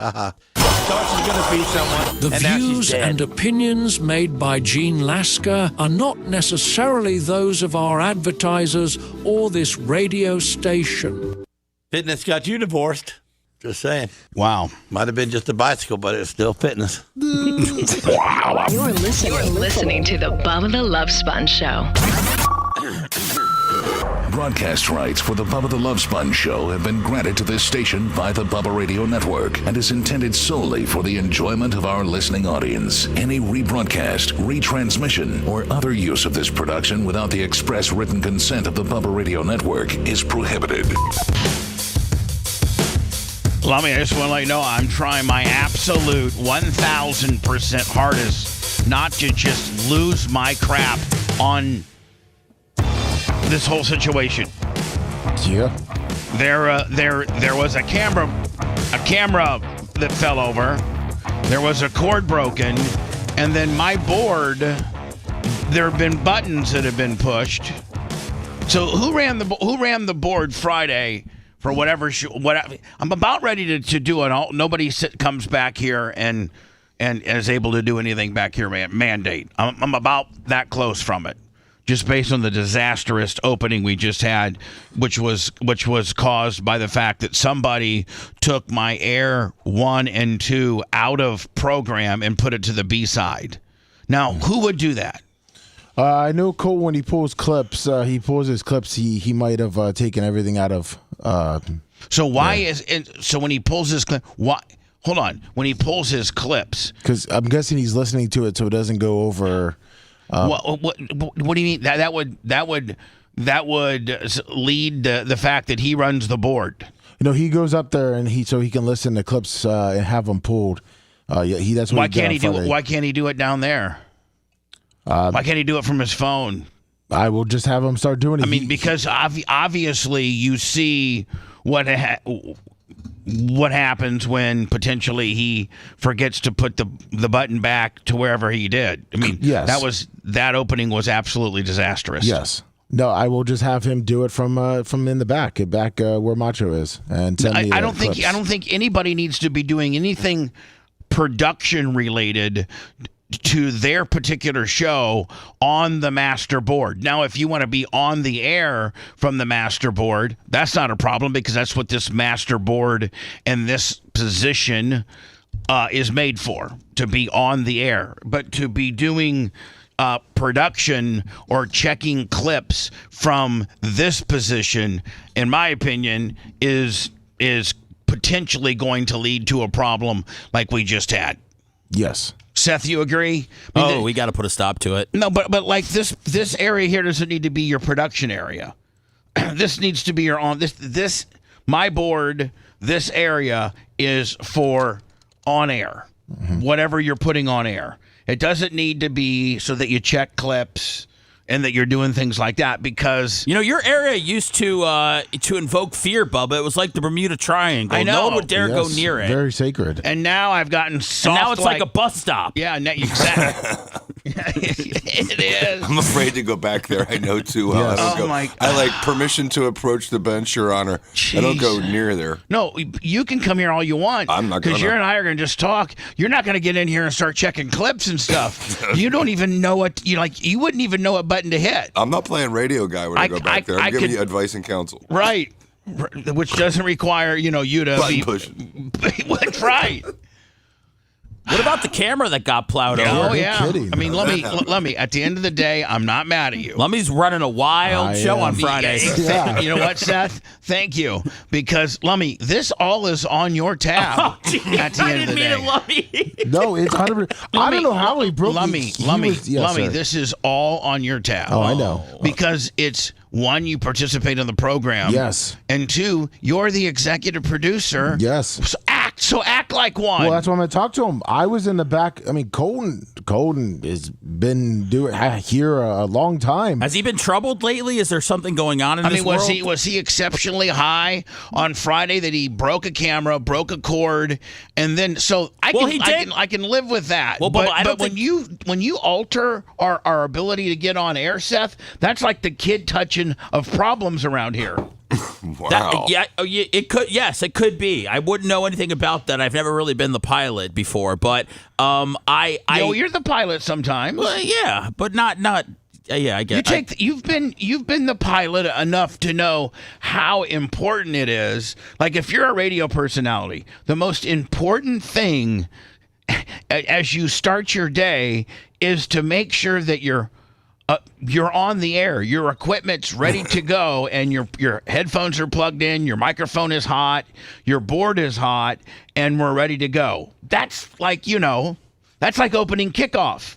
Thought she's going to be someone, The and now she's views dead. and opinions made by Gene Lasker are not necessarily those of our advertisers or this radio station. Fitness got you divorced. Just saying. Wow. Might have been just a bicycle, but it's still fitness. You're listening to the Bubba the Love Sponge Show. Broadcast rights for the Bubba the Love Sponge Show have been granted to this station by the Bubba Radio Network and is intended solely for the enjoyment of our listening audience. Any rebroadcast, retransmission, or other use of this production without the express written consent of the Bubba Radio Network is prohibited. Lummy, I just want to let you know I'm trying my absolute 1,000% hardest not to just lose my crap on this whole situation. Yeah. There was a camera that fell over. There was a cord broken, and then my board. There have been buttons that have been pushed. So who ran the board Friday for whatever? I'm about ready to do it. Nobody comes back here and is able to do anything back here. Mandate. I'm about that close from it. Just based on the disastrous opening we just had, which was caused by the fact that somebody took my Air 1 and 2 out of program and put it to the B side. Now, who would do that? I know Cole, when he pulls clips, he might have taken everything out of. So when he pulls his clip, why? Hold on. When he pulls his clips, because I'm guessing he's listening to it so it doesn't go over. What do you mean? That would lead to the fact that he runs the board. He goes up there and he can listen to clips and have them pulled. That's what Why can't he do it? Why can't he do it down there? Why can't he do it from his phone? I will just have him start doing it. I mean, because obviously you see what happens when potentially he forgets to put the button back to wherever he did. I mean, yes. that opening was absolutely disastrous. Yes. No, I will just have him do it from in the back where Macho is, and send me I don't clips. think anybody needs to be doing anything production related to their particular show on the master board. Now, if you want to be on the air from the master board, that's not a problem, because that's what this master board and this position is made for, to be on the air. But to be doing production or checking clips from this position, in my opinion, is potentially going to lead to a problem like we just had. Yes. Seth, you agree? We got to put a stop to it. No, but like this area here doesn't need to be your production area. This needs to be your on this my board. This area is for on air, whatever you're putting on air. It doesn't need to be so that you check clips and that you're doing things like that, because your area used to invoke fear, Bubba. It was like the Bermuda Triangle. I know. No one would dare go near it. Very sacred. And now I've gotten soft. And now it's like a bus stop. Yeah, exactly. It is. I'm afraid to go back there. I know too well. Yes. I like permission to approach the bench, Your Honor. Jeez. I don't go near there. No, you can come here all you want. I'm not gonna. Because you and I are going to just talk. You're not going to get in here and start checking clips and stuff. You don't even know what you wouldn't even know what button to hit. I'm not playing radio guy when I go back there. I'm giving you advice and counsel. Right. Which doesn't require, you to button pushing. That's right. What about the camera that got plowed over? Oh, yeah. Kidding. I mean, let me, at the end of the day, I'm not mad at you. Lummy's running a wild show on Friday. Yeah. You know what, Seth? Thank you. Because, Lummy, this all is on your tab at the end of the day. Lummy. No, it's 100%. I don't know how he broke Lummy, this is all on your tab. Oh, I know. Because it's, one, you participate in the program. Yes. And two, you're the executive producer. Yes. So act like one. Well, that's why I'm going to talk to him. I was in the back. I mean, Colton has been doing here a long time. Has he been troubled lately? Is there something going on in this world? Was he exceptionally high on Friday that he broke a camera, broke a cord, and then I can live with that. Well, but when you alter our ability to get on air, Seth, that's like the kid touching of problems around here. Wow. It could. Yes, it could be. I wouldn't know anything about that. I've never really been the pilot before, but you're the pilot sometimes. Well, yeah, but not. Yeah, I get. You've been the pilot enough to know how important it is. Like if you're a radio personality, the most important thing as you start your day is to make sure that you're on the air. Your equipment's ready to go, and your headphones are plugged in. Your microphone is hot. Your board is hot, and we're ready to go. That's like that's like opening kickoff.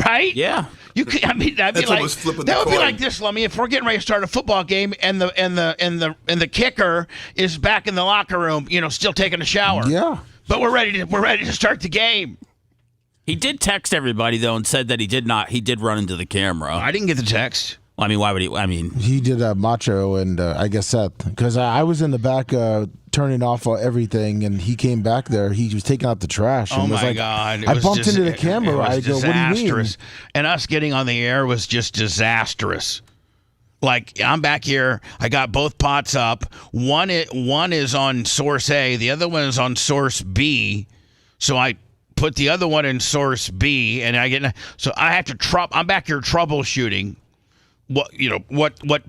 Right? Yeah. You could. I mean, that'd That's be like almost flipping that the would be coin. like this, Lummy. If we're getting ready to start a football game, and the kicker is back in the locker room, still taking a shower. Yeah. But we're ready to start the game. He did text everybody though and said that he did run into the camera. I didn't get the text. Well, I mean, why would he? I mean, He did Macho and I guess Seth, because I was in the back turning off everything, and he came back there. He was taking out the trash. And Oh was my like, God! I bumped into the camera. It was I go, "What do you mean?" disastrous. And us getting on the air was just disastrous. Like I'm back here, I got both pots up. One is on source A, the other one is on source B. So I put the other one in source B, and I have to I'm back here troubleshooting what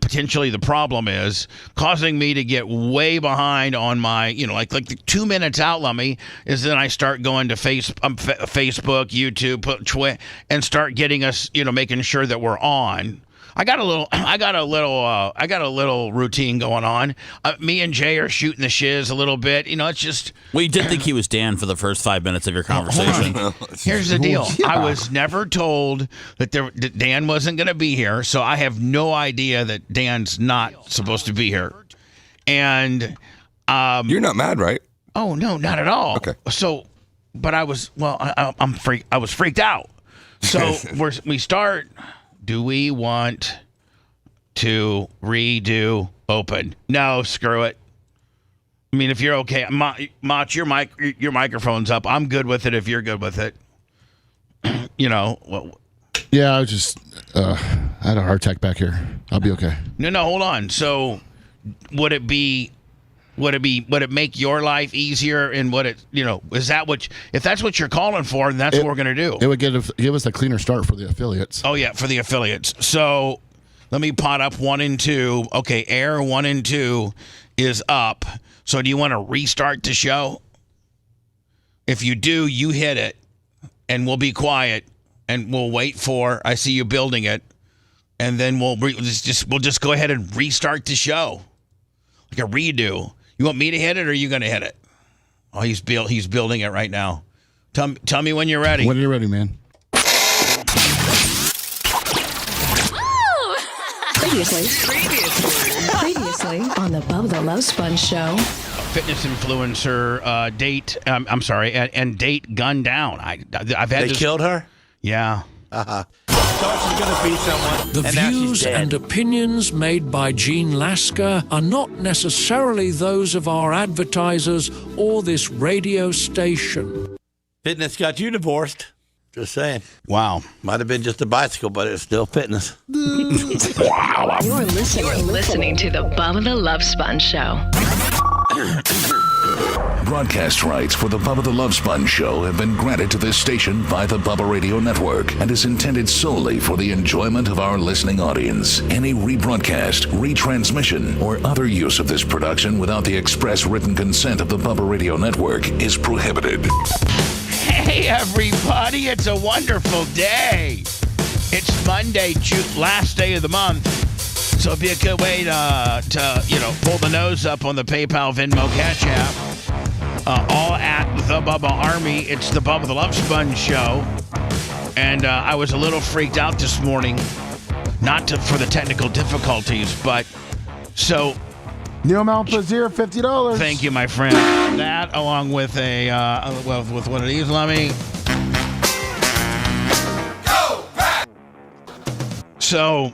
potentially the problem is, causing me to get way behind on my like the 2 minutes out, Lummy, is then I start going to Facebook, YouTube, Twitter, and start getting us making sure that we're on. I got a little routine going on. Me and Jay are shooting the shiz a little bit. It's just. well, you did think he was Dan for the first 5 minutes of your conversation. Here's the deal. Yeah. I was never told that Dan wasn't going to be here, so I have no idea that Dan's not supposed to be here. And You're not mad, right? oh no, not at all. Okay. So, but I was I was freaked out. So we start. Do we want to redo open? No, screw it. I mean, if you're okay, Mach, your microphone's up. I'm good with it if you're good with it. Well, Yeah, I was just I had a heart attack back here. I'll be okay. no, hold on. So, would it make your life easier? And is that if that's what you're calling for, then that's what we're gonna do. It would give us a cleaner start for the affiliates. Oh yeah, for the affiliates. So let me pot up 1 and 2. Okay, air 1 and 2 is up. So do you want to restart the show? If you do, you hit it, and we'll be quiet, and we'll wait for. I see you building it, and then we'll just go ahead and restart the show, like a redo. You want me to hit it, or are you going to hit it? Oh, he's building it right now. Tell me when you're ready. When you're ready, man. Previously on the Bubba the Love Sponge show. Fitness influencer date. I'm sorry, and date gunned down. I've had They killed her? Yeah. Thought she was going to be someone. The and now she's views dead. and opinions made by Gene Lasker are not necessarily those of our advertisers or this radio station. Fitness got you divorced. Just saying. Wow. Might have been just a bicycle, but it's still fitness. You're listening to the Bubba the Love Sponge show. Broadcast rights for the Bubba the Love Sponge show have been granted to this station by the Bubba Radio Network and is intended solely for the enjoyment of our listening audience. Any rebroadcast, retransmission, or other use of this production without the express written consent of the Bubba Radio Network is prohibited. Hey, everybody. It's a wonderful day. It's Monday, last day of the month. So it'd be a good way to pull the nose up on the PayPal, Venmo, Cash App. All at the Bubba Army. It's the Bubba the Love Sponge show. And I was a little freaked out this morning. Not for the technical difficulties, but so... Neil Malpazier, $50. Thank you, my friend. That, along with with one of these, Lummy. Go back. So,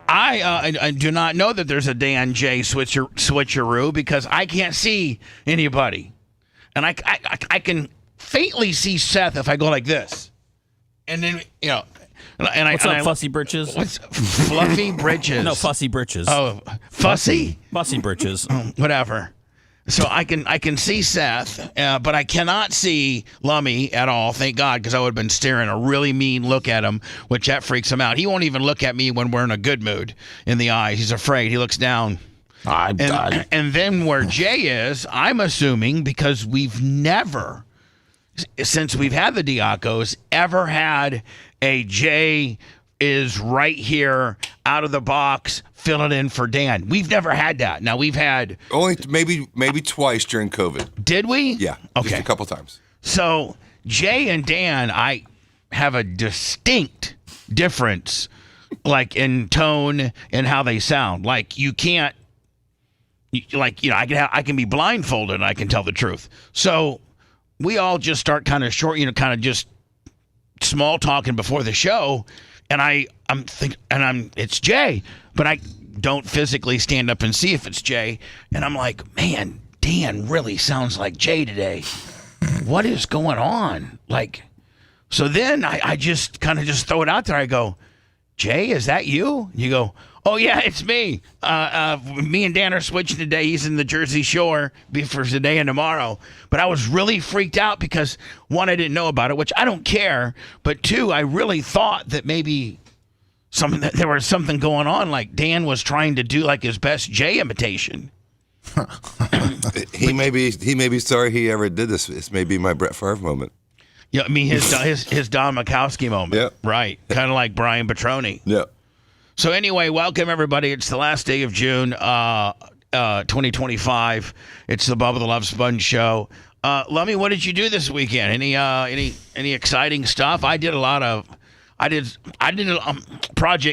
I do not know that there's a Dan J switcheroo because I can't see anybody, and I can faintly see Seth if I go like this, and then What's up, Fussy Britches? What's Fluffy Britches? No, Fussy Britches. Oh, Fussy? Fussy Britches. Whatever. So I can see Seth, but I cannot see Lummy at all, thank God, because I would have been staring a really mean look at him, which that freaks him out. He won't even look at me when we're in a good mood in the eyes. He's afraid. He looks down. And then where Jay is, I'm assuming, because we've never, since we've had the Diacos, ever had a Jay is right here out of the box filling in for Dan. We've never had that. Now we've had only maybe twice during COVID. Did we? Yeah. Okay. Just a couple times. So Jay and Dan, I have a distinct difference, like in tone and how they sound. Like you can't, like I can be blindfolded and I can tell the truth. So we all just start kind of short, kind of just small talking before the show. And it's Jay, but I don't physically stand up and see if it's Jay. And I'm like, man, Dan really sounds like Jay today. What is going on? Like, so then I just kind of just throw it out there. I go, Jay, is that you? You go, oh yeah, it's me. Me and Dan are switching today. He's in the Jersey Shore for today and tomorrow. But I was really freaked out because one, I didn't know about it, which I don't care. But two, I really thought that maybe there was something going on. Like Dan was trying to do like his best Jay imitation. He may be sorry he ever did this. This may be my Brett Favre moment. Yeah, I mean his Don Makowski moment. Yeah. Right. Kind of like Brian Petroni. Yeah. So anyway, welcome everybody. It's the last day of June, 2025. It's the Bubba the Love Sponge show. Lummy, what did you do this weekend? Any exciting stuff? I did Project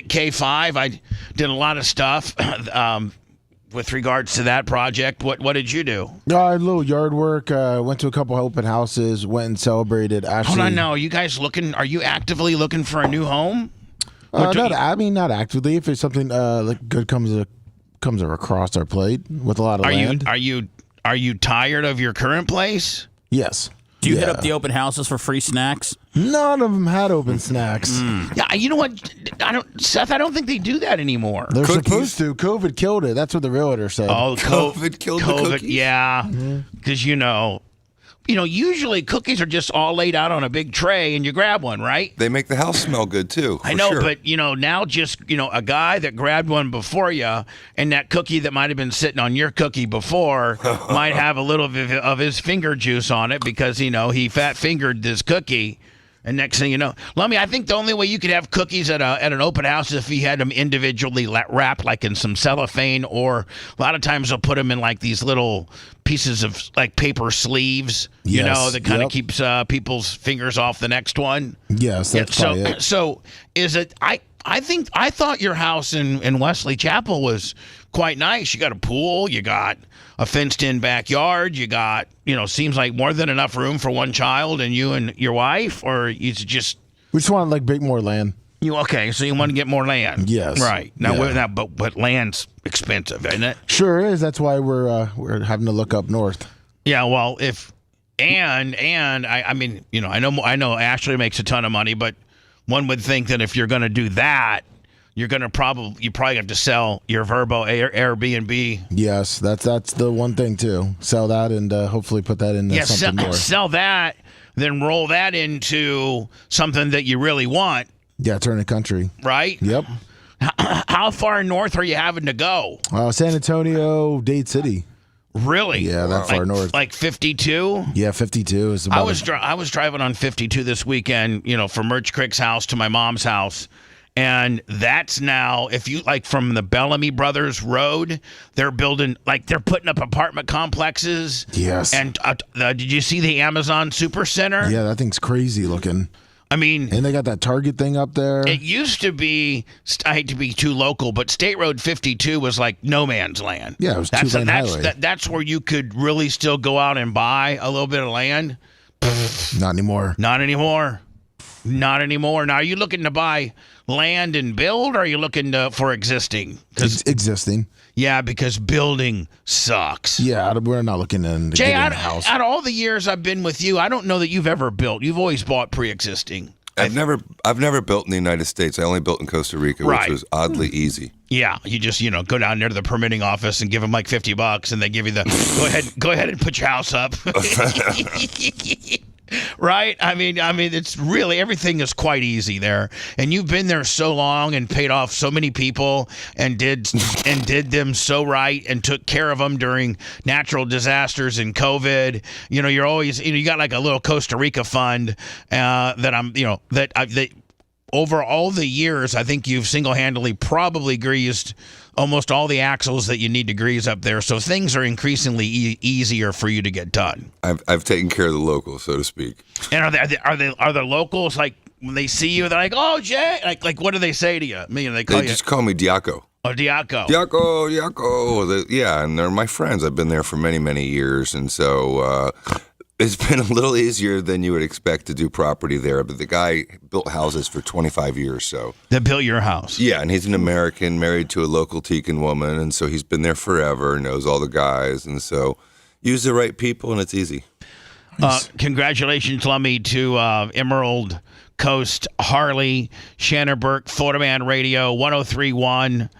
K5. I did a lot of stuff with regards to that project. What did you do? I had a little yard work. Went to a couple open houses. Went and celebrated. Actually, hold on now. Are you guys looking? Are you actively looking for a new home? Not actively. If it's something like good comes across our plate with a lot of land. Are you tired of your current place? Yes. Do you hit up the open houses for free snacks? None of them had open snacks. Yeah, you know what? Seth, I don't think they do that anymore. They're supposed to. COVID killed it. That's what the realtor said. Oh, COVID killed the cookies? Yeah, because usually cookies are just all laid out on a big tray and you grab one, right? They make the house smell good too. I know, sure. but now just a guy that grabbed one before you, and that cookie that might have been sitting on your cookie before might have a little bit of his finger juice on it because he fat fingered this cookie. And next thing you know, Lummy, I think the only way you could have cookies at an open house is if you had them individually wrapped, like in some cellophane, or a lot of times they'll put them in like these little pieces of like paper sleeves, that kind of keeps people's fingers off the next one. Yes, that's probably it. So is it? I thought your house in Wesley Chapel was quite nice. You got a pool, you got a fenced-in backyard, you got seems like more than enough room for one child and you and your wife, or you just we just want like big more land. So you want to get more land? Yes. Right now, but land's expensive, isn't it? Sure is. That's why we're having to look up north. Yeah. Well, I mean I know Ashley makes a ton of money, but one would think that if you're going to do that, you probably have to sell your Verbo Airbnb. Yes, that's the one thing too. Sell that and hopefully put that into something more. Sell that, then roll that into something that you really want. Yeah, turn the country. Right? Yep. How far north are you having to go? San Antonio, Dade City. Really? Yeah, that far north. Like 52? Yeah, 52 is about I was driving on 52 this weekend, from Merch Creek's house to my mom's house. And that's now, if you from the Bellamy Brothers Road, they're building, they're putting up apartment complexes. Yes. And did you see the Amazon Super Center? Yeah, that thing's crazy looking. I mean, and they got that Target thing up there. It used to be, I hate to be too local, but State Road 52 was like no man's land. Yeah, it was two-lane highway. That's where you could really still go out and buy a little bit of land. Not anymore. Not anymore. Not anymore. Now, are you looking to buy land and build, or are you looking for existing? Existing. Yeah, because building sucks. Yeah, we're not looking into Jay, getting a house. Out of all the years I've been with you, I don't know that you've ever built. You've always bought pre-existing. I've never built in the United States. I only built in Costa Rica, Right. which was oddly easy. Yeah, you just go down there to the permitting office and give them like $50, and they give you the go ahead and put your house up. Right? I mean, it's really everything is quite easy there, and you've been there so long and paid off so many people and did them so right and took care of them during natural disasters and COVID. You're always you got like a little Costa Rica fund that over all the years, I think you've single-handedly probably greased almost all the axles that you need to grease up there. So things are increasingly easier for you to get done. I've taken care of the locals, so to speak. And are the locals like when they see you, they're like, "Oh, Jay!" Like what do they say to you? They just call me Diaco. Oh, Diaco. Diaco. Yeah, and they're my friends. I've been there for many, many years, and so it's been a little easier than you would expect to do property there. But the guy built houses for 25 years, so. That built your house? Yeah, and he's an American, married to a local Tecan woman, and so he's been there forever, knows all the guys, and so use the right people, and it's easy. Congratulations, Lummy, to Emerald Coast, Harley, Shannon Burke, Florida Man Radio, 103.1.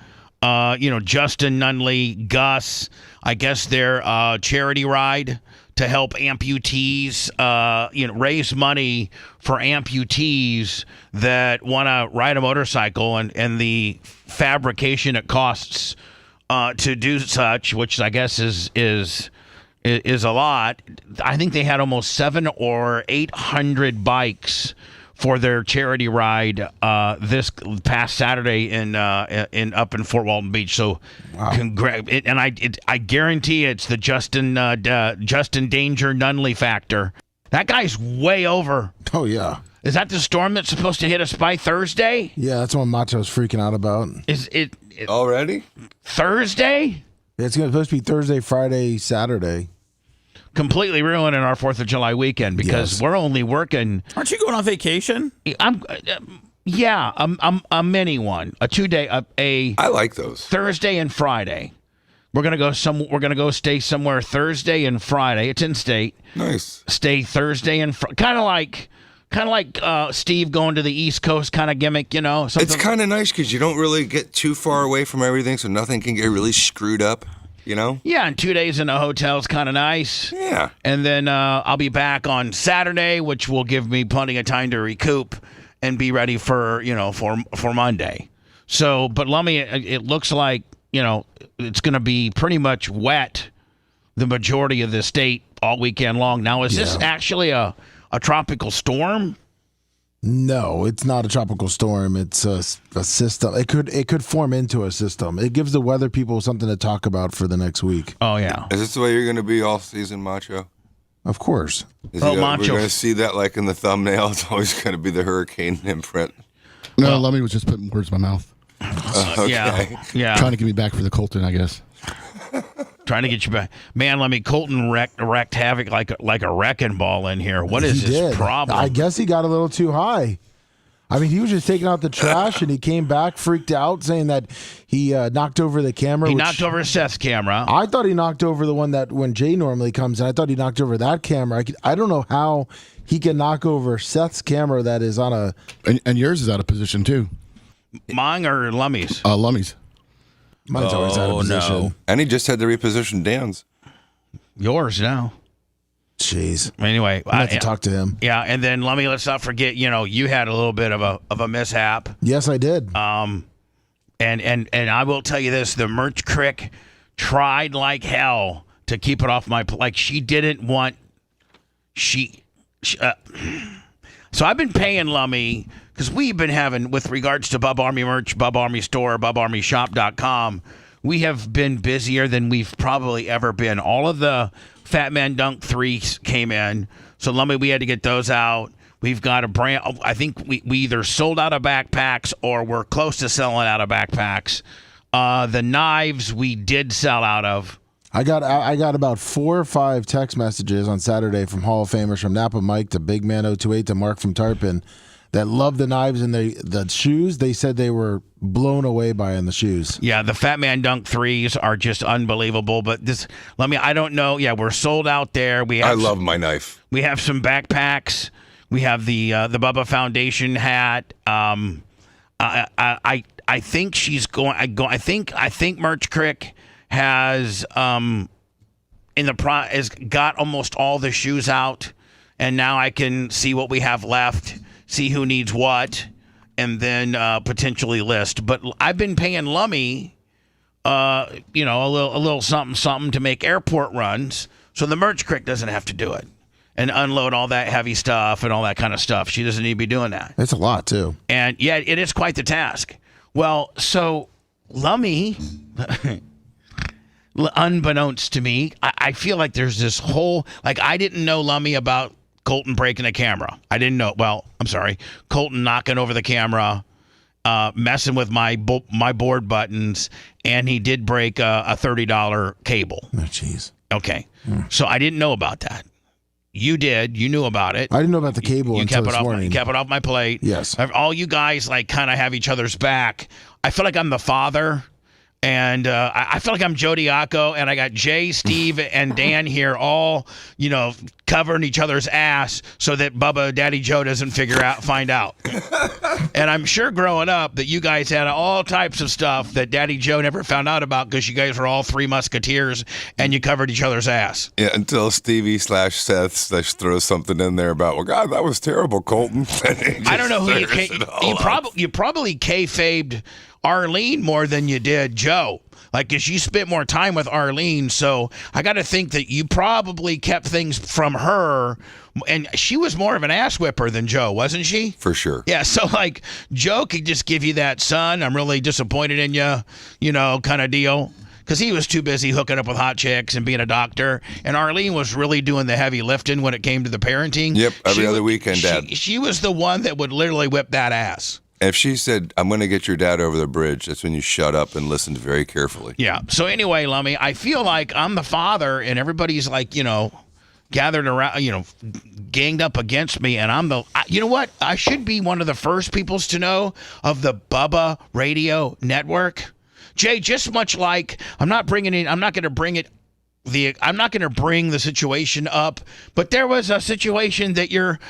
Justin Nunley, Gus, I guess their charity ride to help amputees, raise money for amputees that want to ride a motorcycle and the fabrication it costs to do such, which I guess is a lot. I think they had almost 700 or 800 bikes for their charity ride this past Saturday in up in Fort Walton Beach. So, wow. And I guarantee it's the Justin Danger Nunley factor. That guy's way over. Oh yeah. Is that the storm that's supposed to hit us by Thursday? Yeah, that's what Macho's freaking out about. Is it already Thursday? It's supposed to be Thursday, Friday, Saturday. Completely ruining our 4th of July weekend because we're only working. Aren't you going on vacation? I'm a mini one, a 2-day, I like those. Thursday and Friday. We're gonna go stay somewhere Thursday and Friday. It's in state. Nice. Stay Thursday and kind of like Steve going to the East Coast kind of gimmick, Something. It's kind of nice because you don't really get too far away from everything, so nothing can get really screwed up. Yeah, and 2 days in a hotel is kind of nice. Yeah. And then I'll be back on Saturday, which will give me plenty of time to recoup and be ready for Monday. So, but Lummy, it looks like, it's going to be pretty much wet the majority of the state all weekend long. Now, is this actually a tropical storm? No, it's not a tropical storm. It's a system. It could form into a system. It gives the weather people something to talk about for the next week. Oh yeah. Is this the way you're going to be all season, Macho? Of course. Macho. We're going to see that like in the thumbnail. It's always going to be the hurricane imprint. No, Lummy was just putting words in my mouth. Okay. Yeah. Trying to get me back for the Colton, I guess. Trying to get you back, man. Colton wrecked havoc like a wrecking ball in here. What is his problem? I guess he got a little too high. I mean, he was just taking out the trash, and he came back freaked out, saying that he knocked over the camera. He knocked over Seth's camera. I thought he knocked over the one that when Jay normally comes in. I thought he knocked over that camera. I don't know how he can knock over Seth's camera that is on a. And yours is out of position too. Mine or Lummy's? Lummy's. Mine's always out of position. No. And he just had to reposition Dan's. Yours now. Jeez. Anyway, I have to talk to him. Yeah, and then Lummy, let's not forget, you had a little bit of a mishap. Yes, I did. And I will tell you this: the Merch Crick tried like hell to keep it off my she didn't want so I've been paying Lummy because we've been having, with regards to Bub Army merch, Bub Army store, BubArmyShop.com, we have been busier than we've probably ever been. All of the Fat Man Dunk 3s came in, so Lummy, we had to get those out. We've got a brand. I think we either sold out of backpacks or we're close to selling out of backpacks. The knives we did sell out of. I got about 4 or 5 text messages on Saturday from Hall of Famers, from Napa Mike to Big Man 028 to Mark from Tarpon, that loved the knives and the shoes. They said they were blown away by in the shoes. Yeah, the Fat Man Dunk 3s are just unbelievable. But I don't know. Yeah, we're sold out there. I love my knife. We have some backpacks. We have the Bubba Foundation hat. I think she's going. I think Merch Crick has has got almost all the shoes out, and now I can see what we have left, see who needs what, and then potentially list. But I've been paying Lummy, a little something to make airport runs, so the Merch Crick doesn't have to do it and unload all that heavy stuff and all that kind of stuff. She doesn't need to be doing that. It's a lot too. And yeah, it is quite the task. Well, so Lummy, unbeknownst to me, I feel like there's this whole, like, I didn't know Lummy about Colton breaking the camera. I didn't know. Well, I'm sorry. Colton knocking over the camera, messing with my board buttons, and he did break a $30 cable. Oh, jeez. Okay. So I didn't know about that. You did. You knew about it. I didn't know about the cable until this morning. You kept it off my plate. Yes. All you guys, like, kind of have each other's back. I feel like I'm the father. And I feel like I'm Joe Diaco, and I got Jay, Steve, and Dan here all, covering each other's ass so that Bubba Daddy Joe doesn't find out. And I'm sure growing up that you guys had all types of stuff that Daddy Joe never found out about because you guys were all three musketeers and you covered each other's ass. Yeah, until Stevie/Seth throws something in there about, well, God, that was terrible, Colton. I don't know who you probably kayfabed Arlene more than you did Joe. Like, because you spent more time with Arlene, so I got to think that you probably kept things from her, and she was more of an ass whipper than Joe, wasn't she? For sure. Yeah, so, like, Joe could just give you that, son, I'm really disappointed in you, kind of deal. Because he was too busy hooking up with hot chicks and being a doctor, and Arlene was really doing the heavy lifting when it came to the parenting. Yep, every other weekend, Dad. She was the one that would literally whip that ass. If she said, I'm going to get your dad over the bridge, that's when you shut up and listened very carefully. Yeah. So anyway, Lummy, I feel like I'm the father and everybody's like, gathered around, ganged up against me. And you know what? I should be one of the first peoples to know of the Bubba Radio Network. Jay, just much like I'm not going to bring the situation up, but there was a situation that your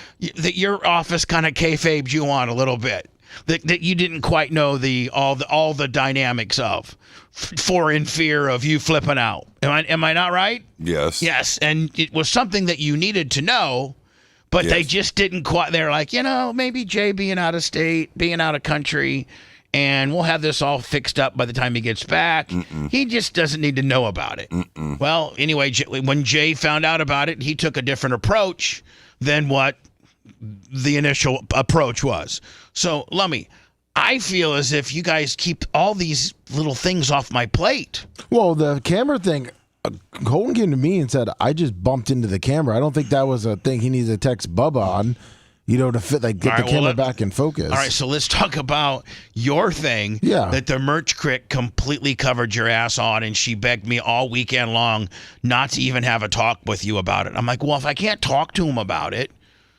office kind of kayfabed you on a little bit. That you didn't quite know all the dynamics of, for in fear of you flipping out. Am I not right? Yes. Yes, and it was something that you needed to know, but they just didn't quite. They're like, maybe Jay being out of state, being out of country, and we'll have this all fixed up by the time he gets back. He just doesn't need to know about it. Well, anyway, when Jay found out about it, he took a different approach than what the initial approach was. So, Lummy, I feel as if you guys keep all these little things off my plate. Well, the camera thing, Colton came to me and said, I just bumped into the camera. I don't think that was a thing he needs to text Bubba on, to fit, get the camera back in focus. All right, so let's talk about your thing that the Merch Crick completely covered your ass on, and she begged me all weekend long not to even have a talk with you about it. I'm like, well, if I can't talk to him about it,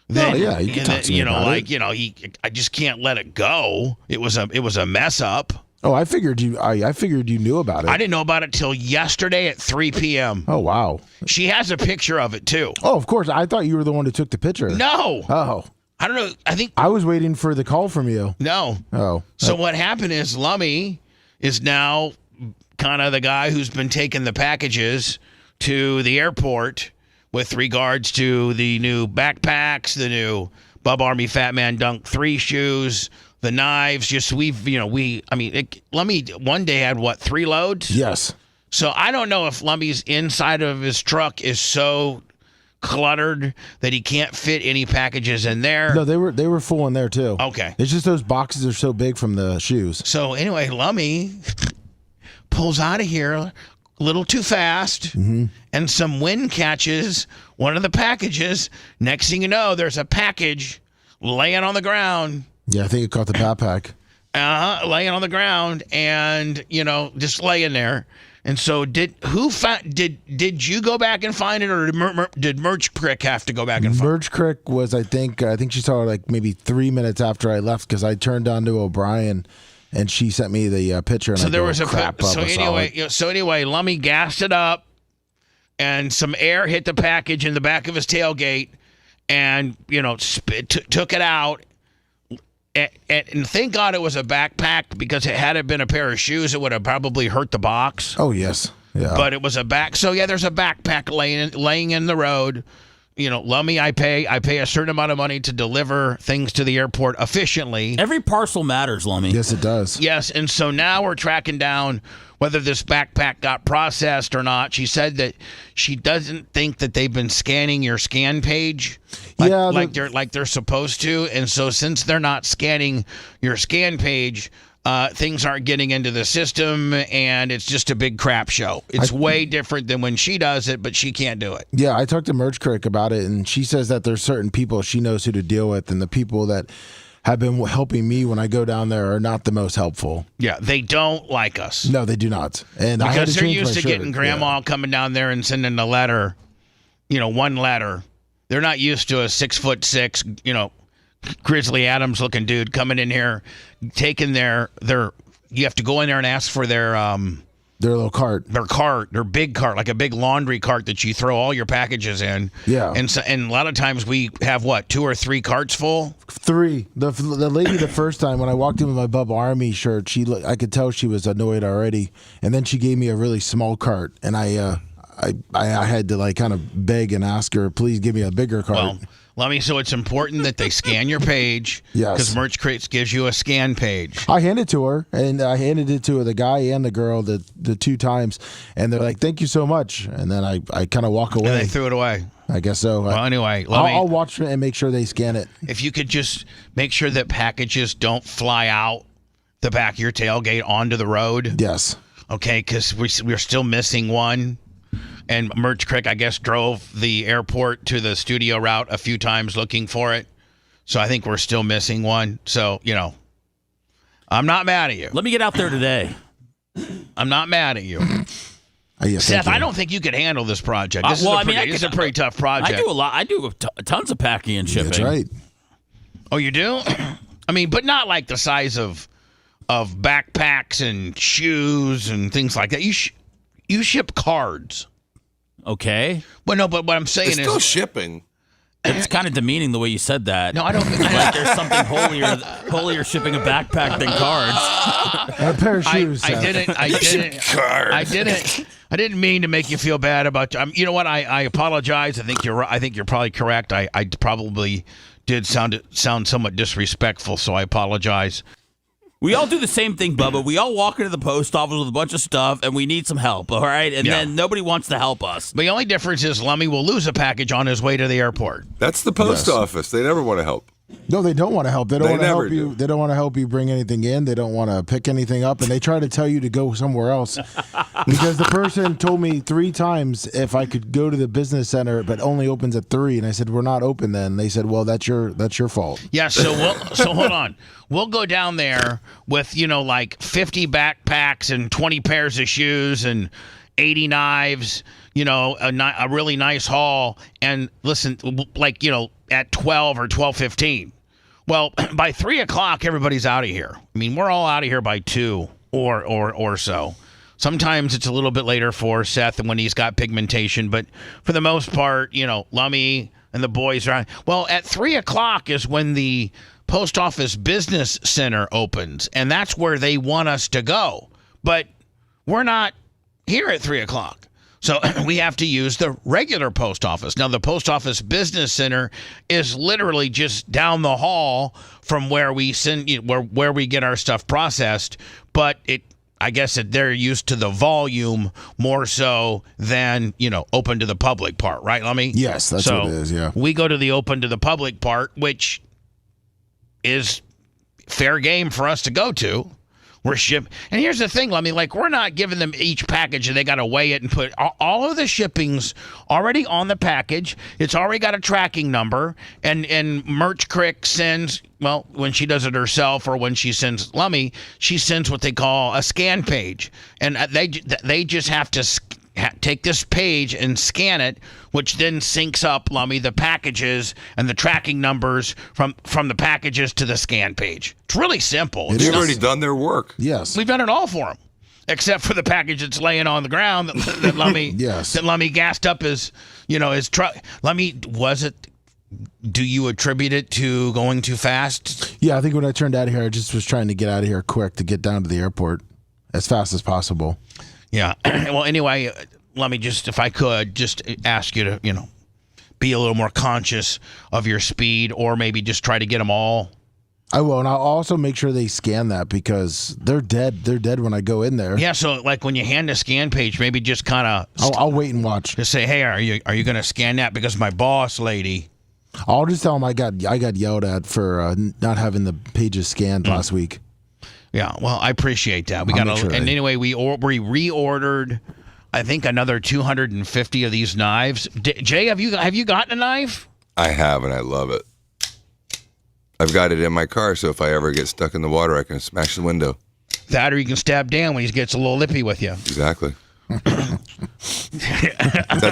then, you can talk to me about it. I just can't let it go. It was a mess up. Oh, I figured you knew about it. I didn't know about it till yesterday at 3 p.m. Oh, wow. She has a picture of it too. Oh, of course. I thought you were the one who took the picture. No. Oh. I don't know. I think I was waiting for the call from you. No. Oh. So what happened is Lummy is now kind of the guy who's been taking the packages to the airport with regards to the new backpacks, the new Bub Army Fat Man Dunk 3 shoes, the knives. Lummy one day had 3 loads? Yes. So I don't know if Lummy's inside of his truck is so cluttered that he can't fit any packages in there. No, they were full in there too. Okay. It's just those boxes are so big from the shoes. So anyway, Lummy pulls out of here a little too fast, and some wind catches one of the packages. Next thing you know, there's a package laying on the ground. Yeah, I think it caught the backpack. Laying on the ground, and just laying there. And so, did you go back and find it, or did Merch Crick have to go back and find it? Merch Crick was, I think she saw it like maybe 3 minutes after I left, because I turned on to O'Brien. And she sent me the picture. And so there was crap. So anyway, Lummy gassed it up, and some air hit the package in the back of his tailgate, and took it out. And thank God it was a backpack, because had it been a pair of shoes, it would have probably hurt the box. Oh, yes. Yeah. But it was a back. So, yeah, there's a backpack laying in the road. Lummy, I pay a certain amount of money to deliver things to the airport efficiently. Every parcel matters, Lummy. Yes, it does. Yes, and so now we're tracking down whether this backpack got processed or not. She said that she doesn't think that they've been scanning your scan page like they're supposed to. And so since they're not scanning your scan page, things aren't getting into the system, and it's just a big crap show. It's way different than when she does it, but she can't do it. Yeah, I talked to Merch Crick about it, and she says that there's certain people she knows who to deal with, and the people that have been helping me when I go down there are not the most helpful. Yeah, they don't like us. No, they do not. And I had because to they're change used my to shirt. getting grandma coming down there and sending a letter, one letter. They're not used to a 6'6", Grizzly Adams looking dude coming in here, taking their you have to go in there and ask for their little cart. Their big cart, like a big laundry cart that you throw all your packages in. Yeah. And a lot of times we have 2 or 3 carts full? 3. The lady the first time when I walked in with my Bubba Army shirt, I could tell she was annoyed already. And then she gave me a really small cart, and I had to kind of beg and ask her, please give me a bigger cart. Well, Lummy, so it's important that they scan your page. Yes. Because Merch Crates gives you a scan page. I handed it to her, and I handed it to the guy and the girl the 2 times, and they're like, thank you so much. And then I kind of walk away. And they threw it away. I guess so. Well, anyway, I'll watch it and make sure they scan it. If you could just make sure that packages don't fly out the back of your tailgate onto the road. Yes. Okay, because we're still missing one. And Merch Crick, I guess, drove the airport to the studio route a few times looking for it. So I think we're still missing one. So, I'm not mad at you. Let me get out there today. I'm not mad at you. Yes, Seth, I don't think you could handle this project. This is a pretty tough project. I do a lot. I do tons of packing and shipping. That's right. Oh, you do? But not like the size of backpacks and shoes and things like that. You ship cards. Okay. Well, no, but what I'm saying It's is still shipping. It's kind of demeaning the way you said that. No, I don't. Like there's something holier shipping a backpack than cards. And a pair of shoes. I didn't mean to make you feel bad about. You know what? I apologize. I think you're right. I think you're probably correct. I probably did sound somewhat disrespectful, so I apologize. We all do the same thing, Bubba. We all walk into the post office with a bunch of stuff, and we need some help, all right? And then nobody wants to help us. The only difference is Lummy will lose a package on his way to the airport. That's the post office. They never want to help. No, they don't want to help. They don't want to help you. do. They don't want to help you bring anything in. They don't want to pick anything up, and they try to tell you to go somewhere else. Because the person told me 3 times if I could go to the business center, but only opens at 3, and I said we're not open then. And they said, well, that's your fault. Yeah. So hold on. We'll go down there with 50 backpacks and 20 pairs of shoes and 80 knives. A really nice haul. And listen, at 12 or 12:15. Well, by 3 o'clock, everybody's out of here. We're all out of here by 2 or so. Sometimes it's a little bit later for Seth and when he's got pigmentation, but for the most part, Lummy and the boys are. Well, at 3 o'clock is when the Post Office Business Center opens, and that's where they want us to go. But we're not here at 3 o'clock. So we have to use the regular post office. Now, the Post Office Business Center is literally just down the hall from where we send, where we get our stuff processed. But I guess they're used to the volume more so than open to the public part, right, Lummy? Yes, that's what it is. Yeah, we go to the open to the public part, which is fair game for us to go to. We're shipping. And here's the thing, Lummy, we're not giving them each package and they got to weigh it and put all of the shipping's already on the package. It's already got a tracking number. And Merch Crick sends, well, when she does it herself or when she sends Lummy, she sends what they call a scan page. And they just have to take this page and scan it, which then syncs up, Lummy, the packages and the tracking numbers from the packages to the scan page. It's really simple. They've already done their work. Yes. We've done it all for them, except for the package that's laying on the ground that Lummy Yes. that Lummy gassed up his truck. Lummy, was it do you attribute it to going too fast? Yeah, I think when I turned out of here, I just was trying to get out of here quick to get down to the airport as fast as possible. Yeah. Well, anyway, let me just, if I could, just ask you to, be a little more conscious of your speed, or maybe just try to get them all. I will, and I'll also make sure they scan that because they're dead. They're dead when I go in there. Yeah, so like when you hand a scan page, maybe just kind of... I'll wait and watch. Just say, hey, are you going to scan that? Because my boss lady... I'll just tell them I got yelled at for not having the pages scanned last week. Yeah, well, I appreciate that. Anyway, we reordered, I think, another 250 of these knives. Jay, have you gotten a knife? I have, and I love it. I've got it in my car, so if I ever get stuck in the water, I can smash the window. That, or you can stab Dan when he gets a little lippy with you. Exactly. That's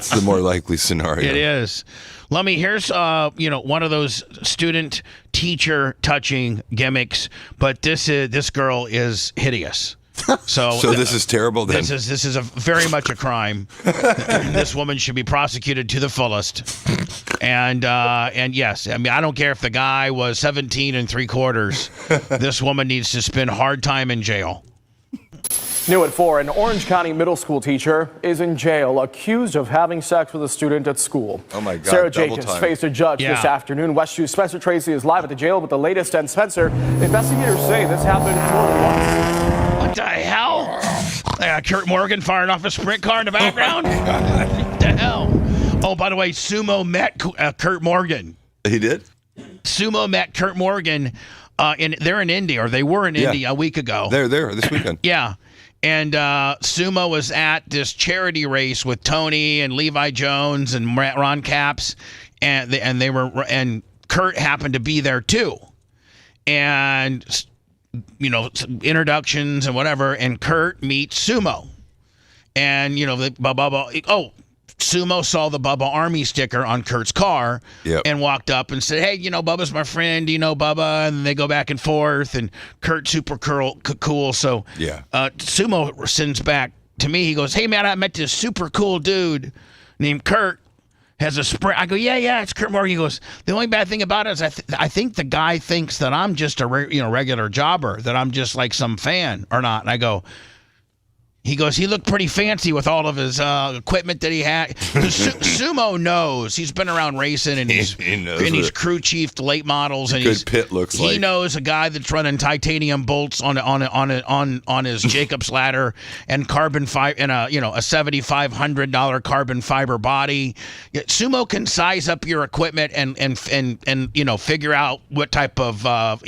the more likely scenario. It is. Here's one of those student teacher touching gimmicks, but this girl is hideous. So this is terrible then. This is very much a crime. This woman should be prosecuted to the fullest. And yes, I mean, I don't care if the guy was 17 3/4. This woman needs to spend hard time in jail. New at 4, an Orange County middle school teacher is in jail accused of having sex with a student at school. Oh my God, Sarah Jacobs faced a judge this afternoon. West 2's Spencer Tracy is live at the jail with the latest. And Spencer, investigators say this happened more than once. What the hell? Kurt Morgan firing off a sprint car in the background? What the hell? Oh, by the way, Sumo met Kurt Morgan. He did? Sumo met Kurt Morgan. They're in Indy, or they were in Indy a week ago. They're there this weekend. Yeah. And Sumo was at this charity race with Tony and Levi Jones and Ron Capps, and Kurt happened to be there too. And some introductions and whatever, and Kurt meets Sumo. And Sumo saw the Bubba Army sticker on Kurt's car and walked up and said, hey, Bubba's my friend. Do you know Bubba? And they go back and forth, and Kurt's super cool. So Sumo sends back to me. He goes, hey, man, I met this super cool dude named Kurt. Has a sprint. I go, yeah, it's Kurt Morgan. He goes, the only bad thing about it is I think the guy thinks that I'm just a regular jobber, that I'm just like some fan or not. And I go, he goes, he looked pretty fancy with all of his equipment that he had. Sumo knows. He's been around racing, and he's crew chiefed late models. And good pit looks like. He knows a guy that's running titanium bolts on his Jacob's ladder and carbon fiber and a $7,500 carbon fiber body. Sumo can size up your equipment and figure out what type of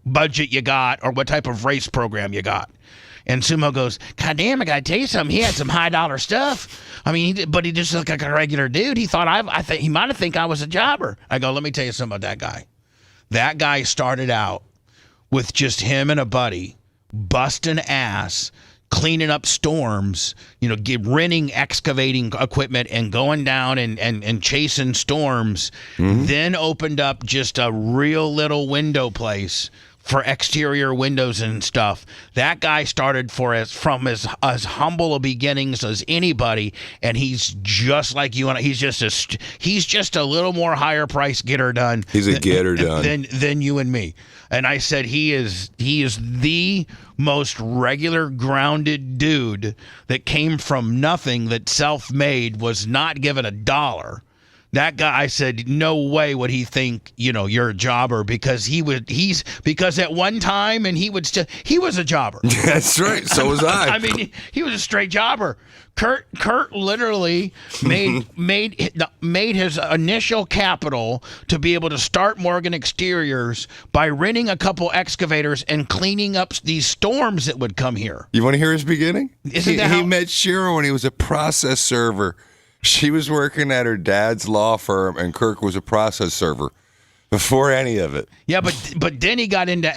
budget you got or what type of race program you got. And Sumo goes, God damn, I gotta tell you something. He had some high dollar stuff. I mean, but he just looked like a regular dude. He thought he might have think I was a jobber. I go, let me tell you something about that guy. That guy started out with just him and a buddy busting ass, cleaning up storms, renting excavating equipment and going down and chasing storms. Mm-hmm. Then opened up just a real little window place for exterior windows and stuff. That guy started from as humble a beginnings as anybody, and he's just like you and I. He's just a little more higher price getter done. He's a getter done than you and me. And I said he is the most regular grounded dude that came from nothing, that self-made, was not given $1. That guy, I said, no way would he think, you're a jobber, because because at one time, and he was a jobber. That's right. So was I. I mean, he was a straight jobber. Kurt literally made his initial capital to be able to start Morgan Exteriors by renting a couple excavators and cleaning up these storms that would come here. You want to hear his beginning? He met Cheryl when he was a process server. She was working at her dad's law firm, and Kirk was a process server before any of it. Yeah, but then he got into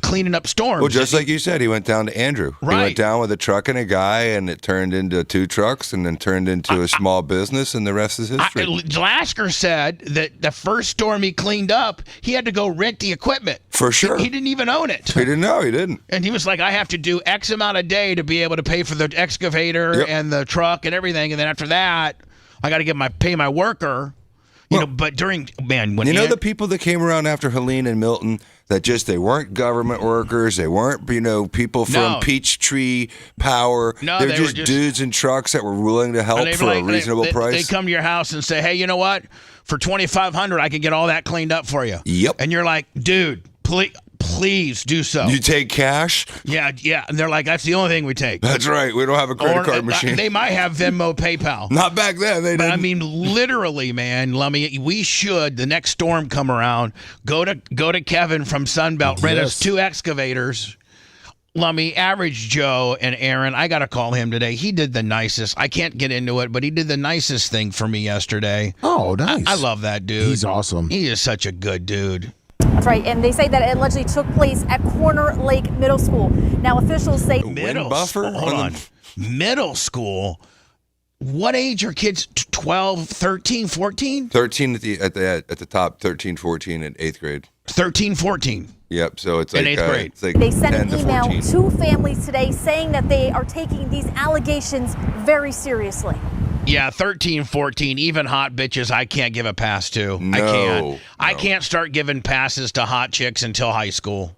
cleaning up storms. Well, just like you said, he went down to Andrew. Right. He went down with a truck and a guy, and it turned into 2 trucks, and then turned into a small business, and the rest is history. Lasker said that the first storm he cleaned up, he had to go rent the equipment. For sure. He didn't even own it. He didn't know. He didn't. And he was like, I have to do X amount a day to be able to pay for the excavator and the truck and everything. And then after that, I got to pay my worker, But when the people that came around after Helene and Milton, that they weren't government workers, they weren't, people from Peachtree Power. No, They're just dudes in trucks that were willing to help for a reasonable price. They come to your house and say, hey, you know what? For $2,500, I can get all that cleaned up for you. Yep. And you're like, dude, please do so. You take cash? Yeah. And they're like, that's the only thing we take. That's right. We don't have a credit card machine. They might have Venmo, PayPal. Not back then. They didn't. I mean, literally, man, Lummy, we should, the next storm come around, go to Kevin from Sunbelt, rent us 2 excavators. Lummy, Average Joe and Aaron, I got to call him today. He did the nicest. I can't get into it, but he did the nicest thing for me yesterday. Oh, nice. I love that dude. He's awesome. He is such a good dude. That's right, and they say that it allegedly took place at Corner Lake Middle School. Now, officials say... Hold on. Middle school? What age are kids? 12, 13, 14? 13 at the top, 13, 14 in 8th grade. 13, 14. Yep, so it's like... In 8th grade. It's like they sent 10 an email to 14. to families today saying that they are taking these allegations very seriously. Yeah, 13, 14, even hot bitches I can't give a pass to. No, I can't. no. I can't start giving passes to hot chicks until high school.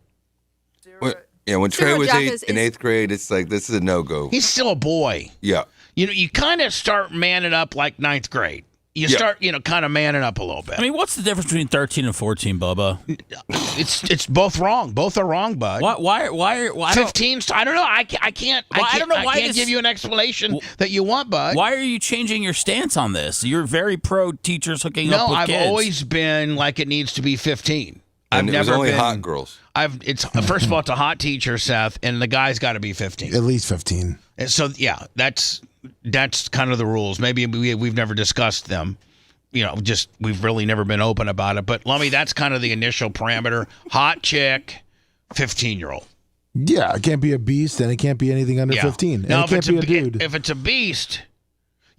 When Trey was in 8th grade, it's like, this is a no-go. He's still a boy. Yeah. You kind of start manning up like 9th grade. You start, kind of manning up a little bit. I mean, what's the difference between 13 and 14, Bubba? It's both wrong. Both are wrong, bud. Why 15? I don't know. I can't. I don't know why I can't give you an explanation that you want, bud. Why are you changing your stance on this? You're very pro teachers hooking up with I've kids. always been like it needs to be 15. And I've it was never only been, hot girls. First of all, it's a hot teacher, Seth, and the guy's got to be 15. At least 15. And so that's kind of the rules. Maybe we've never discussed them. We've really never been open about it. But Lummy, that's kind of the initial parameter. Hot chick, 15-year-old. Yeah, it can't be a beast, and it can't be anything under 15. And now, it can't be a dude. If it's a beast,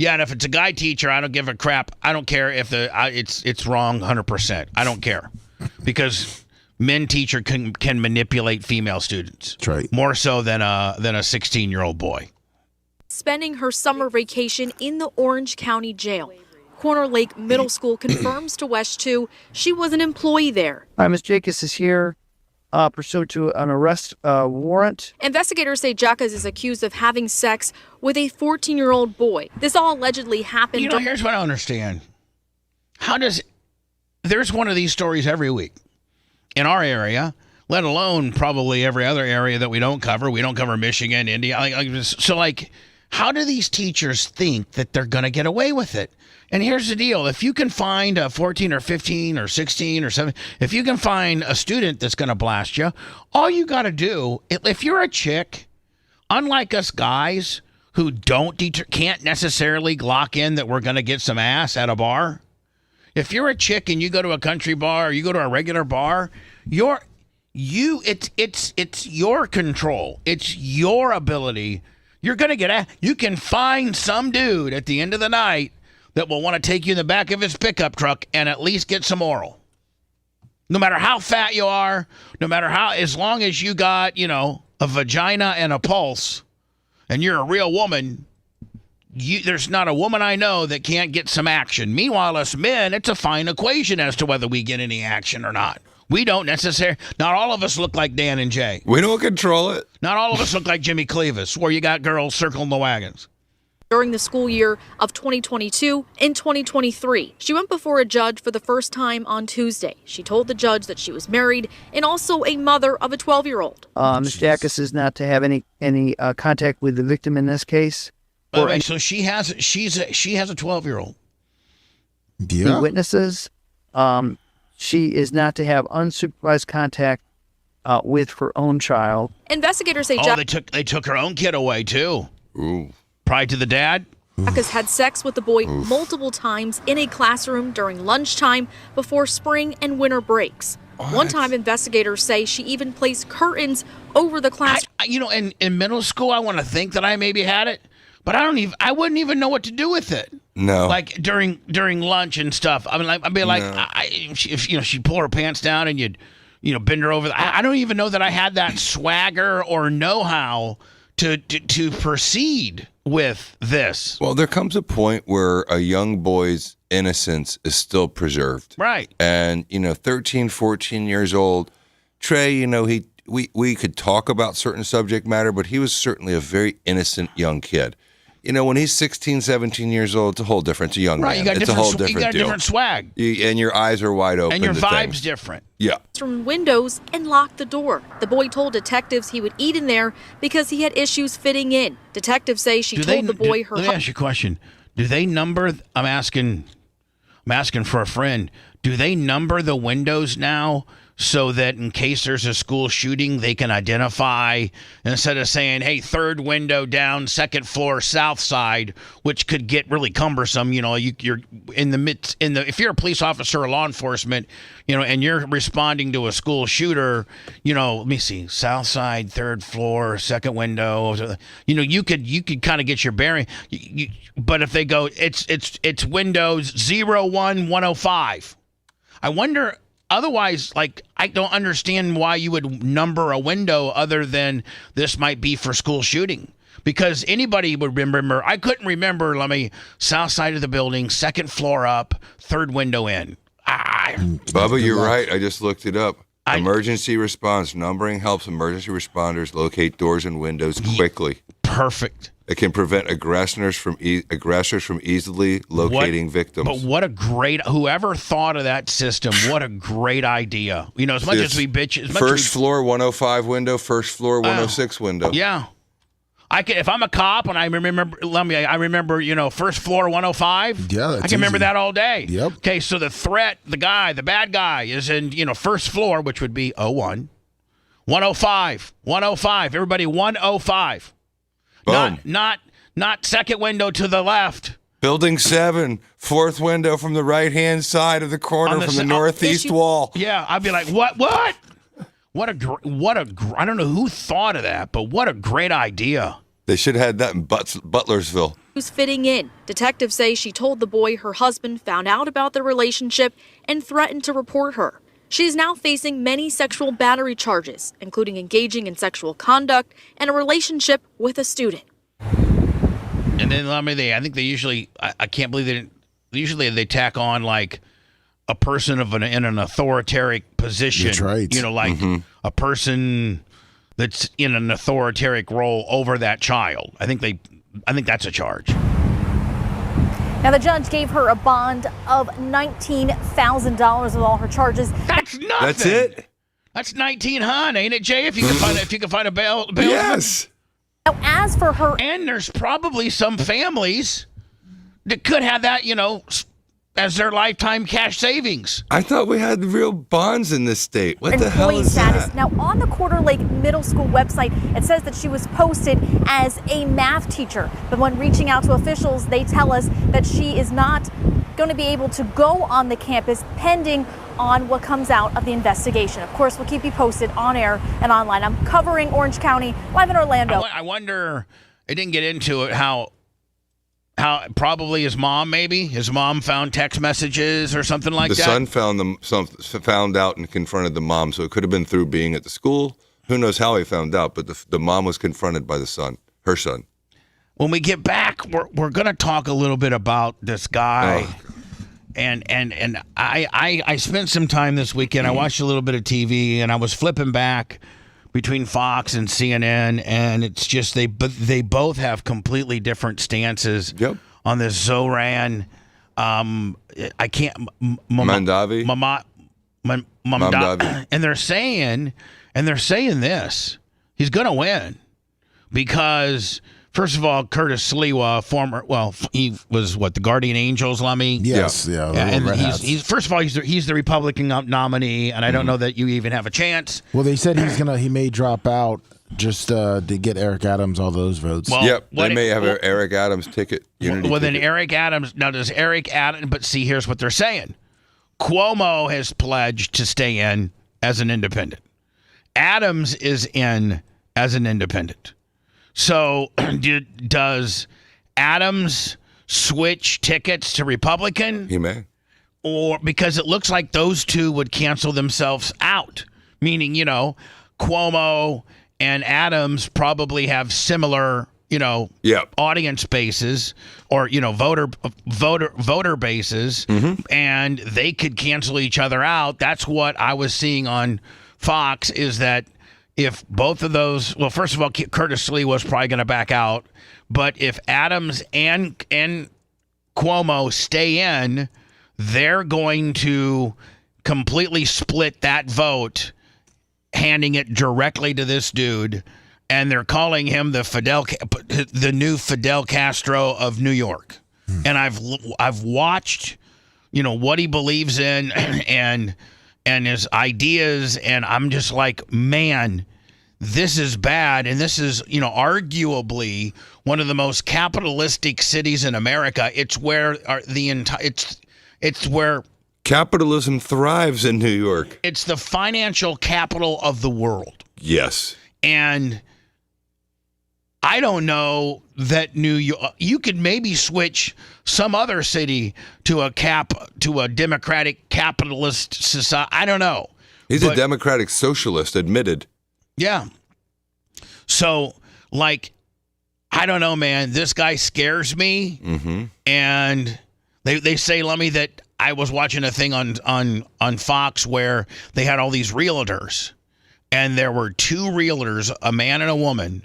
and if it's a guy teacher, I don't give a crap. I don't care if it's wrong 100%. I don't care. Because men teacher can manipulate female students. That's right. More so than a 16-year-old boy. Spending her summer vacation in the Orange County Jail. Corner Lake Middle School confirms to West 2 she was an employee there. Ms. Jacobs is here pursuant to an arrest warrant. Investigators say Jacobs is accused of having sex with a 14-year-old boy. This all allegedly happened. Here's what I don't understand. There's one of these stories every week in our area, let alone probably every other area that we don't cover. We don't cover Michigan, India. How do these teachers think that they're going to get away with it? And here's the deal. If you can find a 14 or 15 or 16 or 7, if you can find a student that's going to blast you, all you got to do, if you're a chick, unlike us guys who can't necessarily lock in that we're going to get some ass at a bar, if you're a chick and you go to a country bar or you go to a regular bar, it's your control. It's your ability. You're going to get you can find some dude at the end of the night that will want to take you in the back of his pickup truck and at least get some oral. No matter how fat you are, as long as you got, a vagina and a pulse, and you're a real woman, there's not a woman I know that can't get some action. Meanwhile, us men, it's a fine equation as to whether we get any action or not. We don't necessarily, not all of us look like Dan and Jay. We don't control it. Not all of us look like Jimmy Cleavis, where you got girls circling the wagons. During the school year of 2022 and 2023, she went before a judge for the first time on Tuesday. She told the judge that she was married and also a mother of a 12-year-old. Ms. Jacobs is not to have any contact with the victim in this case. So she has a 12-year-old. Yeah. Witnesses. She is not to have unsupervised contact with her own child. Investigators say they took her own kid away too. Ooh. Pride to the dad. Jacobs had sex with the boy multiple times in a classroom during lunchtime before spring and winter breaks. One time, investigators say she even placed curtains over the classroom. In middle school, I want to think that I maybe had it, but I wouldn't even know what to do with it. No. Like during lunch and stuff. I mean, I'd be like, no. If she'd pull her pants down and you'd, bend her over. I don't even know that I had that swagger or know-how to proceed with this? Well, there comes a point where a young boy's innocence is still preserved. Right. And, 13, 14 years old, Trey, we could talk about certain subject matter, but he was certainly a very innocent young kid. When he's 16, 17 years old, it's a whole different. It's a young man. It's a whole different you got a deal. different swag. And your eyes are wide open. And your to vibe's things. different. Yeah. From windows and locked the door. The boy told detectives he would eat in there because he had issues fitting in. Detectives say she told the boy her. Let me ask you a question. Do they number? I'm asking for a friend. Do they number the windows now so that in case there's a school shooting, they can identify, instead of saying, hey, third window down, second floor, south side, which could get really cumbersome. You're in the midst, if you're a police officer or law enforcement, and you're responding to a school shooter, let me see, south side, third floor, second window, you could kind of get your bearing. But if they go, it's windows 01, 105. I wonder. Otherwise, I don't understand why you would number a window other than this might be for school shooting. Because anybody would remember, I couldn't remember, south side of the building, second floor up, third window in. Bubba, you're right. I just looked it up. Emergency response. Numbering helps emergency responders locate doors and windows quickly. Perfect. It can prevent aggressors from easily locating victims. But what a great, whoever thought of that system, what a great idea. As much as we bitch. First floor 105 window, first floor 106 window. Yeah. If I'm a cop and I remember, first floor 105. Yeah, that's I can remember easy. that all day. Yep. Okay, so the bad guy is in, first floor, which would be 01. 105. Everybody 105. Boom. Not second window to the left. Building 7, fourth window from the right-hand side of the corner from the northeast wall. Yeah, I'd be like, what? What a I don't know who thought of that, but what a great idea. They should have had that in Butlersville. Who's fitting in. Detectives say she told the boy her husband found out about the relationship and threatened to report her. She is now facing many sexual battery charges, including engaging in sexual conduct and a relationship with a student. And then I think they usually, I can't believe they didn't, usually they tack on a person in an authoritarian position. That's right. A person that's in an authoritarian role over that child. I think that's a charge. Now, the judge gave her a bond of $19,000 with all her charges. That's nothing. That's it? That's 19, ain't it, Jay? If you can find a bail. Yes. Now, as for her... And there's probably some families that could have that, as their lifetime cash savings. I thought we had real bonds in this state. What the hell is status. that? Now, on the Quarter Lake Middle School website, it says that she was posted as a math teacher. But when reaching out to officials, they tell us that she is not going to be able to go on the campus pending on what comes out of the investigation. Of course, we'll keep you posted on air and online. I'm covering Orange County, live in Orlando. I wonder, I didn't get into it, how probably his mom found text messages or something like that. The son found out and confronted the mom, so it could have been through being at the school. Who knows how he found out, but the mom was confronted by her son. When we get back, we're going to talk a little bit about this guy. Oh. And I spent some time this weekend. I watched a little bit of TV, and I was flipping back between Fox and CNN, and it's just they both have completely different stances on this Zoran. I can't Mandavi. Mamdavi. And they're saying this. He's going to win because, first of all, Curtis Sliwa, he was the Guardian Angels, Lummy? Yes, yeah. And he's first of all, he's the Republican nominee, and I don't know that you even have a chance. Well, they said he may drop out just to get Eric Adams all those votes. Well, they may have an Eric Adams ticket. Then Eric Adams, now does Eric Adams, but see, here's what they're saying. Cuomo has pledged to stay in as an independent. Adams is in as an independent. So does Adams switch tickets to Republican? He may. Or because it looks like those two would cancel themselves out, meaning, Cuomo and Adams probably have similar, audience bases or voter bases, and they could cancel each other out. That's what I was seeing on Fox, is that if both of those, well, first of all, Curtis Lee was probably going to back out, but if Adams and Cuomo stay in, they're going to completely split that vote, handing it directly to this dude, and they're calling him the new Fidel Castro of New York. And I've watched, what he believes in and his ideas, and I'm just like, man, this is bad, and this is, arguably one of the most capitalistic cities in America. It's where it's where capitalism thrives in New York. It's the financial capital of the world. Yes. And I don't know that New York, you could maybe switch some other city to a democratic capitalist society. I don't know. He's a democratic socialist, admitted. Yeah. So, I don't know, man. This guy scares me. Mm-hmm. And they say, Lummy, that I was watching a thing on Fox where they had all these realtors. And there were two realtors, a man and a woman,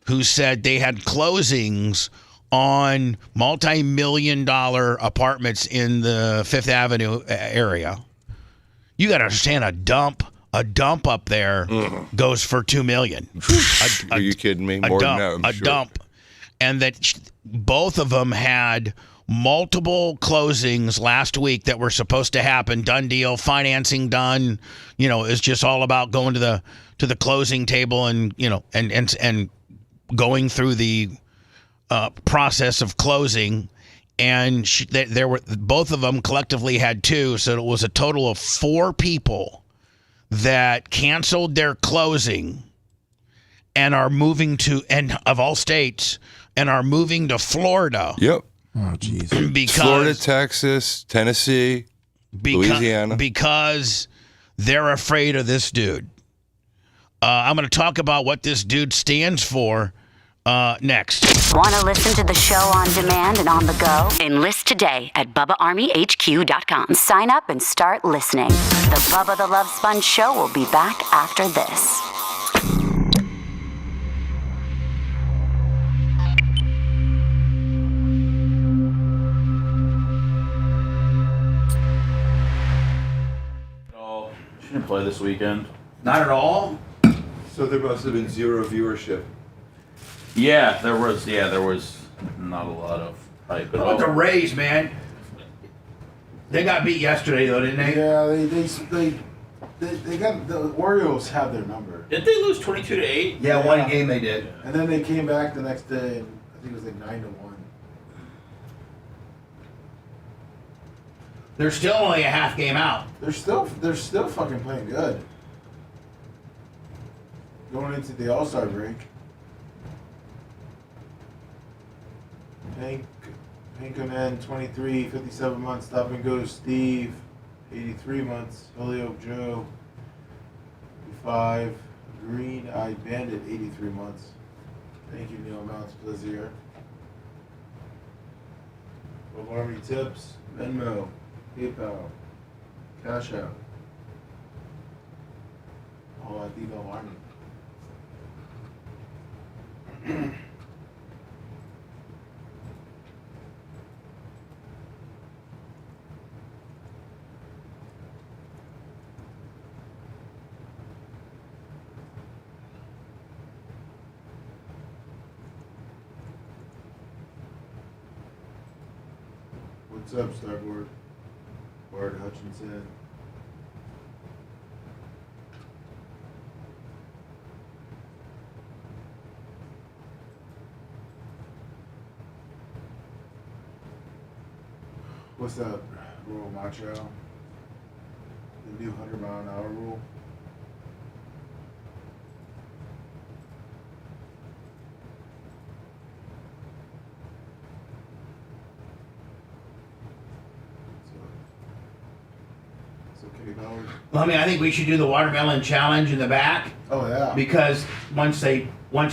who said they had closings on multi-million-dollar apartments in the Fifth Avenue area. You got to understand, a dump up there goes for $2 million. Are you kidding me? More than that, I'm sure. Dump, and that both of them had multiple closings last week that were supposed to happen. Done deal, financing done. It's just all about going to the closing table and and going through the process of closing. And there were both of them collectively had two, so it was a total of 4 people that canceled their closing and are moving to, and of all states, and are moving to Florida. Yep. Oh, jeez. Because Florida, Texas, Tennessee, Louisiana. Because they're afraid of this dude. I'm going to talk about what this dude stands for next. Want to listen to the show on demand and on the go? Enlist today at BubbaArmyHQ.com. Sign up and start listening. The Bubba the Love Sponge Show will be back after this. Shouldn't play this weekend. Not at all? So there must have been zero viewership. Yeah, there was not a lot of hype. How about the Rays, man? They got beat yesterday, though, didn't they? Yeah, they got the Orioles have their number. Didn't they lose 22-8? Yeah, one game they did. And then they came back the next day, and I think it was 9-1. They're still only a half game out. They're still fucking playing good. Going into the All-Star break. Pinkerman, 23, 57 months. Stop and go to Steve, 83 months. Julio Joe, 55. Green-eyed Bandit, 83 months. Thank you, Neil Mounts, Blizzard. Bob Army Tips, Venmo, PayPal, Cash App. All at Devo Army. What's up, Starboard? Bart Hutchinson. What's up, Rural Macho? The new 100-mile-an-hour rule. Well, I think we should do the watermelon challenge in the back. Oh yeah. Because once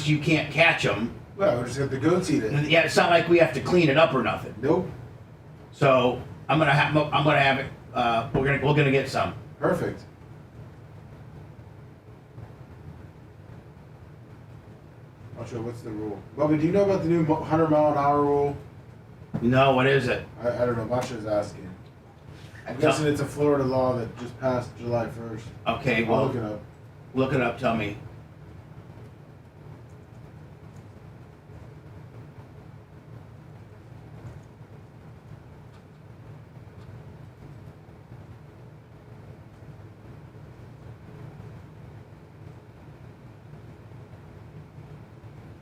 you can't catch them, Well, we're just gonna have the goats eat it. Yeah, it's not like we have to clean it up or nothing. Nope. So I'm gonna have it. We're gonna get some. Perfect. Not sure what's the rule. Bubba, do you know about the new 100-mile-an-hour rule? No, what is it? I don't know. Masha's asking. I'm guessing it's a Florida law that just passed July 1st. Okay, I'll well, look it up. Look it up. Tell me.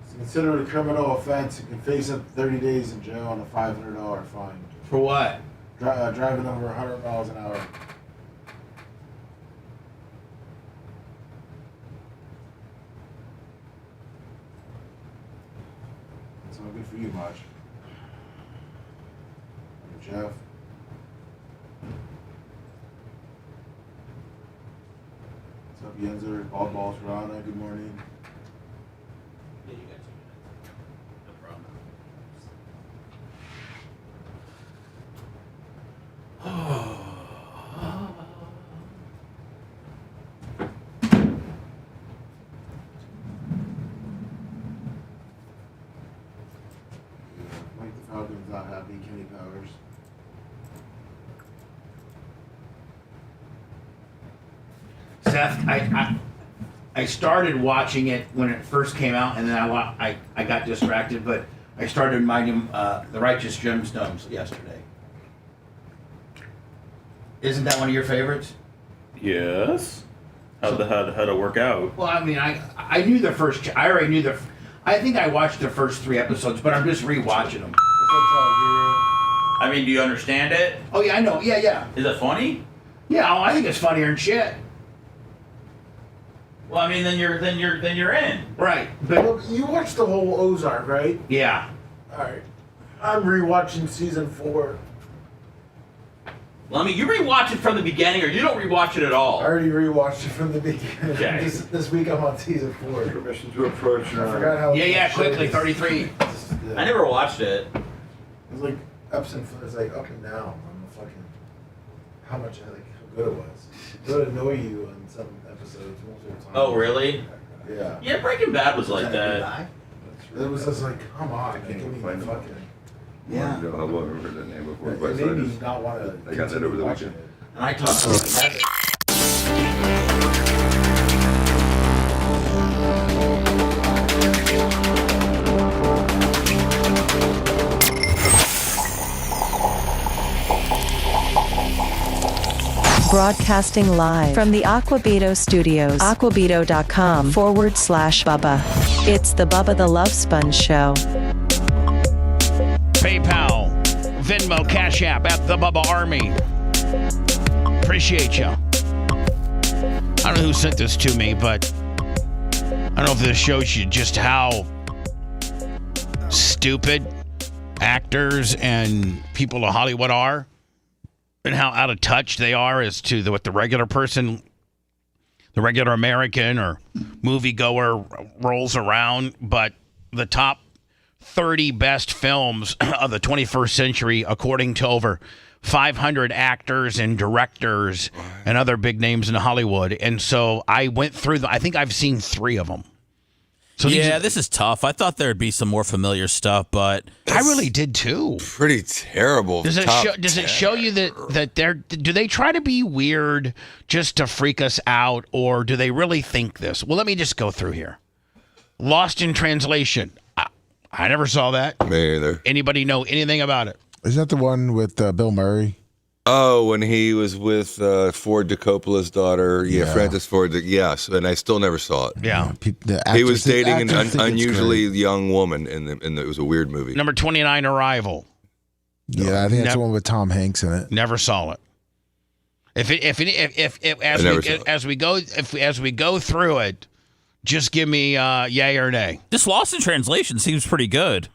It's considered a criminal offense. You can face up to 30 days in jail and a $500 fine. For what? Driving over 100 miles an hour. That's not good for you, Maj. Jeff. What's up, Yenzer? Bald Balls Rana, good morning. Mike the Falcon's not happy. Kenny Powers. Seth, I started watching it when it first came out, and then I got distracted, but I started reminding the Righteous Gemstones yesterday. Isn't that one of your favorites? Yes. How'd it work out? Well, I mean, I knew the first. I already knew the. I think I watched the first 3 episodes, but I'm just rewatching them. I mean, do you understand it? Oh yeah, I know. Yeah. Is it funny? Yeah, I think it's funnier than shit. Well, I mean, then you're in. Right. Well, you watched the whole Ozark, right? Yeah. All right. I'm rewatching season 4. Well, I mean, you rewatch it from the beginning, or you don't rewatch it at all. I already rewatched it from the beginning. Okay. This week I'm on season 4. Permission to approach. I forgot how. Yeah, quickly, 33. I never watched it. It was like ups and it's like up and down on the fucking how much how good it was. It would annoy you on some episodes most of the time. Oh, really? Yeah. Yeah, Breaking Bad was like that. It was just like, come on, give me the fucking. Yeah. How long remember the name before? It made me not want to. I got that over the watching weekend. it. And I talked about it. Broadcasting live from the Aquabito Studios. Aquabito.com/Bubba. It's the Bubba the Love Sponge Show. PayPal, Venmo, Cash App at the Bubba Army. Appreciate you. I don't know who sent this to me, but I don't know if this shows you just how stupid actors and people of Hollywood are and how out of touch they are as to what the regular person, the regular American or moviegoer rolls around. But the top 30 best films of the 21st century, according to over 500 actors and directors and other big names in Hollywood. And so I went through I think I've seen 3 of them. So yeah, this is tough. I thought there'd be some more familiar stuff, but I really did too. Pretty terrible. Does it show you that do they try to be weird just to freak us out, or do they really think this? Well, let me just go through here. Lost in Translation. I never saw that. Me either. Anybody know anything about it? Is that the one with Bill Murray? Oh, when he was with Ford Coppola's daughter, Francis Ford. Yes, and I still never saw it. Yeah, he was dating an unusually young woman, and it was a weird movie. Number 29, Arrival. Yeah, I think that's the one with Tom Hanks in it. Never saw it. As we go through it, just give me yay or nay. This Lost in Translation seems pretty good.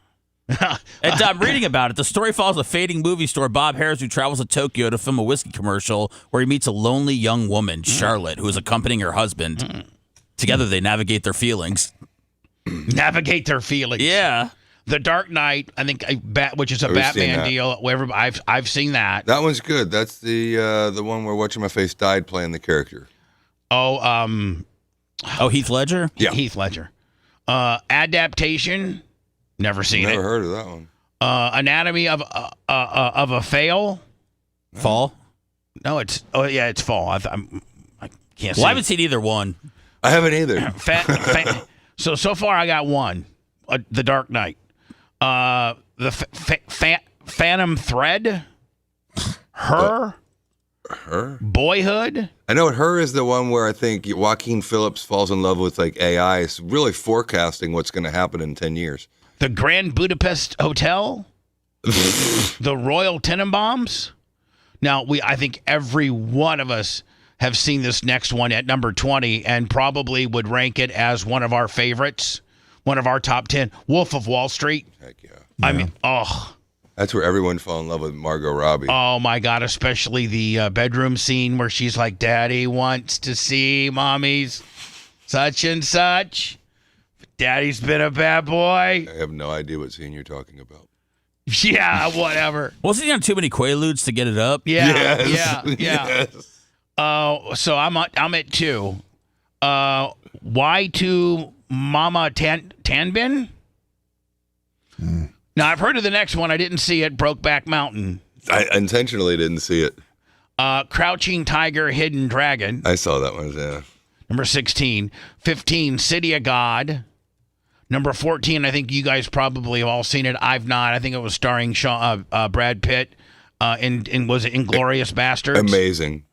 And I'm reading about it. The story follows a fading movie star, Bob Harris, who travels to Tokyo to film a whiskey commercial where he meets a lonely young woman, Charlotte, who is accompanying her husband. Together, they navigate their feelings. navigate their feelings. Yeah. The Dark Knight, I think, which is a I've seen Batman that. deal. Wherever I've seen that. That one's good. That's the one where What's My Face died playing the character. Oh, Heath Ledger? Yeah. Heath Ledger. Adaptation, never seen it. Never heard of that one. Anatomy of a Fail. Fall? No, it's Fall. I can't see. Well, I haven't seen either one. I haven't either. So far I got one. The Dark Knight. The Phantom Thread. Her. Boyhood. I know Her is the one where I think Joaquin Phoenix falls in love with like AI. It's really forecasting what's going to happen in 10 years. The Grand Budapest Hotel. The Royal Tenenbaums. Now, I think every one of us have seen this next one at number 20 and probably would rank it as one of our favorites, one of our top 10. Wolf of Wall Street. Heck yeah. I mean, oh. That's where everyone fell in love with Margot Robbie. Oh, my God, especially the bedroom scene where she's like, Daddy wants to see Mommy's such and such. Daddy's been a bad boy. I have no idea what scene you're talking about. Yeah, whatever. Wasn't he on too many Quaaludes to get it up? Yeah, Yes. yeah. So I'm at 2. Y2 Mama Tanbin? Now, I've heard of the next one. I didn't see it. Brokeback Mountain. I intentionally didn't see it. Crouching Tiger, Hidden Dragon. I saw that one, yeah. Number 16. 15, City of God. Number 14, I think you guys probably have all seen it. I've not. I think it was starring Brad Pitt was it Inglourious Bastards? Amazing.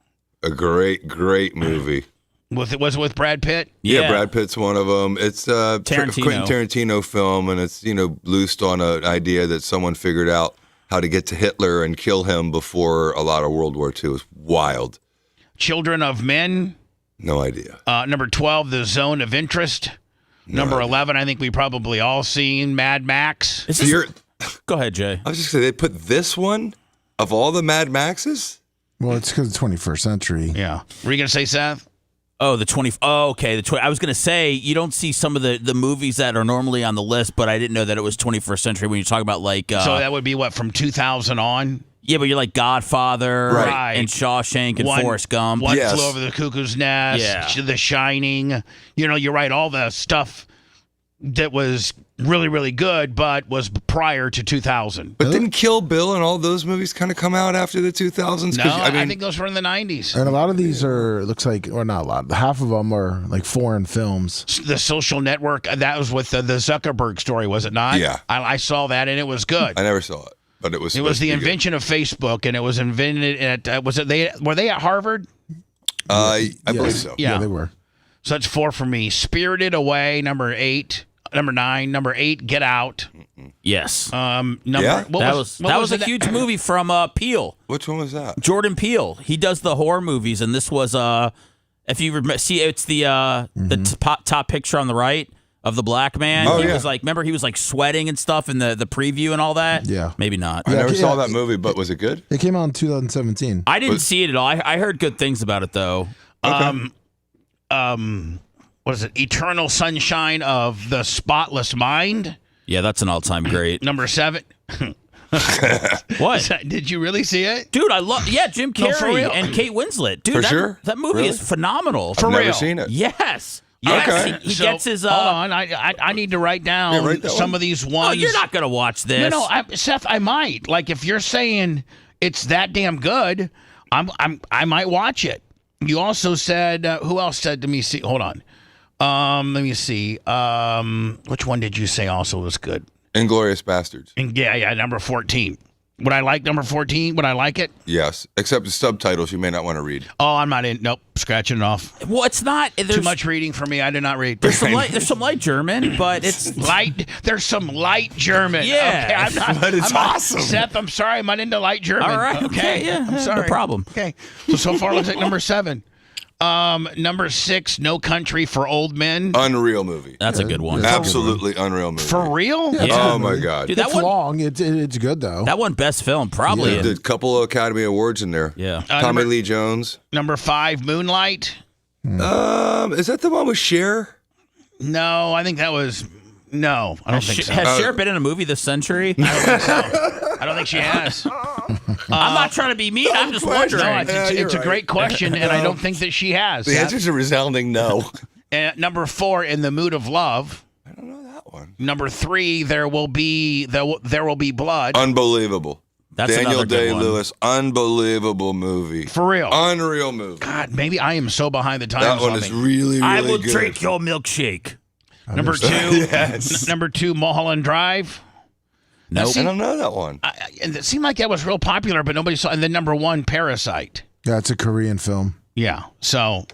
A great movie. Was it with Brad Pitt? Yeah, Brad Pitt's one of them. It's a Quentin Tarantino film, and it's loosed on an idea that someone figured out how to get to Hitler and kill him before a lot of World War II. It's wild. Children of Men. No idea. Number 12, The Zone of Interest. Number 11, I think we probably all seen Mad Max. Go ahead, Jay. I was just saying, they put this one of all the Mad Maxes? Well, it's because it's 21st century. Yeah. Were you going to say, Seth? Oh, the 20. Oh, okay. I was going to say, you don't see some of the movies that are normally on the list, but I didn't know that it was 21st century when you talk about like. So that would be what, from 2000 on? Yeah, but you're like Godfather and Shawshank and Forrest Gump. One Flew Over the Cuckoo's Nest, The Shining. You're right, all the stuff that was really, really good, but was prior to 2000. But didn't Kill Bill and all those movies kind of come out after the 2000s? No, I think those were in the 90s. And a lot of these looks like, or not a lot, half of them are like foreign films. The Social Network, that was with the Zuckerberg story, was it not? Yeah. I saw that, and it was good. I never saw it. But it was the invention of Facebook, and it was invented at were they at Harvard? I believe so. Yeah, they were. So that's 4 for me. Spirited Away, number 8. Number 9. Number 8, Get Out. Yes. That was a huge movie from Peele. Which one was that? Jordan Peele. He does the horror movies, and this was if you see, it's the top picture on the right of the black man. Oh, he yeah. was like, remember, he was like sweating and stuff in the preview and all that. Yeah, maybe not. I never saw that movie, but was it good? It came out in 2017. I didn't see it at all. I heard good things about it though. Okay. What is it? Eternal Sunshine of the Spotless Mind. Yeah, that's an all-time great. Number 7. What? Did you really see it? Dude, I love Jim No, for Carrey real. and Kate Winslet. Dude, For sure? that movie Really? is phenomenal. For I've real. never seen it. Yes. Okay. He gets his. Hold on, I need to write down write that some one. of these Oh, ones. you're not gonna watch this. No, Seth, I might. Like if you're saying it's that damn good, I might watch it. You also said who else said to me? See, hold on. Let me see. Which one did you say also was good? Inglourious Bastards. Yeah, number 14. Would I like number 14? Would I like it? Yes, except the subtitles you may not want to read. Oh, I'm not in. Nope, scratching it off. Well, it's not. Too much reading for me. I did not read. There's some light German, but it's light. There's some light German. Yeah, okay, I'm not, but it's I'm not- awesome. Seth, I'm sorry, I'm not into light German. All right, okay, yeah, I'm sorry. no problem. Okay, so far looks like number 7. Number 6, No Country for Old Men. Unreal movie. That's a good one. Absolutely unreal movie. For real? Yeah. Oh my god. Dude, that It's one, long. It's good though. that one best film probably. Yeah, did a couple of Academy Awards in there. Yeah. Tommy Lee Jones. Number 5, Moonlight. Is that the one with Cher? No, I think that was No, I don't think so. Has Cher been in a movie this century? I don't think so. I don't think she has. I'm not trying to be mean. I'm just wondering. No, it's a great question, and I don't think that she has. The answer's a resounding no. And number 4, In the Mood of Love. I don't know that one. Number 3, There Will Be Blood. Unbelievable. That's Daniel another good one. Day-Lewis, unbelievable movie. For real. Unreal movie. God, maybe I am so behind the times. That one on is me. really, really I will good. drink your milkshake. Number 2, Yes. Number 2, Mulholland Drive. Nope. I don't know that one. And it seemed like that was real popular, but nobody saw. And then number 1, Parasite. Yeah, it's a Korean film. Yeah. So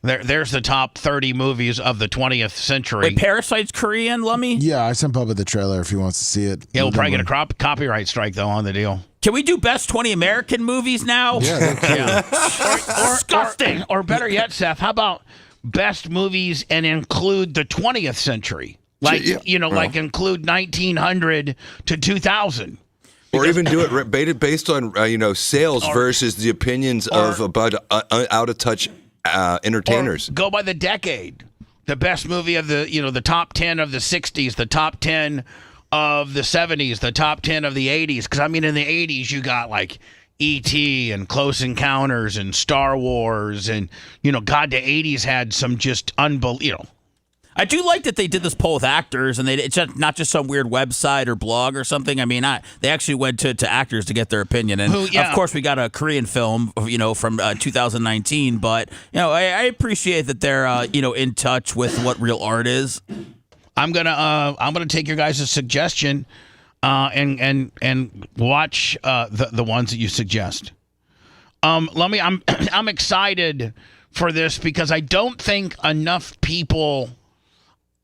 there's the top 30 movies of the 20th century. Wait, Parasite's Korean, Lummy? Yeah, I sent Bubba the trailer if he wants to see it. Yeah, we'll probably get a copyright strike, though, on the deal. Can we do best 20 American movies now? Yeah, Disgusting. Or better yet, Seth, how about best movies and include the 20th century? Like, like include 1900 to 2000. Or even do it based on sales versus the opinions of about out of touch entertainers. Or go by the decade. The best movie of the top 10 of the 60s, the top 10 of the 70s, the top 10 of the 80s. Because in the 80s you got like E.T. and Close Encounters and Star Wars, and God, the 80s had some just unbelievable. I do like that they did this poll with actors, and it's not just some weird website or blog or something. I mean, they actually went to actors to get their opinion. And, of course, we got a Korean film, from 2019. But, I appreciate that they're, in touch with what real art is. I'm gonna take your guys' suggestion and watch the ones that you suggest. I'm excited for this because I don't think enough people.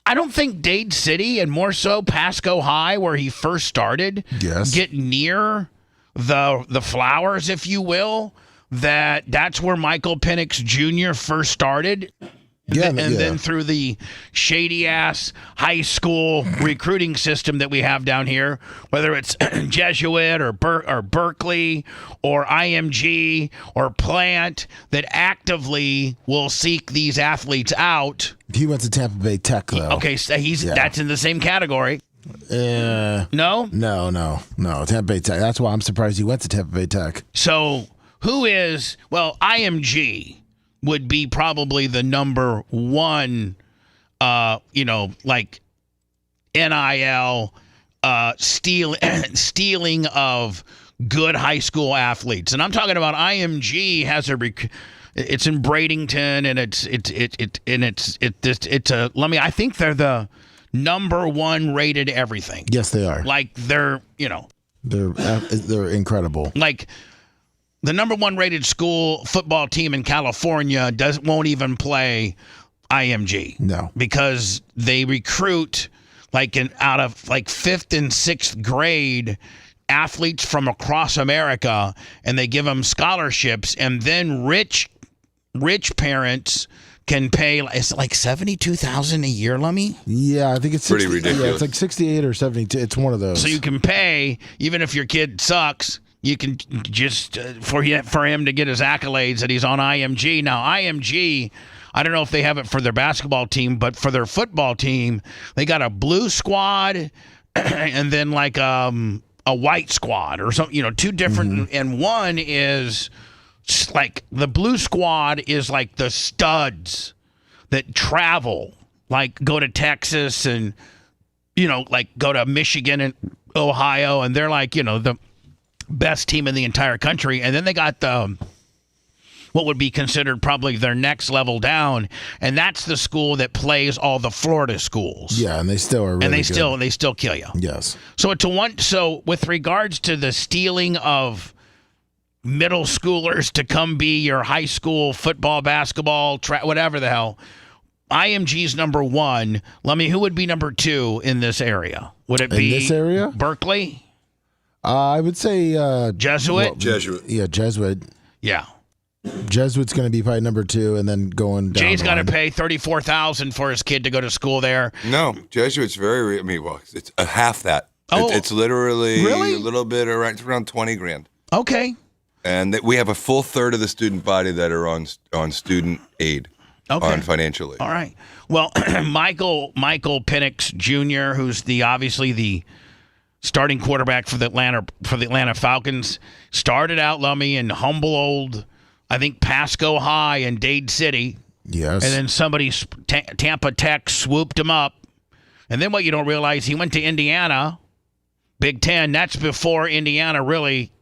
I don't think Dade City, and more so Pasco High, where he first started, get near the flowers, if you will. That's where Michael Penix Jr. first started. Then through the shady-ass high school recruiting system that we have down here, whether it's Jesuit or Berkeley or IMG or Plant, that actively will seek these athletes out. He went to Tampa Bay Tech, though. Okay, so that's in the same category. No? No. Tampa Bay Tech. That's why I'm surprised he went to Tampa Bay Tech. So IMG would be probably the number one, like NIL stealing of good high school athletes. And I'm talking about IMG has it's in Bradenton, and I think they're the number one rated everything. Yes, they are. Like they're incredible. Like, the number one rated school football team in California won't even play IMG. No. Because they recruit out of 5th and 6th grade athletes from across America, and they give them scholarships, and then rich parents can pay. Is it like $72,000 a year, Lummy? Yeah, I think it's pretty ridiculous. Yeah, it's like 68 or 72. It's one of those. So you can pay, even if your kid sucks. You can just for him to get his accolades that he's on IMG. Now, IMG, I don't know if they have it for their basketball team, but for their football team, they got a blue squad and then like a white squad or something. Two different. And one is like the blue squad is like the studs that travel, like go to Texas and like go to Michigan and Ohio, and they're like the best team in the entire country. And then they got what would be considered probably their next level down, and that's the school that plays all the Florida schools. Yeah, and they still are really and they good. still kill you. Yes. So with regards to the stealing of middle schoolers to come be your high school football, basketball, whatever the hell, IMG's number one. Lummy, who would be number two in this area? Would it be in this area? Berkeley? I would say Jesuit. Jesuit. Yeah, Jesuit. Yeah. Jesuit's going to be probably number two, and then going down. Jay's got to pay $34,000 for his kid to go to school there. No, Jesuit's it's half that. Oh, it's literally really? a little bit around $20,000. Okay. And we have a full third of the student body that are on student aid. on financially. All right. Well, Michael Penix Jr., who's obviously the starting quarterback for the Atlanta Falcons, started out, Lummy, in humble old, I think, Pasco High in Dade City. Yes. And then somebody, Tampa Tech, swooped him up. And then what you don't realize, he went to Indiana, Big Ten. That's before Indiana really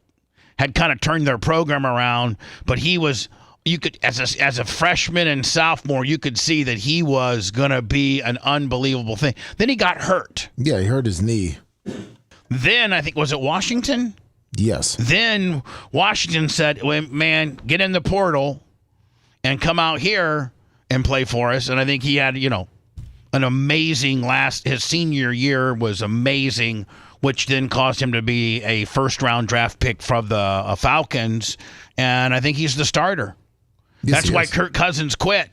had kind of turned their program around. But he was, you could, as a freshman and sophomore, you could see that he was going to be an unbelievable thing. Then he got hurt. Yeah, he hurt his knee. Then, I think, was it Washington? Yes. Then Washington said, well, man, get in the portal and come out here and play for us. And I think he had, an amazing his senior year was amazing, which then caused him to be a first-round draft pick from the Falcons. And I think he's the starter. Yes, That's why Kirk Cousins quit.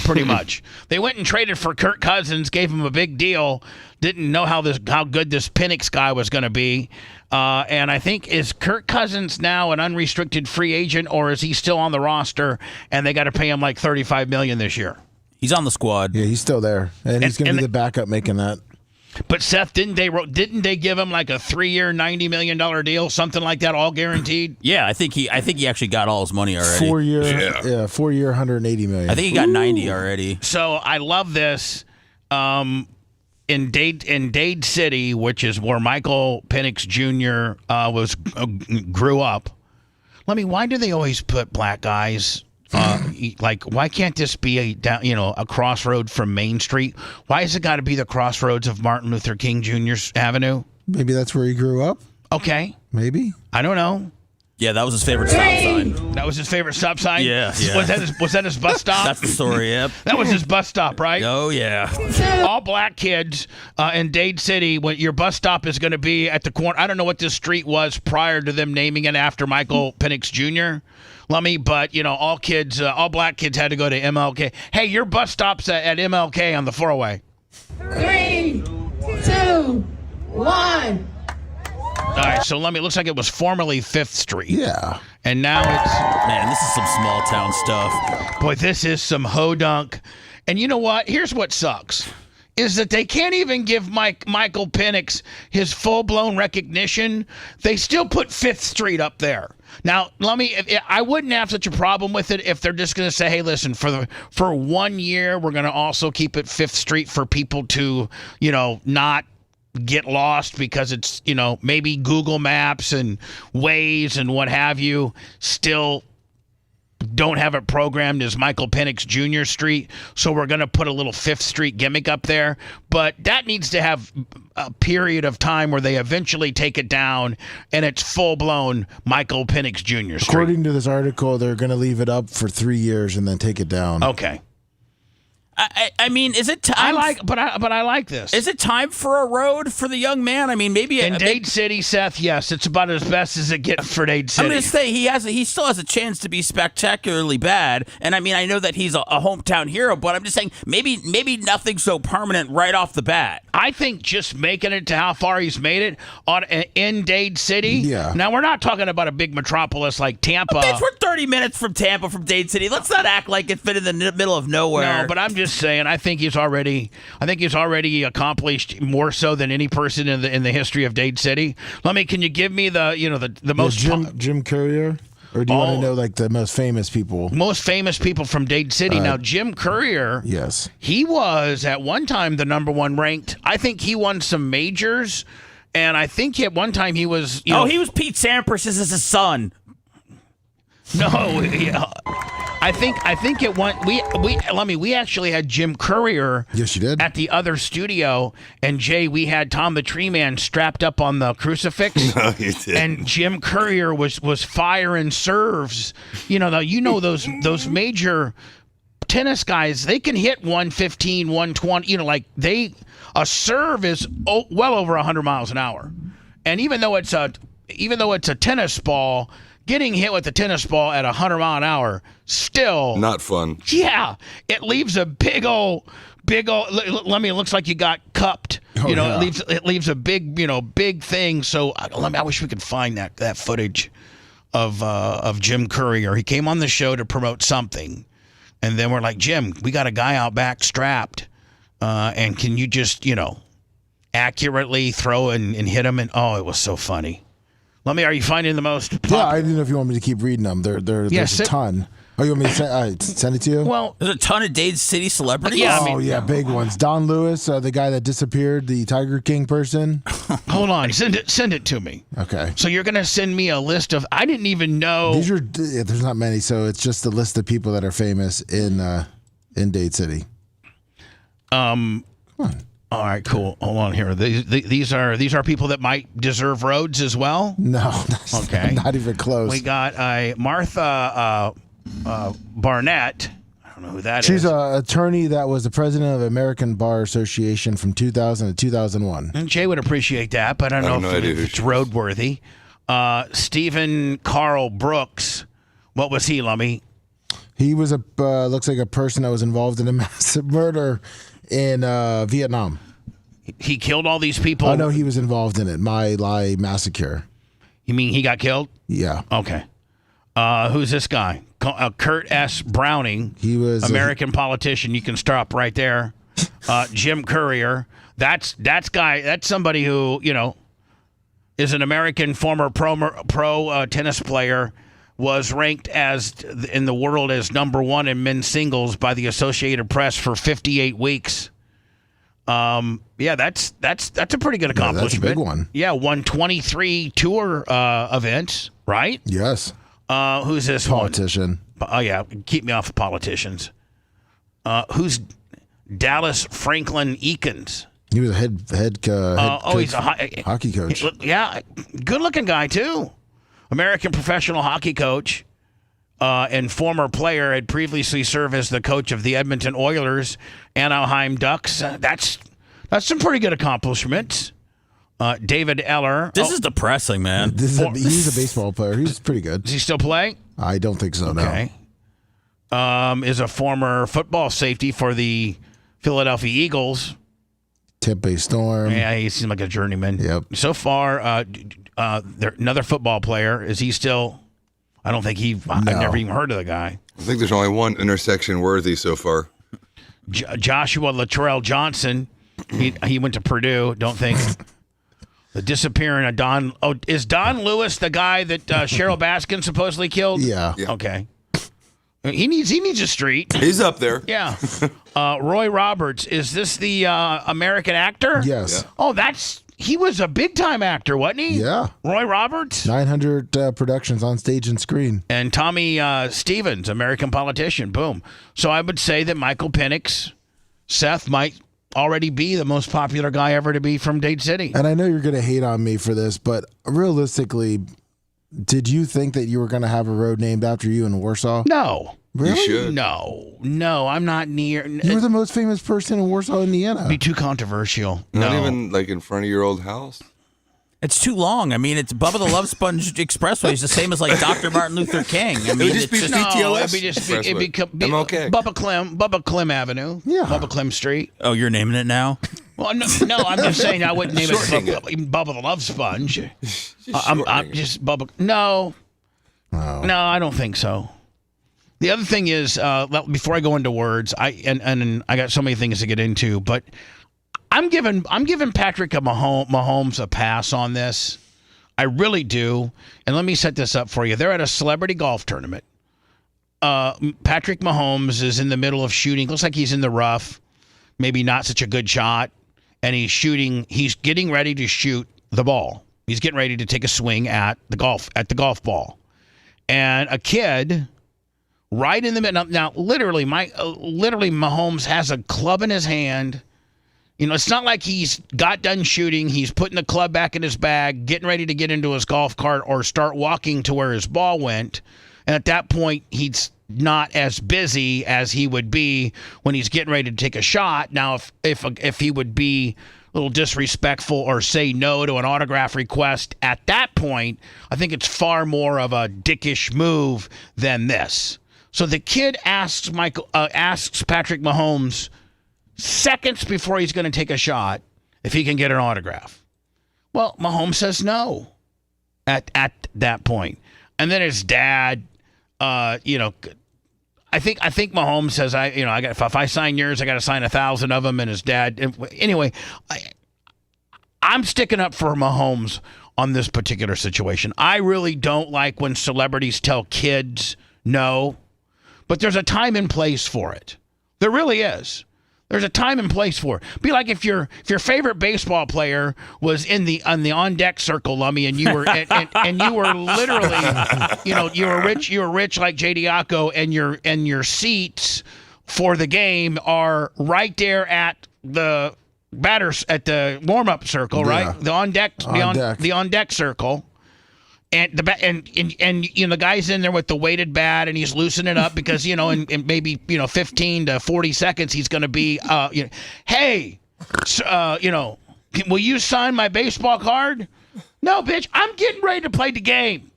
Pretty much. They went and traded for Kirk Cousins, gave him a big deal, didn't know how good this Penix guy was going to be. And I think, is Kirk Cousins now an unrestricted free agent, or is he still on the roster and they got to pay him like $35 million this year? He's on the squad. Yeah, he's still there. And he's going to be the backup making that. But Seth, didn't they give him like a 3-year, $90 million deal, something like that, all guaranteed? Yeah, I think he actually got all his money already. 4 year, 180 million. I think he got 90 already. So I love this. In Dade City, which is where Michael Penix Jr. Grew up. Why do they always put black guys? Why can't this be a crossroad from Main Street? Why has it got to be the crossroads of Martin Luther King Jr.'s Avenue? Maybe that's where he grew up. Okay. Maybe. I don't know. Yeah, that was his favorite stop sign. That was his favorite stop sign? Yeah. Was that his bus stop? That's the story, yep. That was his bus stop, right? Oh, yeah. All black kids in Dade City, when your bus stop is going to be at the corner. I don't know what this street was prior to them naming it after Michael Penix Jr., Lummy, but, all black kids had to go to MLK. Hey, your bus stop's at MLK on the 4-way. 3, 2, 1. All right, so Lummy, it looks like it was formerly 5th Street. Yeah. And now it's... Man, this is some small town stuff. Boy, this is some hodunk. And you know what? Here's what sucks. Is that they can't even give Michael Penix his full-blown recognition. They still put 5th Street up there. Now, I wouldn't have such a problem with it if they're just going to say, hey, listen, for 1 year, we're going to also keep it 5th Street for people to, not get lost because it's, maybe Google Maps and Waze and what have you still don't have it programmed as Michael Penix Jr. Street, so we're going to put a little 5th Street gimmick up there. But that needs to have a period of time where they eventually take it down and it's full-blown Michael Penix Jr. Street. According to this article, they're going to leave it up for 3 years and then take it down. Okay. I mean, is it time? But I like this. Is it time for a road for the young man? I mean, maybe in Dade City, Seth. Yes, it's about as best as it gets for Dade City. I'm going to say he still has a chance to be spectacularly bad. And I mean, I know that he's a hometown hero, but I'm just saying maybe nothing so permanent right off the bat. I think just making it to how far he's made it in Dade City. Yeah. Now we're not talking about a big metropolis like Tampa. Bitch, we're 30 minutes from Tampa, from Dade City. Let's not act like it's been in the middle of nowhere. No, but I'm just saying, I think he's already accomplished more so than any person in the history of Dade City. Can you give me the most Jim Courier? Or do you want to know the most famous people? Most famous people from Dade City. Now, Jim Courier, yes, he was at one time the number 1 ranked. I think he won some majors, and I think at one time he was. He was Pete Sampras's son. No, I think it went. We actually had Jim Courier. Yes, you did. At the other studio, and Jay, we had Tom the Tree Man strapped up on the crucifix. No, you did. And Jim Courier was firing serves. Those major tennis guys, they can hit 115, 120. A serve is well over 100 miles an hour, and even though it's a tennis ball. Getting hit with a tennis ball at 100 mile an hour, still not fun. Yeah, it leaves a big old. It looks like you got cupped. It leaves a big thing. So I wish we could find that footage of Jim Courier. He came on the show to promote something, And then we're like, Jim, we got a guy out back strapped. And can you just, accurately throw and hit him? And it was so funny. Are you finding the most? Yeah, I didn't know if you want me to keep reading them. There's a ton. Oh, you want me to send it to you? Well, there's a ton of Dade City celebrities. Yeah, big ones. Don Lewis, the guy that disappeared, the Tiger King person. Hold on, send it to me. Okay. So you're gonna send me a list of? I didn't even know. There's not many, so it's just a list of people that are famous in Dade City. Come on. All right, cool. Hold on here. These are people that might deserve roads as well. No. Okay. Not even close. We got a Martha Barnett. I don't know who that is. She's an attorney that was the president of the American Bar Association from 2000 to 2001. And Jay would appreciate that, but I don't know if it's roadworthy. Stephen Carl Brooks. What was he, Lummy? He was looks like a person that was involved in a massive murder in Vietnam. He killed all these people? Oh, no, he was involved in it. My Lai Massacre. You mean he got killed? Yeah. Okay. Who's this guy? Kurt S. Browning. He was American politician. You can stop right there. Jim Courier. That's somebody who, is an American former pro tennis player, was ranked in the world as number 1 in men's singles by the Associated Press for 58 weeks. That's a pretty good accomplishment. That's a big one. Yeah, won 23 tour events, right? Yes. Who's this politician? Oh yeah, keep me off of politicians. Who's Dallas Franklin Eakins? He was a head coach, he's a hockey coach. Yeah, good-looking guy too. American professional hockey coach and former player, had previously served as the coach of the Edmonton Oilers, Anaheim Ducks. That's some pretty good accomplishments. David Eller. This is depressing, man. He's a baseball player. He's pretty good. Does he still play? I don't think so, okay. No. Is a former football safety for the Philadelphia Eagles. Tampa Bay Storm. Yeah, he seems like a journeyman. Yep. So far, another football player. Is he still? I don't think I've never even heard of the guy. I think there's only one intersection worthy so far. Joshua Latrell Johnson. He went to Purdue. Don't think. The disappearing of Don. Oh, is Don Lewis the guy that Cheryl Baskin supposedly killed? Yeah. Okay. He needs a street. He's up there. Yeah. Roy Roberts. Is this the American actor? Yes. Yeah. Oh, he was a big time actor, wasn't he? Yeah. Roy Roberts. 900 productions on stage and screen. And Tommy Stevens, American politician. Boom. So I would say that Michael Penix, Seth might already be the most popular guy ever to be from Dade City. And I know you're going to hate on me for this, but realistically, did you think that you were going to have a road named after you in Warsaw? No. Really? You should. No, I'm not near. You're the most famous person in Warsaw, Indiana. Be too controversial. Not even like in front of your old house. It's too long. I mean, it's Bubba the Love Sponge Expressway. It's the same as like Dr. Martin Luther King. I mean, it would just be CTLS. It'd be MLK. Bubba Clem Avenue. Yeah. Bubba Clem Street. Oh, you're naming it now? Well, no, I'm just saying I wouldn't name it Bubba the Love Sponge. I'm just Bubba. No. Oh. No, I don't think so. The other thing is, before I go into words, I got so many things to get into, but I'm giving Patrick Mahomes a pass on this. I really do. And let me set this up for you. They're at a celebrity golf tournament. Patrick Mahomes is in the middle of shooting. Looks like he's in the rough. Maybe not such a good shot. And he's shooting. He's getting ready to shoot the ball. He's getting ready to take a swing at the golf ball. And a kid right in the middle. Now, literally, Mahomes has a club in his hand. You know, it's not like he's got done shooting. He's putting the club back in his bag, getting ready to get into his golf cart or start walking to where his ball went. And at that point, he's not as busy as he would be when he's getting ready to take a shot. Now, if he would be a little disrespectful or say no to an autograph request at that point, I think it's far more of a dickish move than this. So the kid asks Patrick Mahomes seconds before he's going to take a shot if he can get an autograph. Well, Mahomes says no at that point. And then his dad, I think Mahomes says if I sign yours, I got to sign 1,000 of them, and his dad. Anyway, I'm sticking up for Mahomes on this particular situation. I really don't like when celebrities tell kids no, but there's a time and place for it. There really is. There's a time and place for it. Be like if your favorite baseball player was on the on deck circle, Lummy, and you were and you were literally, you were rich like J. Diaco, and your seats for the game are right there at the batters at the warm up circle, right? The on deck circle. And the guy's in there with the weighted bat, and he's loosening up because in maybe 15 to 40 seconds he's going to be hey, will you sign my baseball card? No, bitch, I'm getting ready to play the game.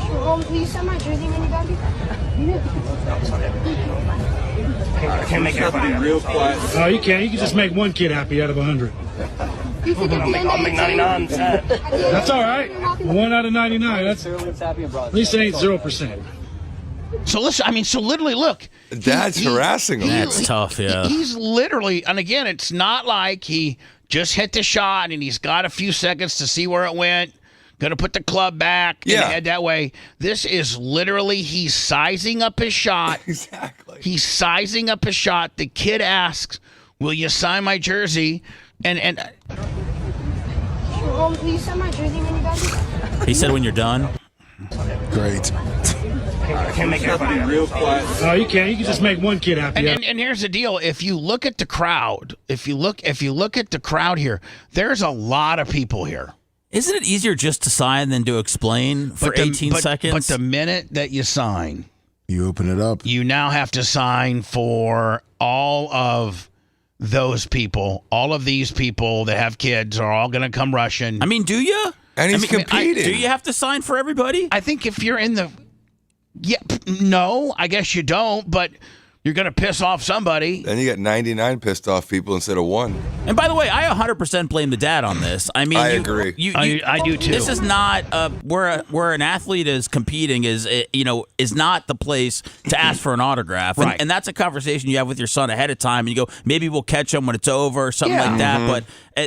Will you sign my jersey when you got here? I can't make everybody real quiet. Oh, you can't. You can just make one kid happy out of 100. I'll make 99. That's all right. 1 out of 99. That's at least it ain't 0%. So listen, so literally, look. Dad's harassing him. That's tough, yeah. He's literally, and again, it's not like he just hit the shot and he's got a few seconds to see where it went. Going to put the club back and head that way. This is literally, he's sizing up his shot. Exactly. He's sizing up his shot. The kid asks, will you sign my jersey? And will you sign my jersey when you got here? He said when you're done. Great. I can't make everybody real quiet. Oh, you can't. You can just make one kid happy. And here's the deal. If you look at the crowd, if you look at the crowd here, there's a lot of people here. Isn't it easier just to sign than to explain for 18 seconds? But the minute that you sign, you open it up. You now have to sign for all of those people. All of these people that have kids are all going to come rushing. I mean, do you? And he's competing. Do you have to sign for everybody? I think if you're in the... Yeah, no, I guess you don't, but... You're going to piss off somebody. Then you got 99 pissed off people instead of 1. And by the way, I 100% blame the dad on this. I mean, I agree. I do too. This is not where an athlete is competing is not the place to ask for an autograph. Right. And that's a conversation you have with your son ahead of time. And you go, maybe we'll catch him when it's over or something like that. But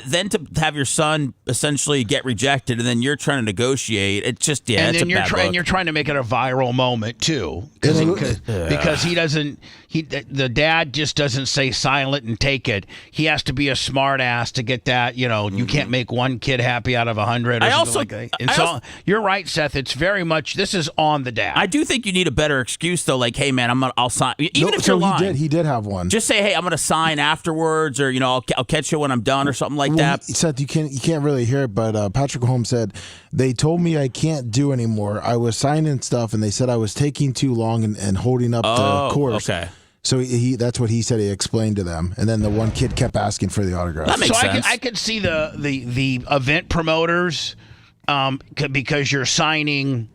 then to have your son essentially get rejected and then you're trying to negotiate, it's just and it's then a bad look. And you're trying to make it a viral moment too, because he doesn't. The dad just doesn't say silent and take it. He has to be a smart ass to get that. You can't make one kid happy out of 100. You're right, Seth. It's very much this is on the dad. I do think you need a better excuse though. Like, hey man, I'll sign. Even if you're lying, he did have one. Just say, hey, I'm going to sign afterwards, or I'll catch you when I'm done, or something like that. Seth, you can't really hear it, but Patrick Mahomes said they told me I can't do anymore. I was signing stuff, and they said I was taking too long and holding up the course. Okay. So that's what he said. He explained to them, and then the one kid kept asking for the autograph. That makes sense. I could see the event promoters because you're signing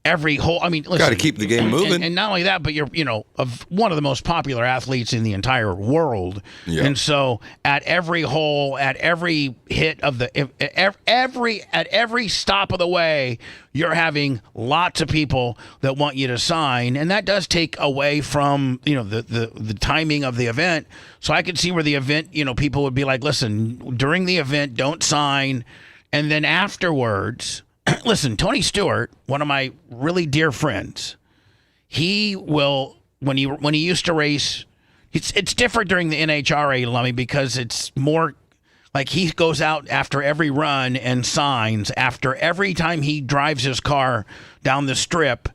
every whole. I mean, listen, got to keep the game moving, and not only that, but you're of one of the most popular athletes in the entire world, and so at every hole, at every hit of at every stop of the way, you're having lots of people that want you to sign, and that does take away from the timing of the event. So I could see where the event, people would be like, listen, during the event, don't sign, and then afterwards. Listen, Tony Stewart, one of my really dear friends, he will when he used to race. It's different during the NHRA, Lummy, because it's more like he goes out after every run and signs. After every time he drives his car down the strip,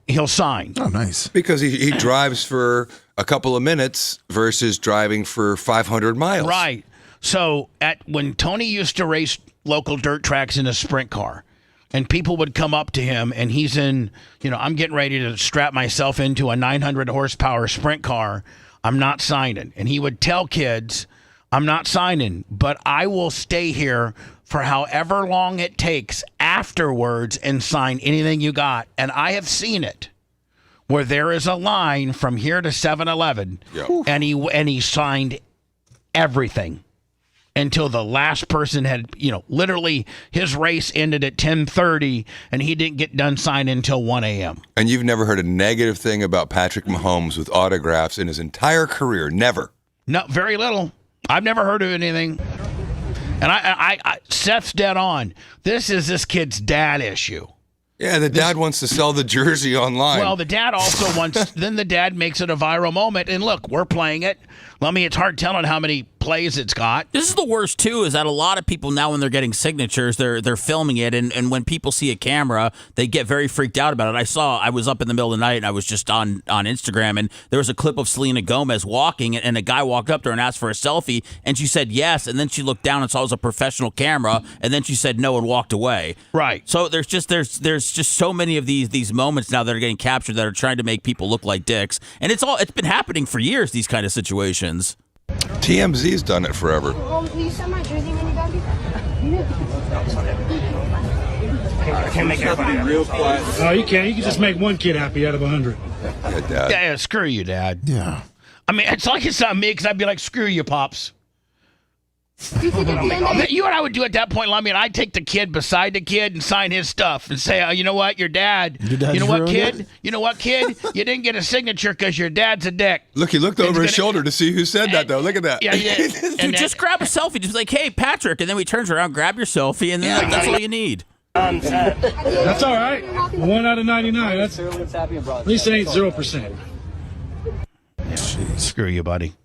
he'll sign. Oh, nice. Because he drives for a couple of minutes versus driving for 500 miles. Right. So when Tony used to race local dirt tracks in a sprint car, and people would come up to him, and he's in, I'm getting ready to strap myself into a 900 horsepower sprint car. I'm not signing. And he would tell kids, I'm not signing, but I will stay here for however long it takes afterwards and sign anything you got. And I have seen it where there is a line from here to 7-Eleven, and he signed everything. until the last person had, literally his race ended at 10:30 and he didn't get done signing until 1 a.m. And you've never heard a negative thing about Patrick Mahomes with autographs in his entire career. Never. No, very little. I've never heard of anything. And I Seth's dead on. This is this kid's dad issue. Yeah, the dad wants to sell the jersey online. Well, the dad also wants, then the dad makes it a viral moment. And look, we're playing it. Well, I mean, it's hard telling how many plays it's got. This is the worst, too, is that a lot of people now when they're getting signatures, they're filming it. And when people see a camera, they get very freaked out about it. I was up in the middle of the night and I was just on Instagram and there was a clip of Selena Gomez walking and a guy walked up to her and asked for a selfie and she said yes. And then she looked down and saw it was a professional camera and then she said no and walked away. Right. So there's just so many of these moments now that are getting captured that are trying to make people look like dicks. And it's been happening for years, these kind of situations. TMZ's done it forever. Will you send my jersey when you got I can't make everybody real quiet. No, you can't. You can just make one kid happy out of 100. Yeah, Dad. Yeah, screw you, Dad. Yeah. I mean, it's like it's not me because I'd be like, screw you, Pops. You know what I would do at that point? I mean, I'd take the kid beside the kid and sign his stuff and say, you know what, your dad. You know what, kid? It? You know what, kid? You didn't get a signature because your dad's a dick. Look, he looked over his shoulder to see who said that, though. Look at that. Yeah. And just grab a selfie. Just like, hey, Patrick. And then he turns around, grab your selfie, and then that's all you need. That's all right. 1 out of 99. That's at least it ain't 0%. Screw you, buddy.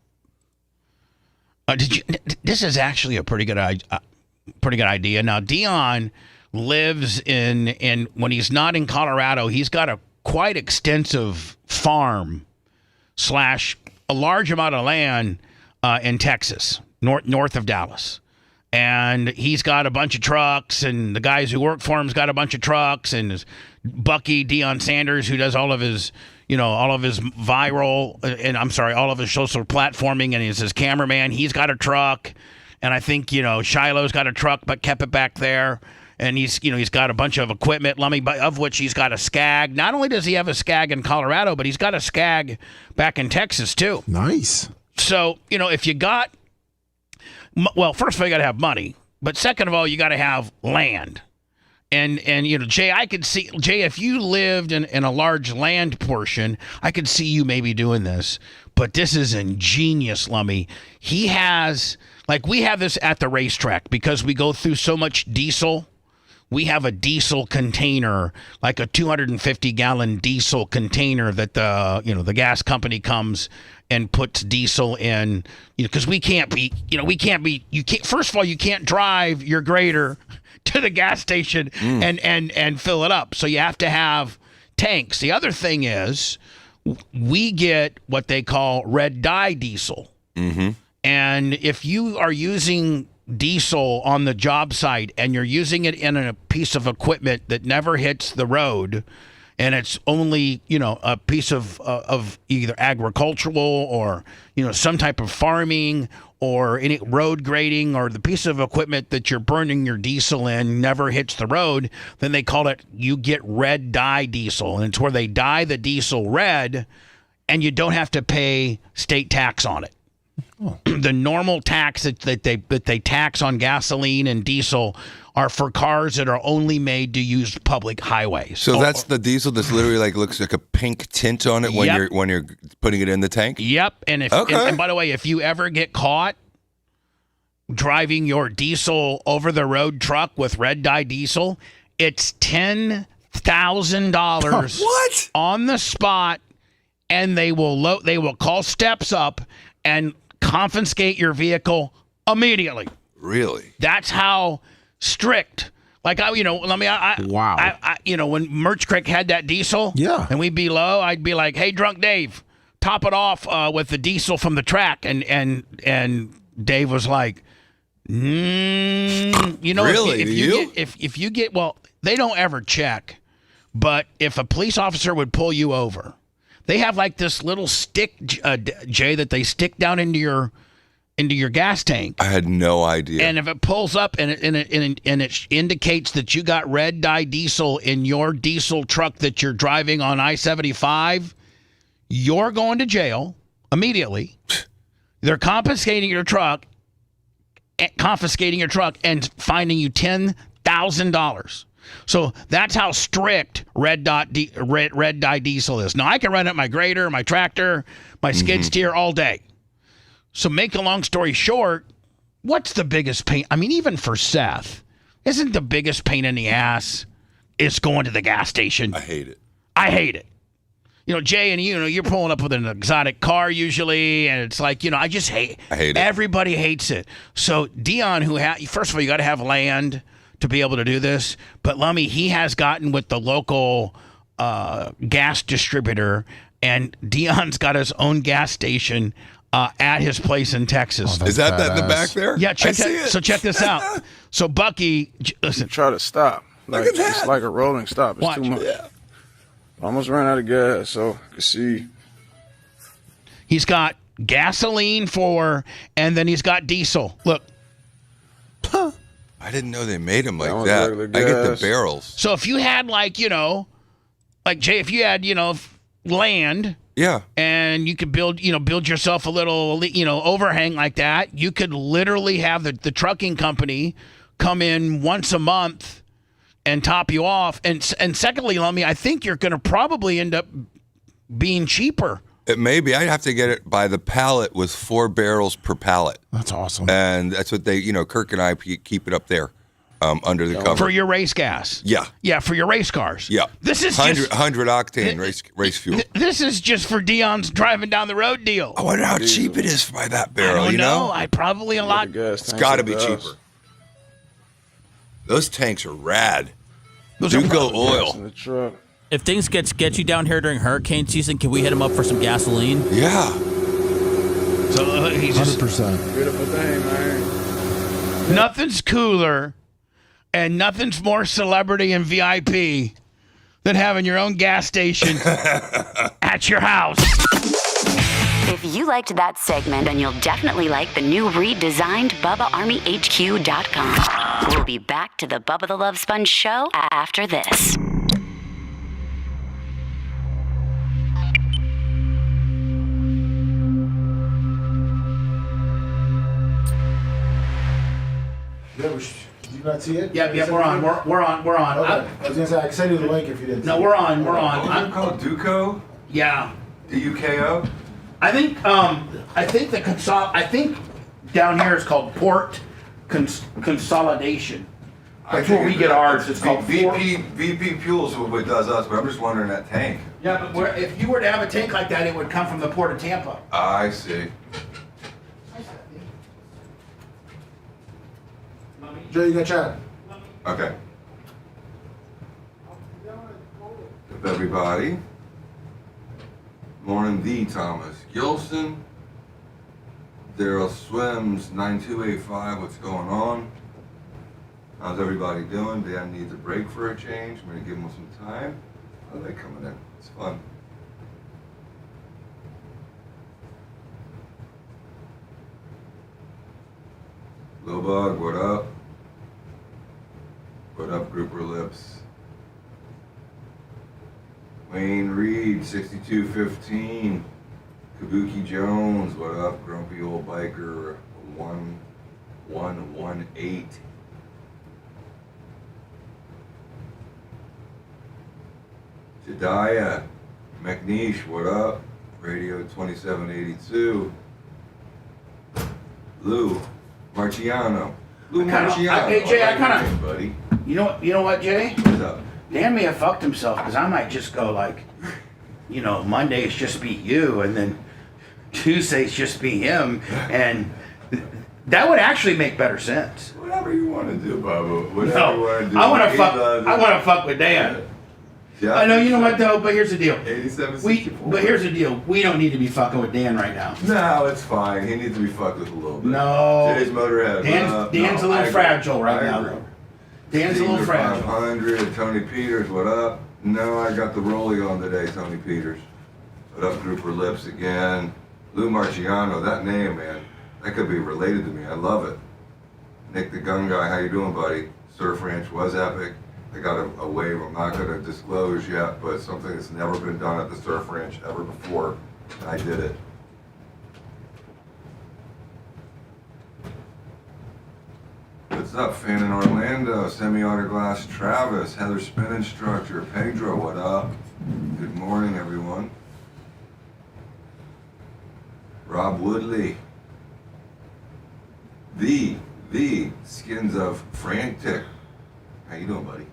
This is actually a pretty good idea. Now, Dion lives in when he's not in Colorado, he's got a quite extensive farm / a large amount of land in Texas, north of Dallas. And he's got a bunch of trucks, and the guys who work for him's got a bunch of trucks, and his Bucky Deion Sanders, who does all of his viral, and all of his social platforming, and he's his cameraman. He's got a truck, and I think, Shiloh's got a truck, but kept it back there. And he's got a bunch of equipment, of which he's got a Skag. Not only does he have a Skag in Colorado, but he's got a Skag back in Texas, too. Nice. So, if you got, well, first of all, you got to have money. But second of all, you got to have land. And Jay, I could see, if you lived in a large land portion, I could see you maybe doing this. But this is ingenious, Lummy. He has, we have this at the racetrack because we go through so much diesel. We have a diesel container, like a 250-gallon diesel container that the gas company comes and puts diesel in, because first of all, you can't drive your grader to the gas station and fill it up. So you have to have tanks. The other thing is we get what they call red dye diesel. Mm-hmm. And if you are using diesel on the job site and you're using it in a piece of equipment that never hits the road, and it's only, a piece of either agricultural or, some type of farming or any road grading, or the piece of equipment that you're burning your diesel in never hits the road, then they call it, you get red dye diesel. And it's where they dye the diesel red and you don't have to pay state tax on it. Oh. The normal tax that they tax on gasoline and diesel are for cars that are only made to use public highways. So that's the diesel that's literally looks like a pink tint on it when you're putting it in the tank? Yep. And and by the way, if you ever get caught driving your diesel over the road truck with red dye diesel, it's $10,000 what? On the spot, and they will call Steps Up and confiscate your vehicle immediately. Really? That's how strict. When Merch Creek had that diesel, and we'd be low, I'd be like, "Hey, Drunk Dave, top it off with the diesel from the track," and Dave was like, Really? if you get, well, they don't ever check, but if a police officer would pull you over, they have this little stick, Jay, that they stick down into your gas tank. I had no idea. And if it pulls up and it indicates that you got red dye diesel in your diesel truck that you're driving on I-75, you're going to jail immediately. They're confiscating your truck, confiscating your truck and finding you $10,000. So that's how strict red dye diesel is. Now I can run it my grader, my tractor, my skid steer all day. So make a long story short, what's the biggest pain? I mean, even for Seth, isn't the biggest pain in the ass is going to the gas station? I hate it. I hate it. You know, Jay, and you're pulling up with an exotic car usually, and it's like, I just hate it. Everybody hates it. So Dion, first of all, you got to have land to be able to do this. But Lummy, he has gotten with the local gas distributor, and Dion's got his own gas station at his place in Texas. Is that in the back there? Yeah, check this out. So Bucky, listen. Try to stop. Look at that. It's like a rolling stop. It's too much. Yeah. Almost ran out of gas, so I can see. He's got gasoline and then he's got diesel. Look. I didn't know they made them like that. I get the barrels. So if you had like Jay, if you had, land. Yeah. And you could build yourself a little, overhang like that. You could literally have the trucking company come in once a month and top you off. And secondly, Lummy, I think you're going to probably end up being cheaper. It may be. I'd have to get it by the pallet with 4 barrels per pallet. That's awesome. And that's what they, Kirk and I keep it up there under the cover. For your race gas. Yeah. Yeah, for your race cars. Yeah. This is 100 octane race fuel. This is just for Dion's driving down the road deal. I wonder how cheap it is by that barrel, I don't know. I probably a lot. It's got to be cheaper. Those tanks are rad. Those Duco oil. If things get you down here during hurricane season, can we hit him up for some gasoline? Yeah. So he's just 100%. Beautiful thing, man. Nothing's cooler and nothing's more celebrity and VIP than having your own gas station at your house. If you liked that segment, then you'll definitely like the new redesigned BubbaArmyHQ.com. We'll be back to the Bubba the Love Sponge show after this. Did you not see it? Yeah, we're on. We're on. Okay. I was gonna say I can send you the link if you didn't. No, we're on. We're on. I'm called Duco. Yeah. DUKO. I think I think down here it's called port consolidation. That's where we get ours. It's called VP Fuels what does us, but I'm just wondering that tank. Yeah, but if you were to have a tank like that, it would come from the port of Tampa. I see. Joe, you got chat. Okay. Up everybody. Morning D. Thomas Gilson. Daryl Swims 9285. What's going on? How's everybody doing? Dan needs a break for a change. I'm gonna give him some time. How are they coming in? It's fun. Lil Bug, what up? What up, Grouper Lips? Wayne Reed, 6215. Kabuki Jones, what up? Grumpy Old Biker, 1118. Jediah McNeish, what up? Radio 2782. Lou Marciano. Lou Marciano. Hey, Jay, I kind of, buddy. You know what, Jay? What's up? Dan may have fucked himself because I might just go like, Mondays just be you, and then Tuesdays just be him, and that would actually make better sense. Whatever you want to do, Bubba. Whatever you want to do. I want to fuck with Dan. Yeah, I know, you know what though, but here's the deal. 8764. But here's the deal. We don't need to be fucking with Dan right now. No, it's fine. He needs to be fucked with a little bit. No. Today's Motorhead. Dan's a little fragile right now. Dan's a little fragile. 500. Tony Peters, what up? No, I got the rollie on today, Tony Peters. What up, Grouper Lips again? Lou Marciano, that name, man. That could be related to me. I love it. Nick the Gun Guy, how you doing, buddy? Surf Ranch was epic. I got a wave I'm not going to disclose yet, but something that's never been done at the Surf Ranch ever before, and I did it. What's up, fan in Orlando? Semi-autoglass Travis, Heather Spin Instructor, Pedro, what up? Good morning, everyone. Rob Woodley. The Skins of Frantic. How you doing, buddy?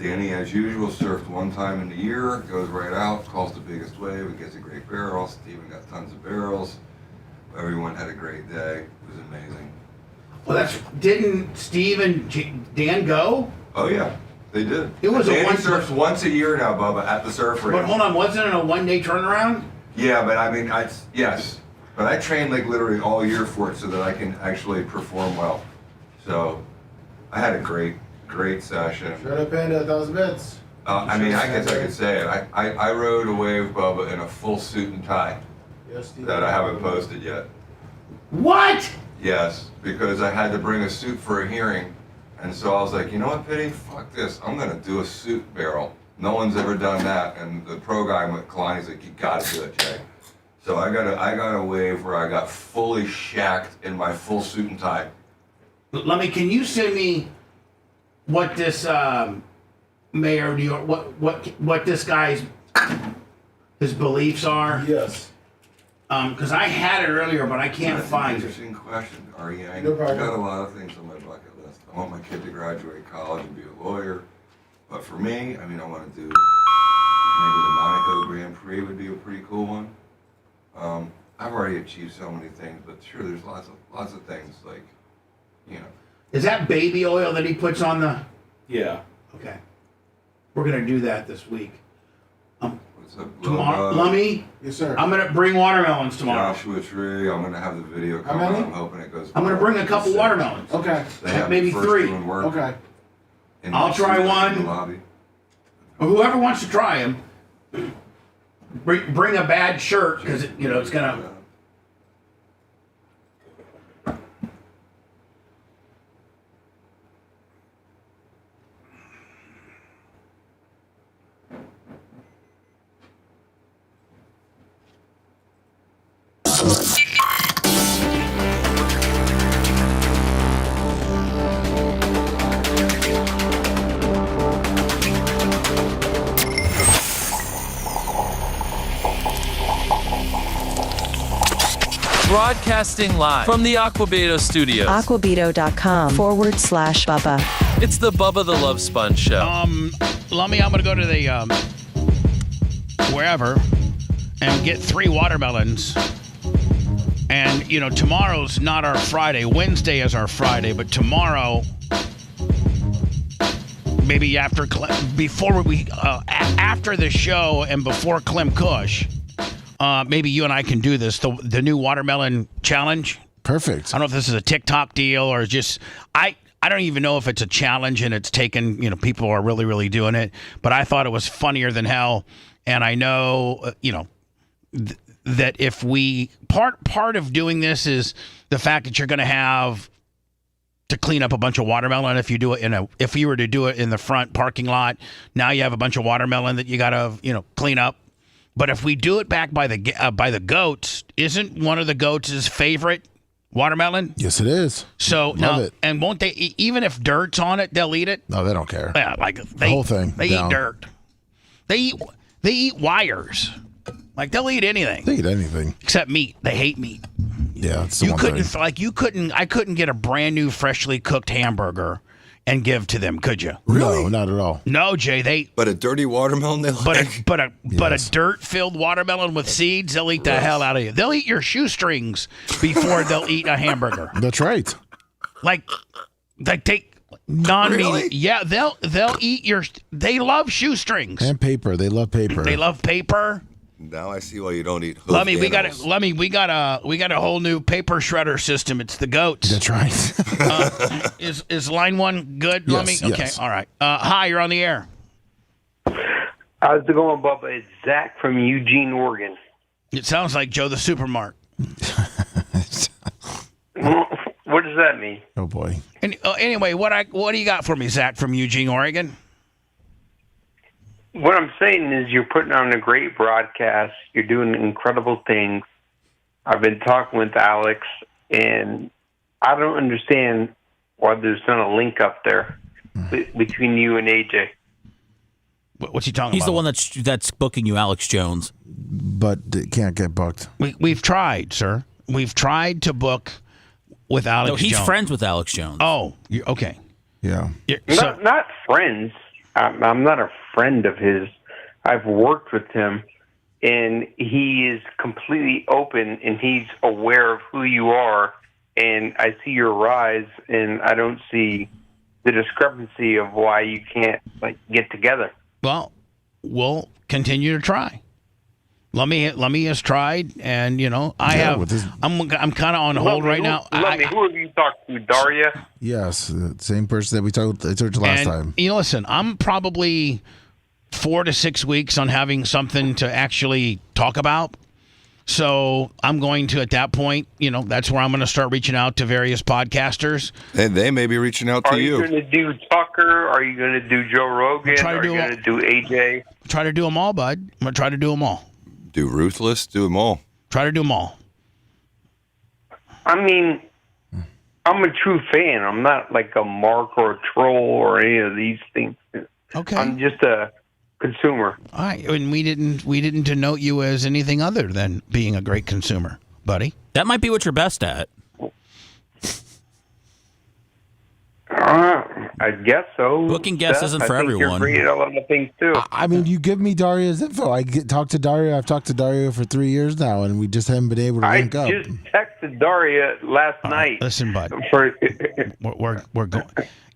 Danny, as usual, surfed one time in the year, goes right out, calls the biggest wave, and gets a great barrel. Steven got tons of barrels. Everyone had a great day. It was amazing. Well, didn't Steve and Dan go? Oh yeah, they did. It was Danny surfs once a year now, Bubba, at the surf range. But hold on, wasn't it a one-day turnaround? Yeah, but I mean, yes, but I train like literally all year for it so that I can actually perform well. So I had a great session. Shut up, Panda, 1,000 bits. I mean, I guess I could say it. I rode a wave, Bubba, in a full suit and tie that I haven't posted yet. What? Yes, because I had to bring a suit for a hearing. And so I was like, you know what, Pity? Fuck this. I'm going to do a suit barrel. No one's ever done that. And the pro guy went, Klein, he's like, you got to do it, Jay. So I got a wave where I got fully shacked in my full suit and tie. Lummy, can you send me what this mayor of New York, what this guy's his beliefs are? Yes. Because I had it earlier, but I can't find it. Interesting question, Ari. I No problem. got a lot of things on my bucket list. I want my kid to graduate college and be a lawyer. But for me, I mean, I want to do maybe the Monaco Grand Prix would be a pretty cool one. I've already achieved so many things, but sure, there's lots of things like, you know. Is that baby oil that he puts on the? Yeah. Okay. We're gonna do that this week. What's up, Tomorrow, Bubba? Lummy. Yes, sir. I'm gonna bring watermelons tomorrow. Joshua Tree. I'm gonna have the video How coming. many? I'm hoping it goes. I'm gonna viral. bring a couple Six. watermelons. Okay. They have Maybe the first 3. doing work Okay. in my I'll try suit in one. the lobby. Or whoever wants to try them, bring a bad shirt because it's gonna. Broadcasting live from the Aquabedo studios. Aquabedo.com/Bubba. It's the Bubba the Love Sponge show. Lummy, I'm gonna go to the wherever and get 3 watermelons. And tomorrow's not our Friday. Wednesday is our Friday, but tomorrow, maybe after the show and before Clem Kush. Maybe you and I can do this, the new watermelon challenge. Perfect. I don't know if this is a TikTok deal or just I don't even know if it's a challenge and it's taken, people are really, really doing it. But I thought it was funnier than hell. And I know, that if we part of doing this is the fact that you're going to have to clean up a bunch of watermelon. If you do it if you were to do it in the front parking lot, now you have a bunch of watermelon that you got to, clean up. But if we do it back by the goats, isn't one of the goats' favorite watermelon? Yes, it is. So Love now, it. and won't they? Even if dirt's on it, they'll eat it. No, they don't care. Yeah, like The whole thing. They down. eat dirt. They eat wires. Like they'll eat anything. They eat anything Except meat. They hate meat. Yeah, it's the one thing. I couldn't get a brand new freshly cooked hamburger and give to them, could you? No, not at all. No, Jay. But a dirty watermelon they like. But a dirt-filled watermelon with seeds, they'll eat the hell out of you. They'll eat your shoestrings before they'll eat a hamburger. That's right. Like take non-meat. Really? Yeah, they'll eat your. They love shoestrings And paper. They love paper. They love paper. Now I see why you don't eat. Lummy, we got a whole new paper shredder system. It's the goats. That's right. Is line 1 good, Yes, Lummy? Okay, yes. all right. Hi, you're on the air. How's it going, Bubba? It's Zach from Eugene, Oregon. It sounds like Joe the Supermarket. What does that mean? Oh boy. And, anyway, what do you got for me, Zach from Eugene, Oregon? What I'm saying is you're putting on a great broadcast. You're doing incredible things. I've been talking with Alex, and I don't understand why there's not a link up there between you and AJ. What's he talking about? He's the one that's booking you, Alex Jones. But it can't get booked. We've tried, sir. We've tried to book with Alex Jones. No, he's friends with Alex Jones. Oh, okay. Yeah. Not friends. I'm not a friend of his. I've worked with him, and he is completely open, and he's aware of who you are. And I see your rise, and I don't see the discrepancy of why you can't get together. Well, we'll continue to try. Lummy has tried, and I'm kind of on hold right now. Who have you talked to, Daria? Yes, the same person that we talked to last time. Listen, I'm probably 4 to 6 weeks on having something to actually talk about. So I'm going to, at that point, that's where I'm going to start reaching out to various podcasters. And they may be reaching out to you. Are you going to do Tucker? Are you going to do Joe Rogan? Are you going to do AJ? Try to do them all, bud. I'm going to try to do them all. Do Ruthless, do them all. Try to do them all. I mean, I'm a true fan. I'm not like a mark or a troll or any of these things. Okay. I'm just a consumer. All right, and we didn't denote you as anything other than being a great consumer, buddy. That might be what you're best at. I guess so. Booking guests isn't for everyone. You're great at a lot of things too. I mean, you give me Daria's info. Talk to Daria. I've talked to Daria for 3 years now, and we just haven't been able to link up. I just texted Daria last night. Listen, bud. We're going.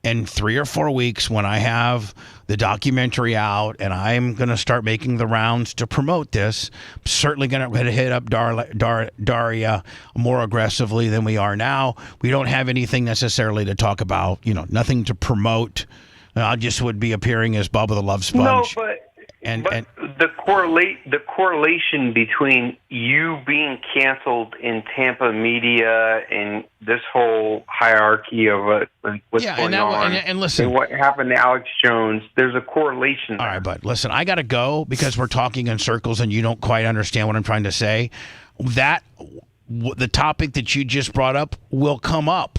In 3 or 4 weeks, when I have the documentary out and I'm going to start making the rounds to promote this, I'm certainly going to hit up Daria more aggressively than we are now. We don't have anything necessarily to talk about, nothing to promote. I just would be appearing as Bubba the Love Sponge. No, but the correlation between you being canceled in Tampa media and this whole hierarchy of what's going on, and listen, and what happened to Alex Jones, there's a correlation there. All right, but listen, I got to go because we're talking in circles and you don't quite understand what I'm trying to say. The topic that you just brought up will come up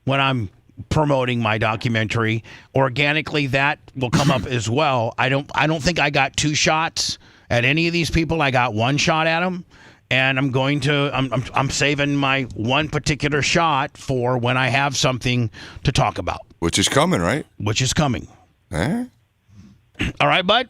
when I'm promoting my documentary. Organically, that will come up as well. I don't think I got 2 shots at any of these people. I got 1 shot at them, and I'm saving my one particular shot for when I have something to talk about. Which is coming, right? Which is coming. All right, bud.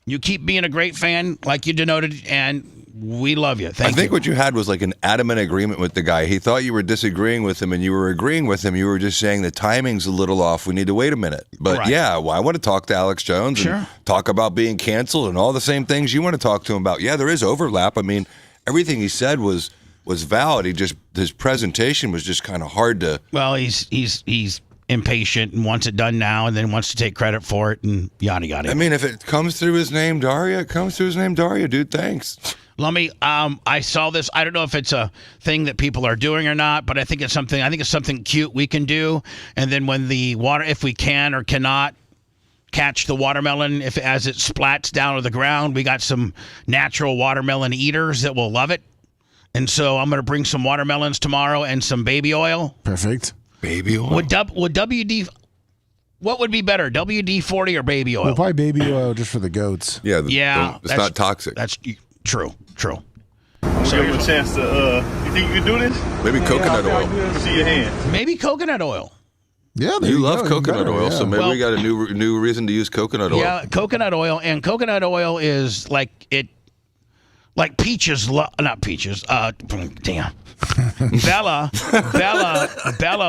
You keep being a great fan like you denoted, and we love you. Thank you. I think what you had was like an adamant agreement with the guy. He thought you were disagreeing with him, and you were agreeing with him. You were just saying the timing's a little off. We need to wait a minute. But right. I want to talk to Alex Jones and talk about being canceled and all the same things you want to talk to him about. Yeah, there is overlap. I mean, everything he said was valid. His presentation was just kind of hard to. Well, he's impatient and wants it done now, and then wants to take credit for it, and yada yada. I mean, if it comes through his name, Daria, it comes through his name, Daria, dude. Thanks. Lummy, I saw this. I don't know if it's a thing that people are doing or not, but I think it's something cute we can do. And then when if we can or cannot catch the watermelon, as it splats down to the ground, we got some natural watermelon eaters that will love it. And so I'm going to bring some watermelons tomorrow and some baby oil. Perfect. Baby oil. Would WD? What would be better, WD-40 or baby oil? Well, probably baby oil just for the goats. Yeah. It's not toxic. That's true. I'm gonna give him a chance to. You think you can do this? Maybe coconut oil. See your hand. Maybe coconut oil. Yeah, you love coconut oil, so maybe we got a new reason to use coconut oil. Yeah, coconut oil, and coconut oil is like peaches. Not peaches. Damn. Bella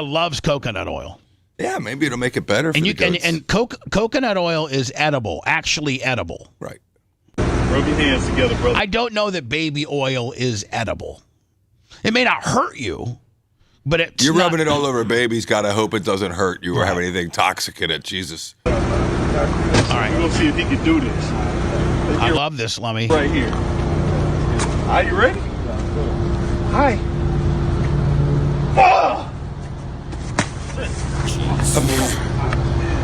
loves coconut oil. Yeah, maybe it'll make it better. And coconut oil is edible, actually edible. Right. Rub your hands together, brother. I don't know that baby oil is edible. It may not hurt you, but you're rubbing it all over babies. Gotta hope it doesn't hurt you or have anything toxic in it. Jesus. All right. We're gonna see if he can do this. I love this, Lummy. Right here. Are you ready? Hi.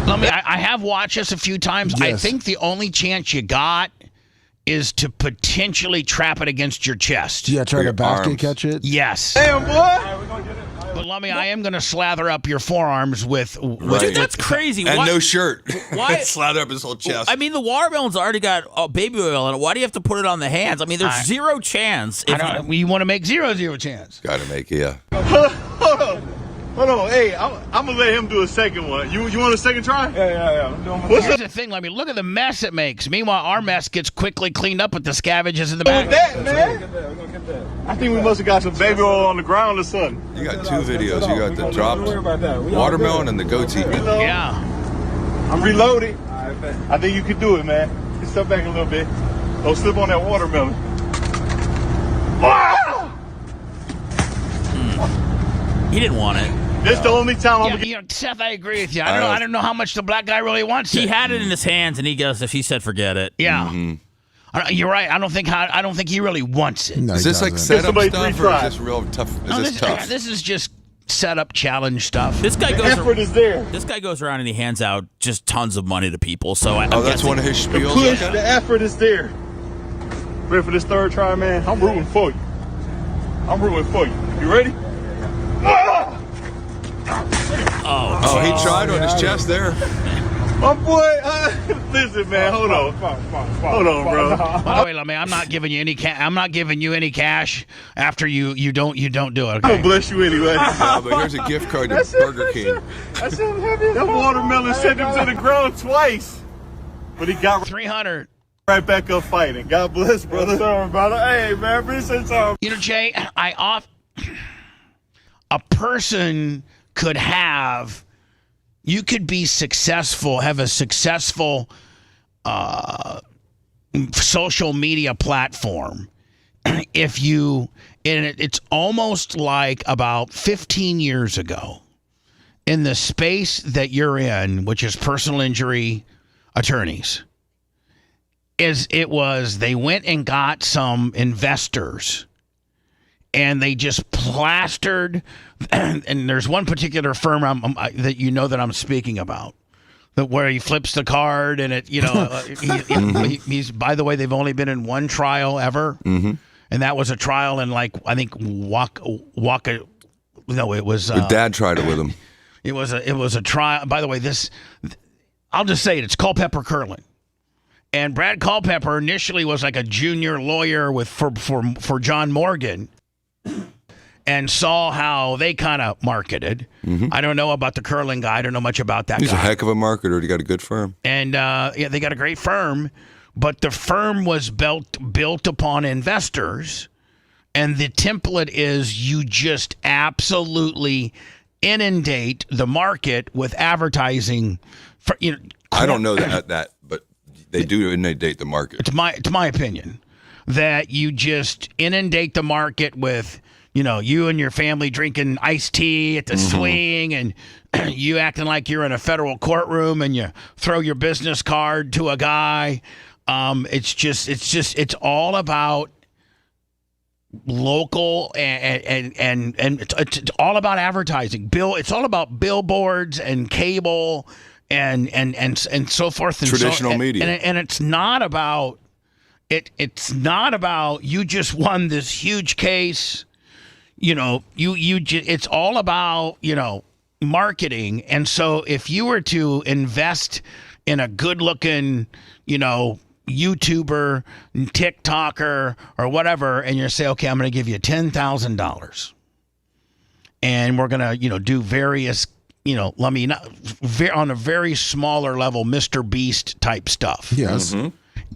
Lummy, I have watched this a few times. Yes. I think the only chance you got is to potentially trap it against your chest. Yeah, try to basket catch it. Yes. Damn, boy. But Lummy, I am going to slather up your forearms with. Dude, that's crazy. And Why- no shirt. Why- Slather up his whole chest. I mean, the watermelon's already got baby oil in it. Why do you have to put it on the hands? I mean, there's zero chance. You want to make zero chance. Got to make it, yeah. Hold on. Hey, I'm gonna let him do a second one. You want a second try? Yeah. I'm doing my Here's the thing, Lummy. Look at the mess it makes. Meanwhile, our mess gets quickly cleaned up with the scavengers in the back. that, man. I think we must have got some baby oil on the ground or something. You got two videos. You got the dropped watermelon and the goatee. Yeah. I'm reloaded. I think you can do it, man. Just step back a little bit. Don't slip on that watermelon. He didn't want it. This the only time I'm Yeah, Seth, I agree with you. I don't know how much the black guy really wants it. He had it in his hands, and he goes, if he said forget it. Yeah. You're right. I don't think he really wants it. No, Is he this like doesn't. setup stuff or is this real tough? Tough? This is just setup challenge stuff. This guy The goes. effort is there. This guy goes around and he hands out just tons of money to people. So I'm that's guessing- one of his The spiels. push, Okay. the effort is there. Ready for this third try, man? I'm rooting for you. I'm rooting for you. You ready? Oh, he tried on his chest there. My boy, listen, man, hold on. Hold on, bro. By the way, Lummy, I'm not giving you any I'm not giving you any cash after you don't do it. I'm Okay. gonna bless you anyway. But here's a gift card to Burger King. That watermelon sent him to the ground twice. But he got 300. right back up fighting. God bless, brother. Sorry, brother. Hey, man, appreciate y'all. You know, Jay, a person could have. You could be successful, have a successful social media platform if you, and it's almost like about 15 years ago in the space that you're in, which is personal injury attorneys, they went and got some investors and they just plastered, and there's one particular firm that you know that I'm speaking about, that where he flips the card and it, he's, by the way, they've only been in one trial ever, and that was a trial in it was. Your dad tried it with him. It was a trial. By the way, I'll just say it's Culpepper Curling. And Brad Culpepper initially was like a junior lawyer for John Morgan, and saw how they kind of marketed. I don't know about the curling guy. I don't know much about that He's guy. a heck of a marketer. He got a good firm. And they got a great firm, but the firm was built upon investors, and the template is you just absolutely inundate the market with advertising. I don't know that, but they do inundate the market. It's my opinion that you just inundate the market with, you and your family drinking iced tea at the swing, and you acting like you're in a federal courtroom, and you throw your business card to a guy. It's all about local and it's all about advertising. It's all about billboards and cable and so forth. And traditional media, and it's not about. It's not about you just won this huge case, it's all about, marketing. And so if you were to invest in a good looking, YouTuber, TikToker or whatever, and you say, okay, I'm going to give you $10,000 and we're going to, do various, on a very smaller level, Mr. Beast type stuff. Yes.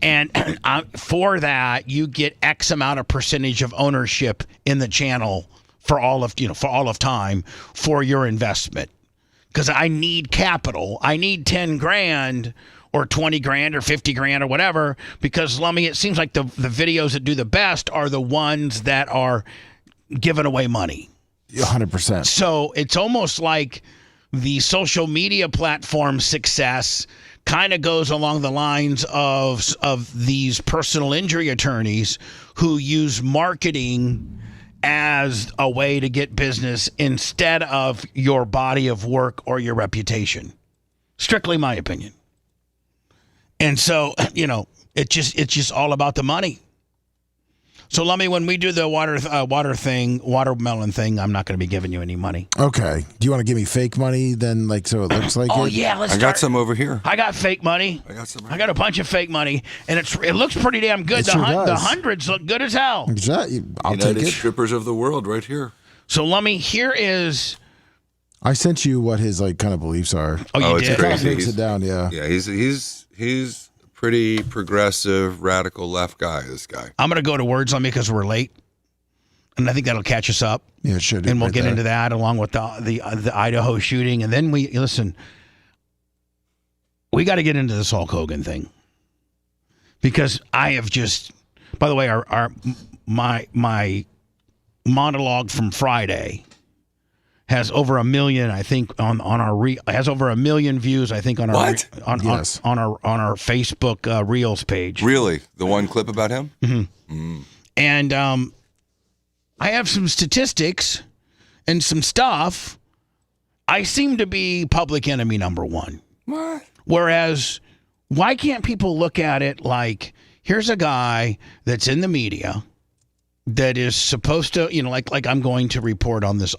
And for that, you get X amount of percentage of ownership in the channel for all of time for your investment. Because I need capital. I need 10 grand or 20 grand or 50 grand or whatever. Because, Lummy, it seems like the videos that do the best are the ones that are giving away money. 100%. So it's almost like the social media platform success kind of goes along the lines of these personal injury attorneys who use marketing as a way to get business instead of your body of work or your reputation. Strictly my opinion. And so, It's just all about the money. So, Lummy, when we do the watermelon thing, I'm not going to be giving you any money. Okay. Do you want to give me fake money then, like, so it looks like it? Yeah, let's I got some over here. I got fake money. I got some. I got a bunch of fake money, and it looks pretty damn good. It sure does. The hundreds look good as hell. Exactly. I'll United take it. Strippers of the world right here. So, Lummy, here is... I sent you what his kind of beliefs are. Oh, you it's did? crazy. Kind of breaks it down, yeah. Yeah, he's a pretty progressive, radical left guy, this guy. I'm going to go to words, Lummy, because we're late. And I think that'll catch us up. Yeah, it should. And we'll right get there. into that along with the Idaho shooting. And then we got to get into this Hulk Hogan thing. Because I have just, by the way, my monologue from Friday has over 1 million, I think, has over 1 million views, I think, on our on our Facebook Reels page. Really? The one clip about him? Mm-hmm. Mm. And I have some statistics and some stuff. I seem to be public enemy number one. What? Whereas, why can't people look at it like, here's a guy that's in the media that is supposed to, like I'm going to report on this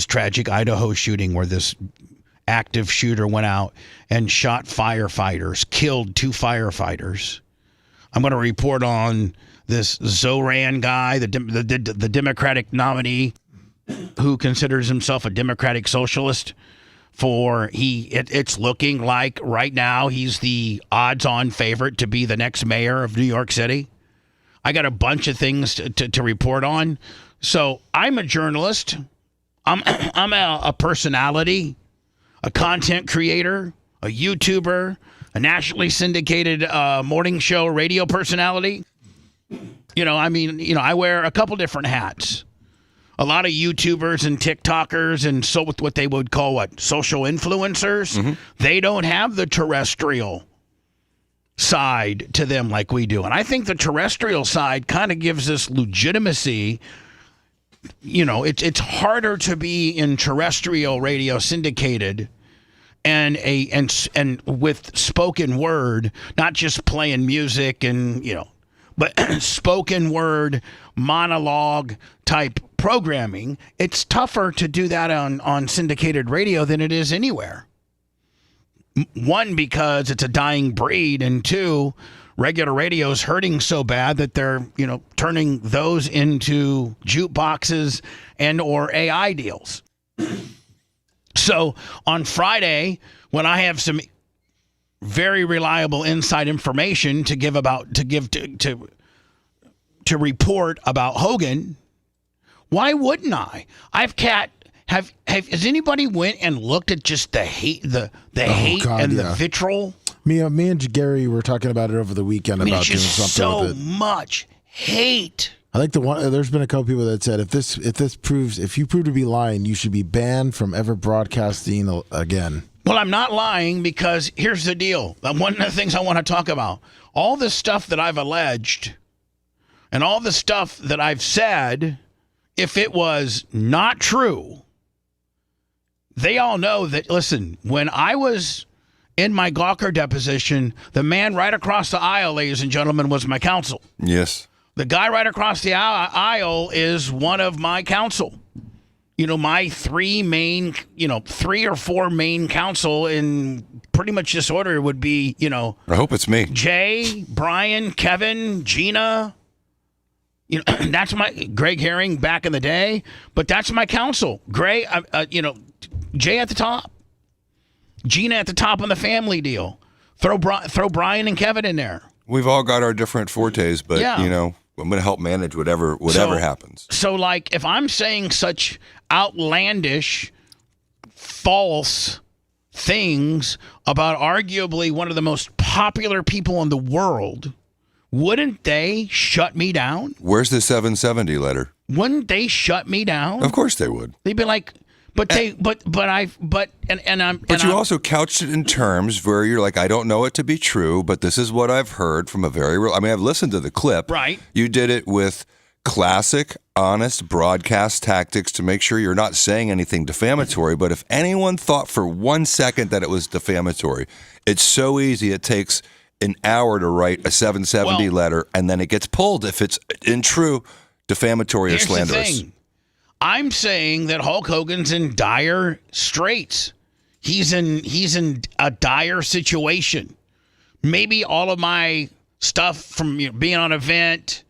tragic Idaho shooting where this active shooter went out and shot firefighters, killed 2 firefighters. I'm going to report on this Zoran guy, the Democratic nominee, who considers himself a Democratic socialist. It's looking like right now he's the odds-on favorite to be the next mayor of New York City. I got a bunch of things to report on. So I'm a journalist. I'm a personality, a content creator, a YouTuber, a nationally syndicated morning show radio personality. I wear a couple different hats. A lot of YouTubers and TikTokers and so what they would call social influencers, Mm-hmm. they don't have the terrestrial side to them like we do. And I think the terrestrial side kind of gives us legitimacy. It's harder to be in terrestrial radio syndicated and with spoken word, not just playing music and but spoken word monologue type programming. It's tougher to do that on syndicated radio than it is anywhere. One, because it's a dying breed, and 2, regular radio is hurting so bad that they're turning those into jukeboxes and or AI deals. So on Friday, when I have some very reliable inside information to report about Hogan, why wouldn't I? Has anybody went and looked at just the hate, the hate and the vitriol? Me and Gary were talking about it over the weekend about doing something with it. So much hate. I like the one. There's been a couple people that said if you prove to be lying, you should be banned from ever broadcasting again. Well, I'm not lying, because here's the deal. One of the things I want to talk about, all the stuff that I've alleged and all the stuff that I've said, if it was not true, they all know that, listen, when I was in my Gawker deposition, the man right across the aisle, ladies and gentlemen, was my counsel. Yes. The guy right across the aisle is one of my counsel. My 3 or 4 main counsel in pretty much this order would be, I hope it's me. Jay, Brian, Kevin, Gina. That's my Greg Herring back in the day, but that's my counsel. Jay at the top, Gina at the top on the family deal. Throw Brian and Kevin in there. We've all got our different fortes, but Yeah. I'm going to help manage whatever happens. So, like, if I'm saying such outlandish, false things about arguably one of the most popular people in the world, wouldn't they shut me down? Where's the 770 letter? Wouldn't they shut me down? Of course they would. They'd be like, But you also couched it in terms where you're like, I don't know it to be true, but this is what I've heard from a very real. I mean, I've listened to the clip. Right. You did it with classic, honest broadcast tactics to make sure you're not saying anything defamatory. But if anyone thought for 1 second that it was defamatory, it's so easy. It takes an hour to write a 770 letter, and then it gets pulled if it's in true defamatory or slanderous. The thing. I'm saying that Hulk Hogan's in dire straits. He's in a dire situation. Maybe all of my stuff from being on a vent,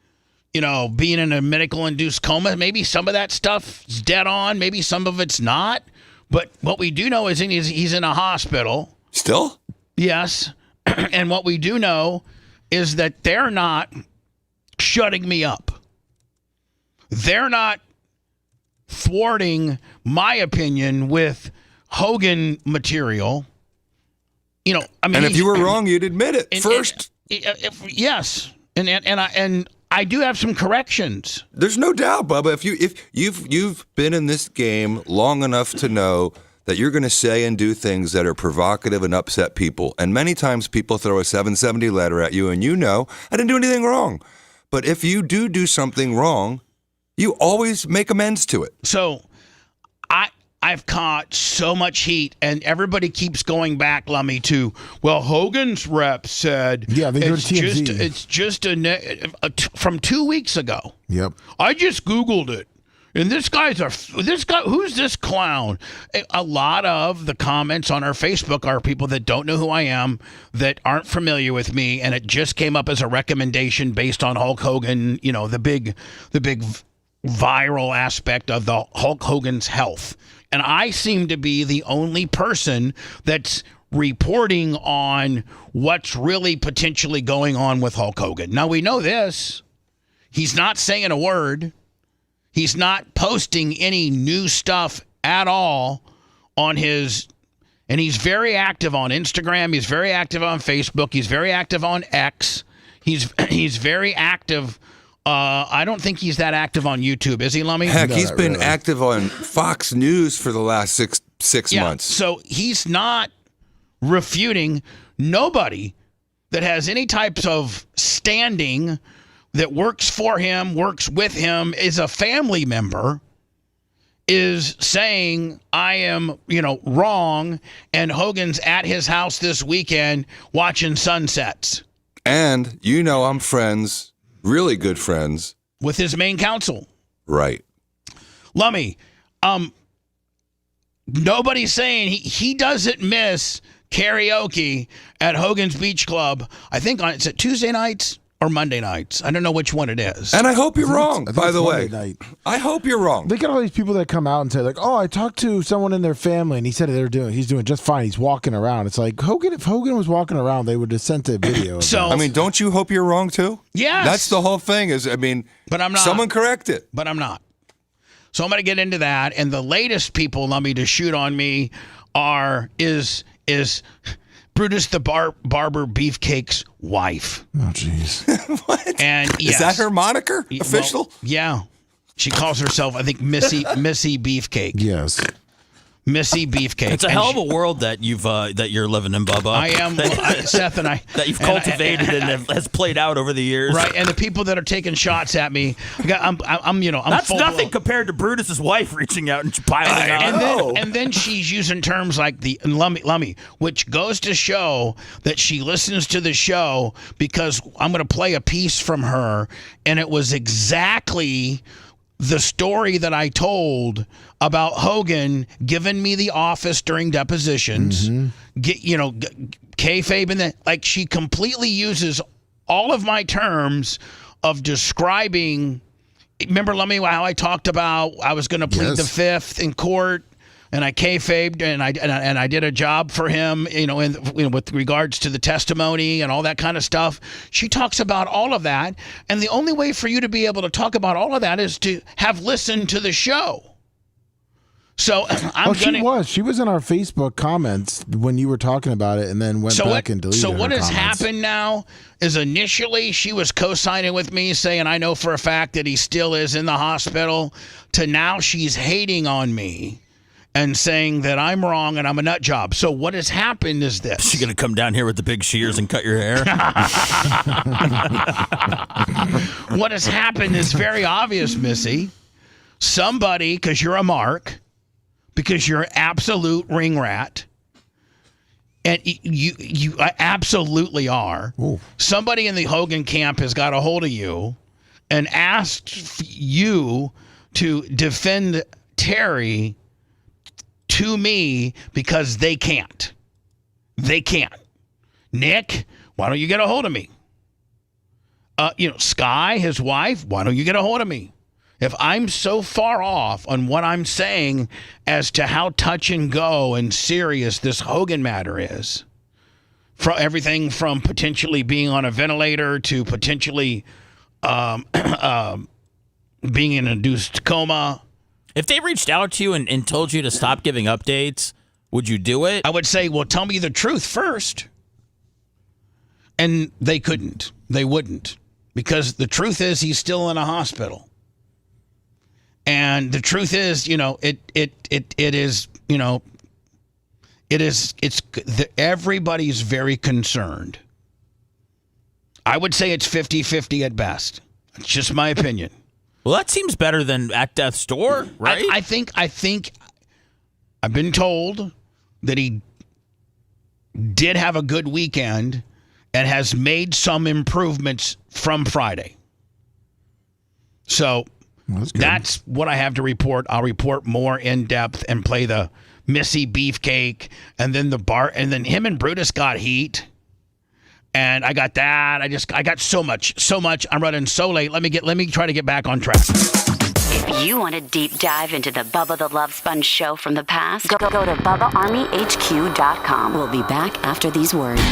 being in a medical induced coma, maybe some of that stuff is dead on. Maybe some of it's not. But what we do know is he's in a hospital. Still? Yes. And what we do know is that they're not shutting me up. They're not thwarting my opinion with Hogan material. And if you were wrong, you'd admit it first. Yes. And I do have some corrections. There's no doubt, Bubba. If you've been in this game long enough to know that you're going to say and do things that are provocative and upset people, and many times people throw a 770 letter at you, and I didn't do anything wrong. But if you do something wrong, you always make amends to it. So I've caught so much heat, and everybody keeps going back, Lummy, to, Hogan's rep said, they go to TMZ. It's just from 2 weeks ago. Yep. I just Googled it. And who's this clown? A lot of the comments on our Facebook are people that don't know who I am, that aren't familiar with me, and it just came up as a recommendation based on Hulk Hogan, the big viral aspect of the Hulk Hogan's health. And I seem to be the only person that's reporting on what's really potentially going on with Hulk Hogan. Now, we know this. He's not saying a word. He's not posting any new stuff at all on his... And he's very active on Instagram. He's very active on Facebook. He's very active on X. He's very active... I don't think he's that active on YouTube, is he, Lummy? Heck, he's been active on Fox News for the last six months. So he's not refuting. Nobody that has any types of standing that works for him, works with him, is a family member, is saying, I am, wrong, and Hogan's at his house this weekend watching sunsets. And I'm friends... really good friends with his main counsel. Right. Lummy, nobody's saying he doesn't miss karaoke at Hogan's Beach Club. I think it's at Tuesday nights or Monday nights. I don't know which one it is. And I hope you're wrong, by the way. Night. I hope you're wrong. They get all these people that come out and say, I talked to someone in their family, and he said he's doing just fine. He's walking around. It's like, if Hogan was walking around, they would have sent a video. Don't you hope you're wrong, too? Yes. That's the whole thing but I'm not. Someone correct it. But I'm not. So I'm going to get into that. And the latest people, Lummy, to shoot on me is Brutus the Barber Beefcake's wife. Oh, jeez. What? And yes, is that her moniker? Official? Well, yeah. She calls herself, I think, Missy Beefcake. Yes. Missy Beefcake. It's a hell of a world that you're living in, Bubba. I am, Seth, and I that you've cultivated and has played out over the years. Right, and the people that are taking shots at me, I'm that's nothing compared to Brutus's wife reaching out and piling on. And then she's using terms like the lummy, which goes to show that she listens to the show, because I'm going to play a piece from her, and it was exactly the story that I told about Hogan giving me the office during depositions, kayfabe, and that, she completely uses all of my terms of describing. Remember, Lummy, how I talked about I was going to plead the fifth in court, and I kayfabed, and I did a job for him, with regards to the testimony and all that kind of stuff. She talks about all of that, and the only way for you to be able to talk about all of that is to have listened to the show. So she was in our Facebook comments when you were talking about it, and then went back and deleted. So what has comments. happened now is initially she was co-signing with me, saying I know for a fact that he still is in the hospital, to now she's hating on me and saying that I'm wrong and I'm a nut job. So what has happened is this. She's going to come down here with the big shears and cut your hair? What has happened is very obvious, Missy. Somebody, because you're a mark, because you're an absolute ring rat, And you absolutely are. Ooh. Somebody in the Hogan camp has got a hold of you and asked you to defend Terry to me because they can't. They can't. Nick, why don't you get a hold of me? Sky, his wife, why don't you get a hold of me? If I'm so far off on what I'm saying as to how touch and go and serious this Hogan matter is, from everything from potentially being on a ventilator to potentially being in an induced coma. If they reached out to you and told you to stop giving updates, would you do it? I would say, well, tell me the truth first. And they couldn't. They wouldn't. Because the truth is he's still in a hospital. And the truth is, everybody's very concerned. I would say it's 50-50 at best. It's just my opinion. Well, that seems better than at death's door, right? I think I've been told that he did have a good weekend and has made some improvements from Friday. So that's what I have to report. I'll report more in depth and play the Missy Beefcake and then and then him and Brutus got heat. And I got that. I got so much. I'm running so late. Let me try to get back on track. If you want a deep dive into the Bubba the Love Sponge show from the past, go to BubbaArmyHQ.com. We'll be back after these words.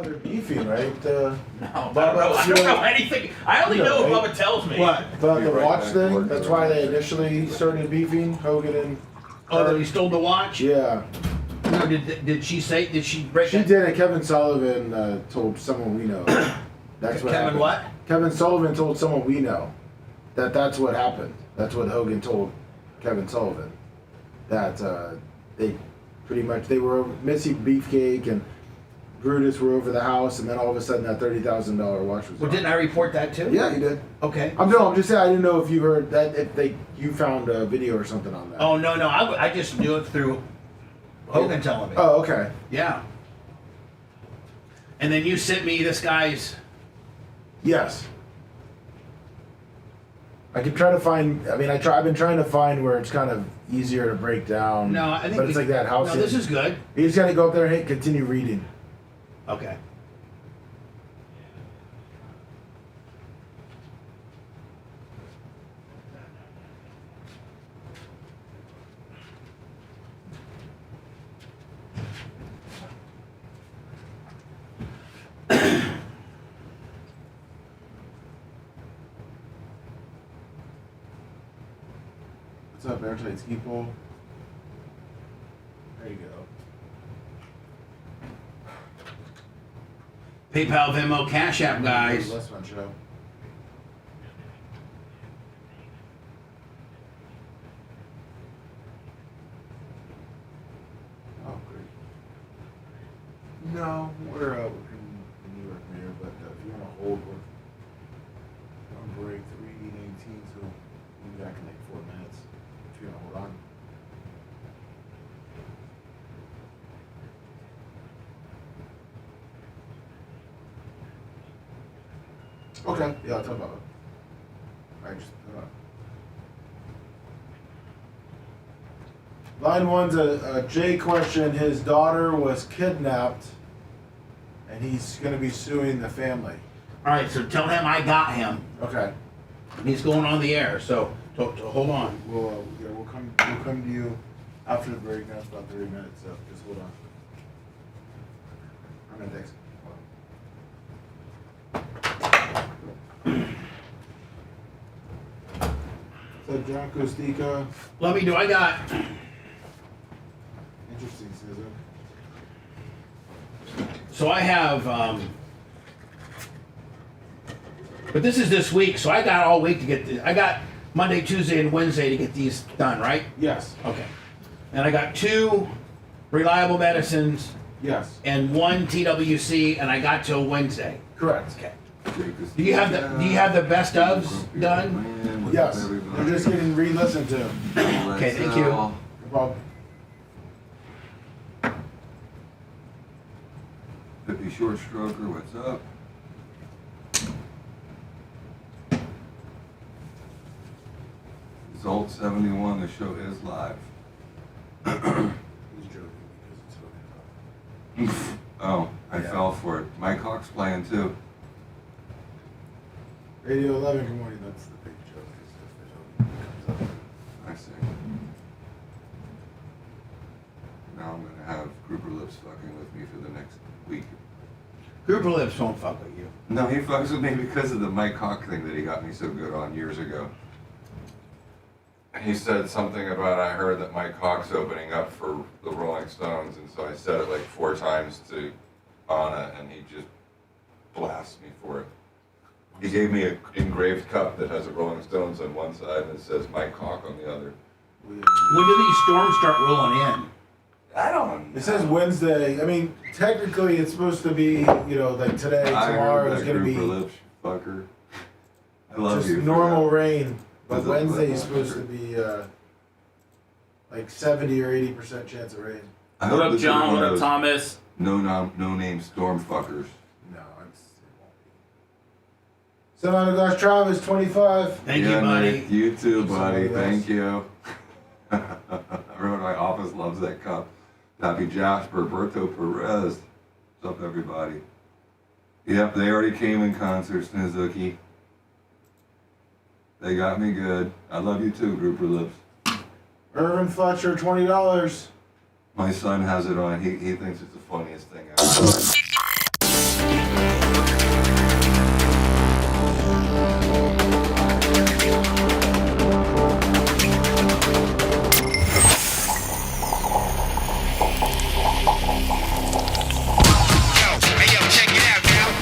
They're beefing, right? No, I don't know anything. I only know what Bubba tells me. What? The watch thing? That's why they initially started beefing, Hogan and... Oh, that he stole the watch? Yeah. No, did she say, did she break She did, and Kevin Sullivan told someone we know. That's what Kevin happened. what? Kevin Sullivan told someone we know that's what happened. That's what Hogan told Kevin Sullivan. That they were Missy Beefcake and Brutus were over the house, and then all of a sudden that $30,000 watch was. Well, didn't I report that too? Yeah, you did. Okay. I'm just saying I didn't know if you heard that, you found a video or something on that. Oh no, I just knew it through Hogan telling me. Oh, okay. Yeah. And then you sent me this guy's. Yes. I could try to find. I mean, I've been trying to find where it's kind of easier to break down. No, I think. But it's like that house. No, this is good. You just gotta go up there and continue reading. Okay. What's up, Airtight Ski Pole? There you go. PayPal, Venmo, Cash App, guys. Less fun show. Oh, great. No, we're in New York, Mayor, but if you want to hold, we're on break 3:19, so we'll be back in like 4 minutes. If you want to hold on. Okay, yeah, I'll talk about it. Alright, just line one's a Jay question. His daughter was kidnapped, and he's going to be suing the family. All right, so tell him I got him. Okay. And he's going on the air, so hold on. We'll come to you after the break. That's about 30 minutes, so just hold on. All right, thanks. So John Costica. Let me do. I got. Interesting, Caesar. So I have. But this is this week, so I got all week to get this. I got Monday, Tuesday, and Wednesday to get these done, right? Yes. Okay. And I got 2 reliable medicines. Yes. And 1 TWC, and I got till Wednesday. Correct. Okay. Do you have the best ofs done? Yes. They're just getting re-listened to. Okay, thank you. No problem. Hippie short stroker, what's up? Zolt 71, the show is live. Oh, I fell for it. Mike Hawk's playing too. Radio 11, good morning. That's the big joke. I see. Now I'm gonna have Grouper Lips fucking with me for the next week. Grouper Lips won't fuck with you. No, he fucks with me because of the Mike Hawk thing that he got me so good on years ago. He said something about, I heard that Mike Hawk's opening up for the Rolling Stones, and so I said it like 4 times to Anna, and he just blasts me for it. He gave me an engraved cup that has a Rolling Stones on one side and it says Mike Hawk on the other. When do these storms start rolling in? I don't know. It says Wednesday. I mean, technically it's supposed to be, like today, tomorrow is going to be Lips, fucker. I love just you. normal rain. But Wednesday is supposed to be like 70 or 80% chance of rain. What up, John? What up, Thomas? No name storm fuckers. No, Semi Gosh Travis 25. Thank you, buddy. Nick, you too, buddy. Thank you. Everyone in my office loves that cup. Happy Jasper, Berto Perez. What's up, everybody? Yep, they already came in concert, Snizuki. They got me good. I love you too, Grouper Lips. Irvin Fletcher, $20. My son has it on. He thinks it's the funniest thing ever.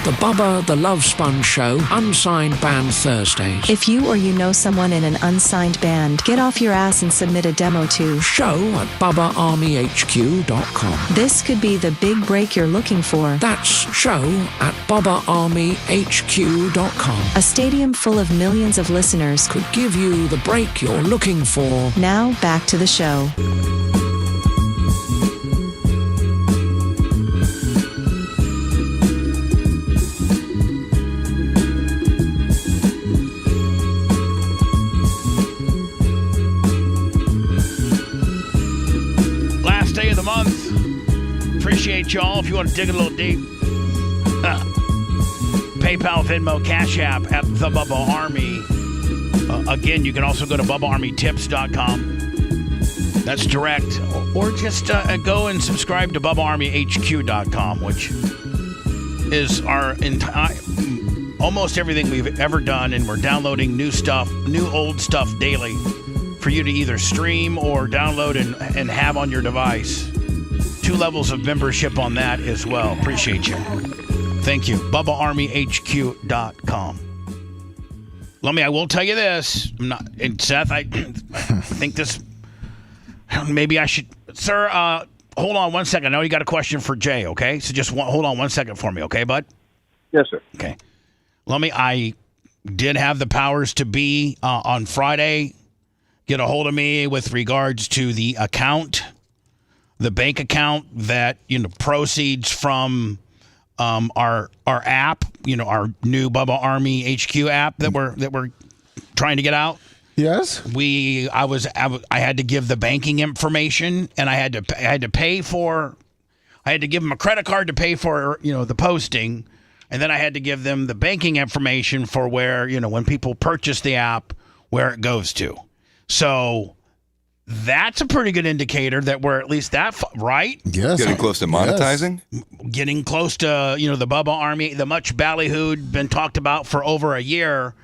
The Bubba the Love Sponge Show, Unsigned Band Thursdays. If you or you know someone in an unsigned band, get off your ass and submit a demo to show@BubbaArmyHQ.com. This could be the big break you're looking for. That's show@BubbaArmyHQ.com. A stadium full of millions of listeners could give you the break you're looking for. Now, back to the show. Appreciate y'all. If you want to dig a little deep, PayPal, Venmo, Cash App at the Bubba Army. Again, you can also go to BubbaArmyTips.com. That's direct. Or just go and subscribe to BubbaArmyHQ.com, which is our entire, almost everything we've ever done, and we're downloading new stuff, new old stuff daily for you to either stream or download and have on your device. 2 levels of membership on that as well. Appreciate you. Thank you. BubbaArmyHQ.com. Lummy, I will tell you this. And Seth, I think this, maybe I should. Sir, hold on 1 second. I know you got a question for Jay, okay? So just hold on 1 second for me, okay, bud? Yes, sir. Okay. Lummy, I did have the powers to be on Friday get a hold of me with regards to the account. The bank account that, proceeds from our app, our new Bubba Army HQ app that we're trying to get out. Yes. I had to give the banking information, and I had to give them a credit card to pay for, the posting, and then I had to give them the banking information for where, when people purchase the app, where it goes to. So that's a pretty good indicator that we're at least that right? Yes. Getting close to monetizing? Yes. Getting close to, the Bubba Army, the much ballyhooed, been talked about for over a year,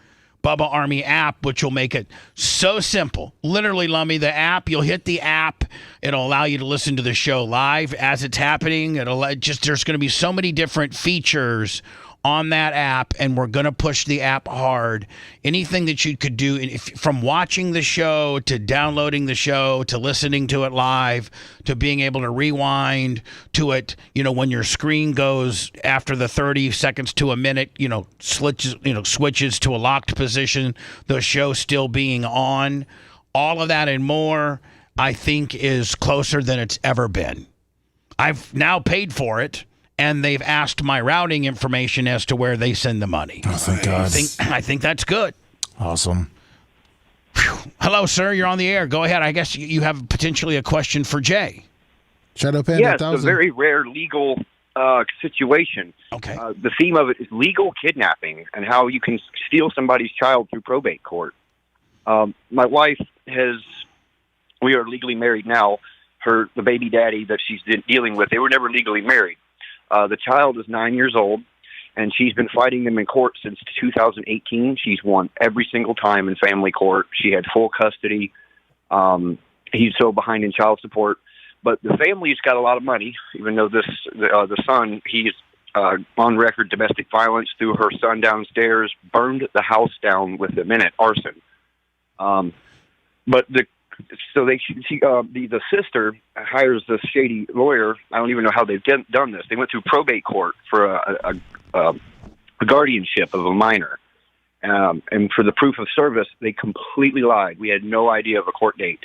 Bubba Army app, which will make it so simple. Literally, Lummy, the app, you'll hit the app. It'll allow you to listen to the show live as it's happening. There's going to be so many different features on that app, and we're going to push the app hard. Anything that you could do, from watching the show to downloading the show to listening to it live to being able to rewind to it, when your screen goes after the 30 seconds to a minute, switches to a locked position, the show still being on, all of that and more, I think is closer than it's ever been. I've now paid for it, and they've asked my routing information as to where they send the money. Oh, thank God. I think that's good. Awesome. Whew. Hello, sir. You're on the air. Go ahead. I guess you have potentially a question for Jay. Shadow Panda Yes, 1000. a very rare legal situation. Okay. The theme of it is legal kidnapping and how you can steal somebody's child through probate court. My wife we are legally married now. The baby daddy that she's dealing with, they were never legally married. The child is 9 years old, and she's been fighting them in court since 2018. She's won every single time in family court. She had full custody. He's so behind in child support. But the family's got a lot of money, even though the son, he's on record domestic violence, threw her son downstairs, burned the house down with them in it, arson. The sister hires this shady lawyer. I don't even know how they've done this. They went through probate court for a guardianship of a minor. And for the proof of service, they completely lied. We had no idea of a court date.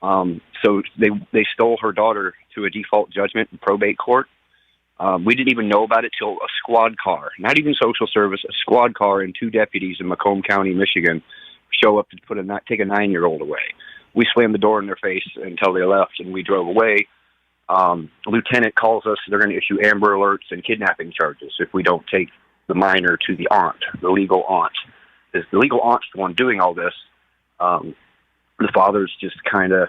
So they stole her daughter to a default judgment in probate court. We didn't even know about it till a squad car, not even social service, a squad car and 2 deputies in Macomb County, Michigan, show up to take a 9-year-old away. We slammed the door in their face until they left, and we drove away. Lieutenant calls us. They're going to issue Amber Alerts and kidnapping charges if we don't take the minor to the aunt, the legal aunt. The legal aunt's the one doing all this. The father's just kind of,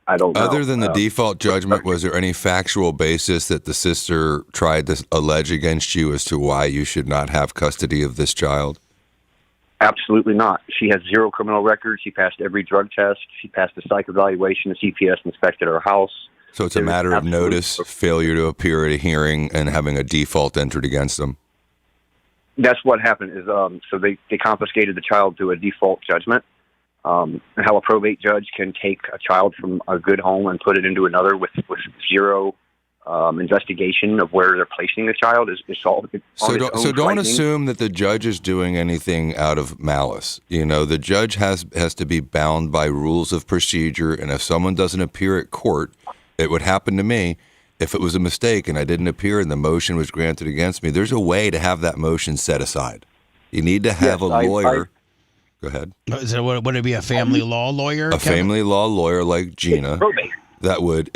I don't know. Other than the default judgment, was there any factual basis that the sister tried to allege against you as to why you should not have custody of this child? Absolutely not. She has 0 criminal records. She passed every drug test. She passed the psych evaluation. The CPS inspected her house. So it's a matter of notice, failure to appear at a hearing, and having a default entered against them. That's what happened. Is so they confiscated the child to a default judgment. And how a probate judge can take a child from a good home and put it into another with 0 investigation of where they're placing the child is all. So don't assume that the judge is doing anything out of malice. The judge has to be bound by rules of procedure, and if someone doesn't appear at court, it would happen to me. If it was a mistake and I didn't appear and the motion was granted against me, there's a way to have that motion set aside. You need to have a lawyer. Go ahead. Would it be a family law lawyer? A family law lawyer like Gina. Probate. That would,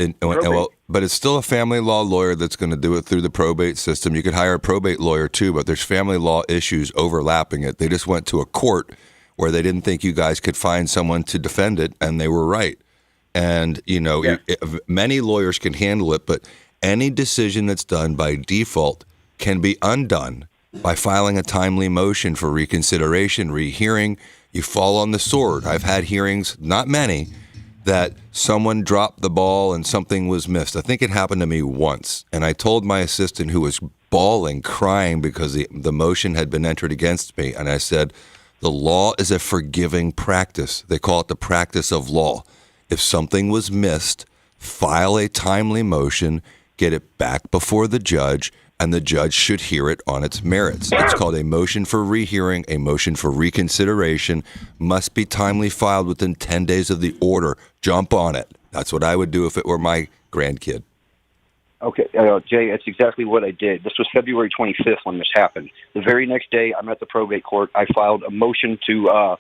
but it's still a family law lawyer that's going to do it through the probate system. You could hire a probate lawyer too, but there's family law issues overlapping it. They just went to a court where they didn't think you guys could find someone to defend it, and they were right. And, many lawyers can handle it, but any decision that's done by default can be undone by filing a timely motion for reconsideration, rehearing. You fall on the sword. I've had hearings, not many, that someone dropped the ball and something was missed. I think it happened to me once, and I told my assistant, who was bawling, crying because the motion had been entered against me, and I said, the law is a forgiving practice. They call it the practice of law. If something was missed, file a timely motion, get it back before the judge, and the judge should hear it on its merits. It's called a motion for rehearing, a motion for reconsideration, must be timely filed within 10 days of the order. Jump on it. That's what I would do if it were my grandkid. Okay, Jay, that's exactly what I did. This was February 25th when this happened. The very next day, I'm at the probate court. I filed a motion to,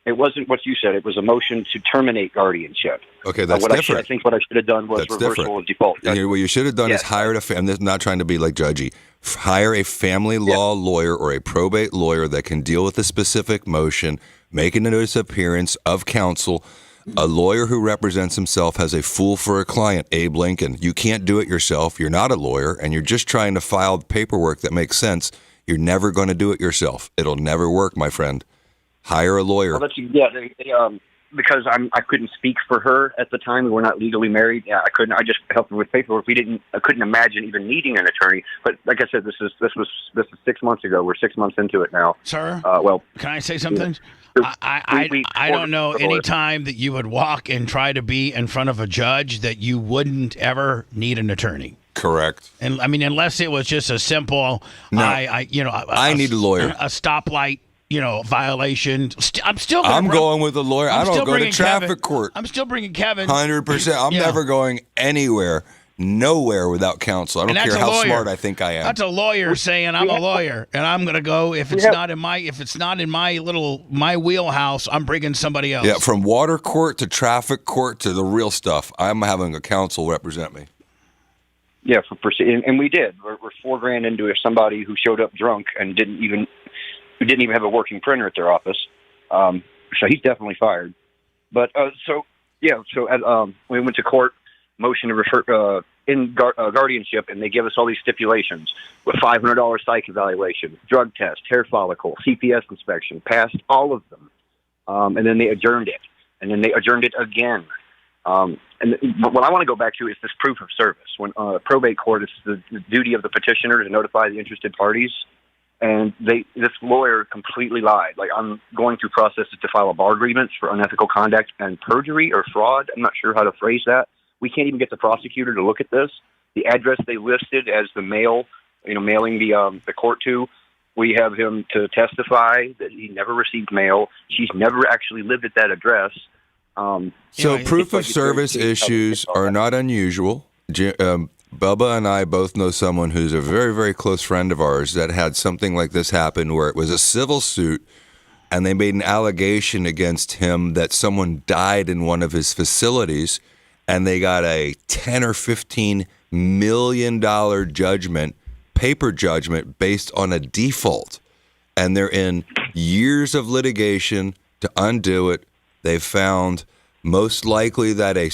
it wasn't what you said. It was a motion to terminate guardianship. Okay, that's different. I think what I should have done was reversal of default. What you should have done is hired I'm not trying to be like judgy. Hire a family law lawyer or a probate lawyer that can deal with the specific motion, make a notice of appearance of counsel. A lawyer who represents himself has a fool for a client, Abe Lincoln. You can't do it yourself. You're not a lawyer, and you're just trying to file paperwork that makes sense. You're never going to do it yourself. It'll never work, my friend. Hire a lawyer. Well, because I couldn't speak for her at the time. We were not legally married. Yeah, I couldn't. I just helped her with paperwork. I couldn't imagine even needing an attorney. But like I said, this is 6 months ago. We're 6 months into it now. Sir, well, can I say something? I don't know any time that you would walk and try to be in front of a judge that you wouldn't ever need an attorney. Correct. And I mean, unless it was just a simple, I need a lawyer. A stoplight, violation. I'm going with a lawyer. I don't go to traffic court. I'm still bringing Kevin. 100%. I'm never going nowhere without counsel. I don't care how smart I think I am. That's a lawyer saying I'm a lawyer and I'm going to go if it's not in my wheelhouse. I'm bringing somebody else. Yeah, from water court to traffic court to the real stuff. I'm having a counsel represent me. Yeah, and we did. We're $4,000 into somebody who showed up drunk and didn't even have a working printer at their office. So he's definitely fired. But we went to court, motion to refer guardianship, and they give us all these stipulations with $500 psych evaluation, drug test, hair follicle, CPS inspection, passed all of them, and then they adjourned it, and then they adjourned it again. And what I want to go back to is this proof of service. When probate court, it's the duty of the petitioner to notify the interested parties, and this lawyer completely lied. Like, I'm going through processes to file a bar grievance for unethical conduct and perjury or fraud. I'm not sure how to phrase that. We can't even get the prosecutor to look at this. The address they listed as the mailing the court to, we have him to testify that he never received mail. She's never actually lived at that address. So proof of service issues are not unusual. Bubba and I both know someone who's a very, very close friend of ours that had something like this happen where it was a civil suit and they made an allegation against him that someone died in one of his facilities and they got a $10 or $15 million judgment, paper judgment based on a default. And they're in years of litigation to undo it. They found most likely that a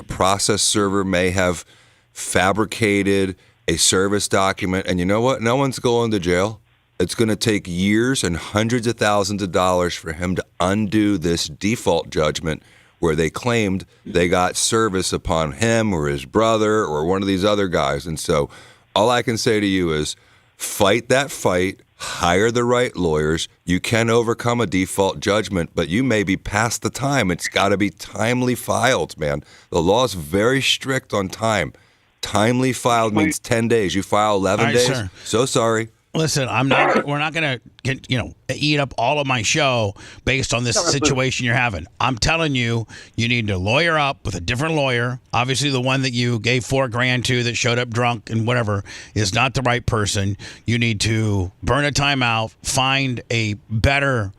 process server may have fabricated a service document. And you know what? No one's going to jail. It's going to take years and hundreds of thousands of dollars for him to undo this default judgment where they claimed they got service upon him or his brother or one of these other guys. And so all I can say to you is fight that fight. Hire the right lawyers. You can overcome a default judgment, but you may be past the time. It's got to be timely filed, man. The law is very strict on time. Timely filed means 10 days. You file 11 days. Sir. So sorry. Listen, we're not going to, eat up all of my show based on this situation you're having. I'm telling you, you need to lawyer up with a different lawyer. Obviously, the one that you gave $4,000 to that showed up drunk and whatever is not the right person. You need to burn a timeout, find a better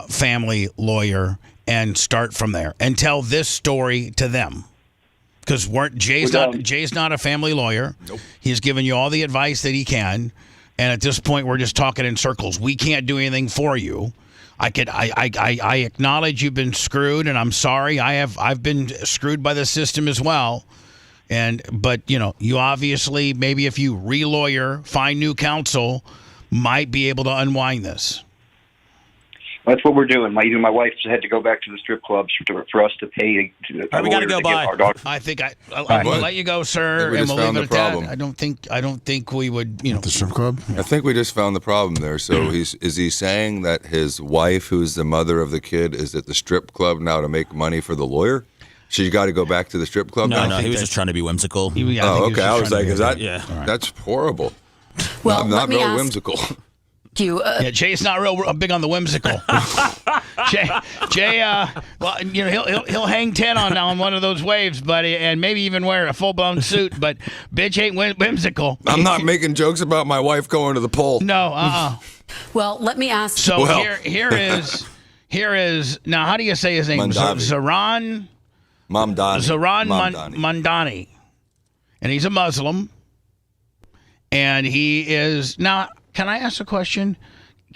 family lawyer, and start from there and tell this story to them. Because Jay's not a family lawyer. Nope. He's given you all the advice that he can. And at this point, we're just talking in circles. We can't do anything for you. I acknowledge you've been screwed, and I'm sorry. I've been screwed by the system as well. But you obviously, maybe if you re-lawyer, find new counsel, might be able to unwind this. That's what we're doing. Even my wife had to go back to the strip clubs for us to pay. We got to go by. I think I'll let you go, sir, and we'll leave it at that. I don't think we would. The strip club. I think we just found the problem there. So is he saying that his wife, who's the mother of the kid, is at the strip club now to make money for the lawyer? She's got to go back to the strip club. No, he was just trying to be whimsical. Okay. I was like, is that? Yeah. That's horrible. Well, not very whimsical. Jay's not real big on the whimsical. Jay, he'll hang 10 on one of those waves, buddy, and maybe even wear a full-blown suit, but bitch ain't whimsical. I'm not making jokes about my wife going to the pole. No, Well, let me ask. So here is now. How do you say his name? Zohran Mamdani, and he's a Muslim, and he is now. Can I ask a question?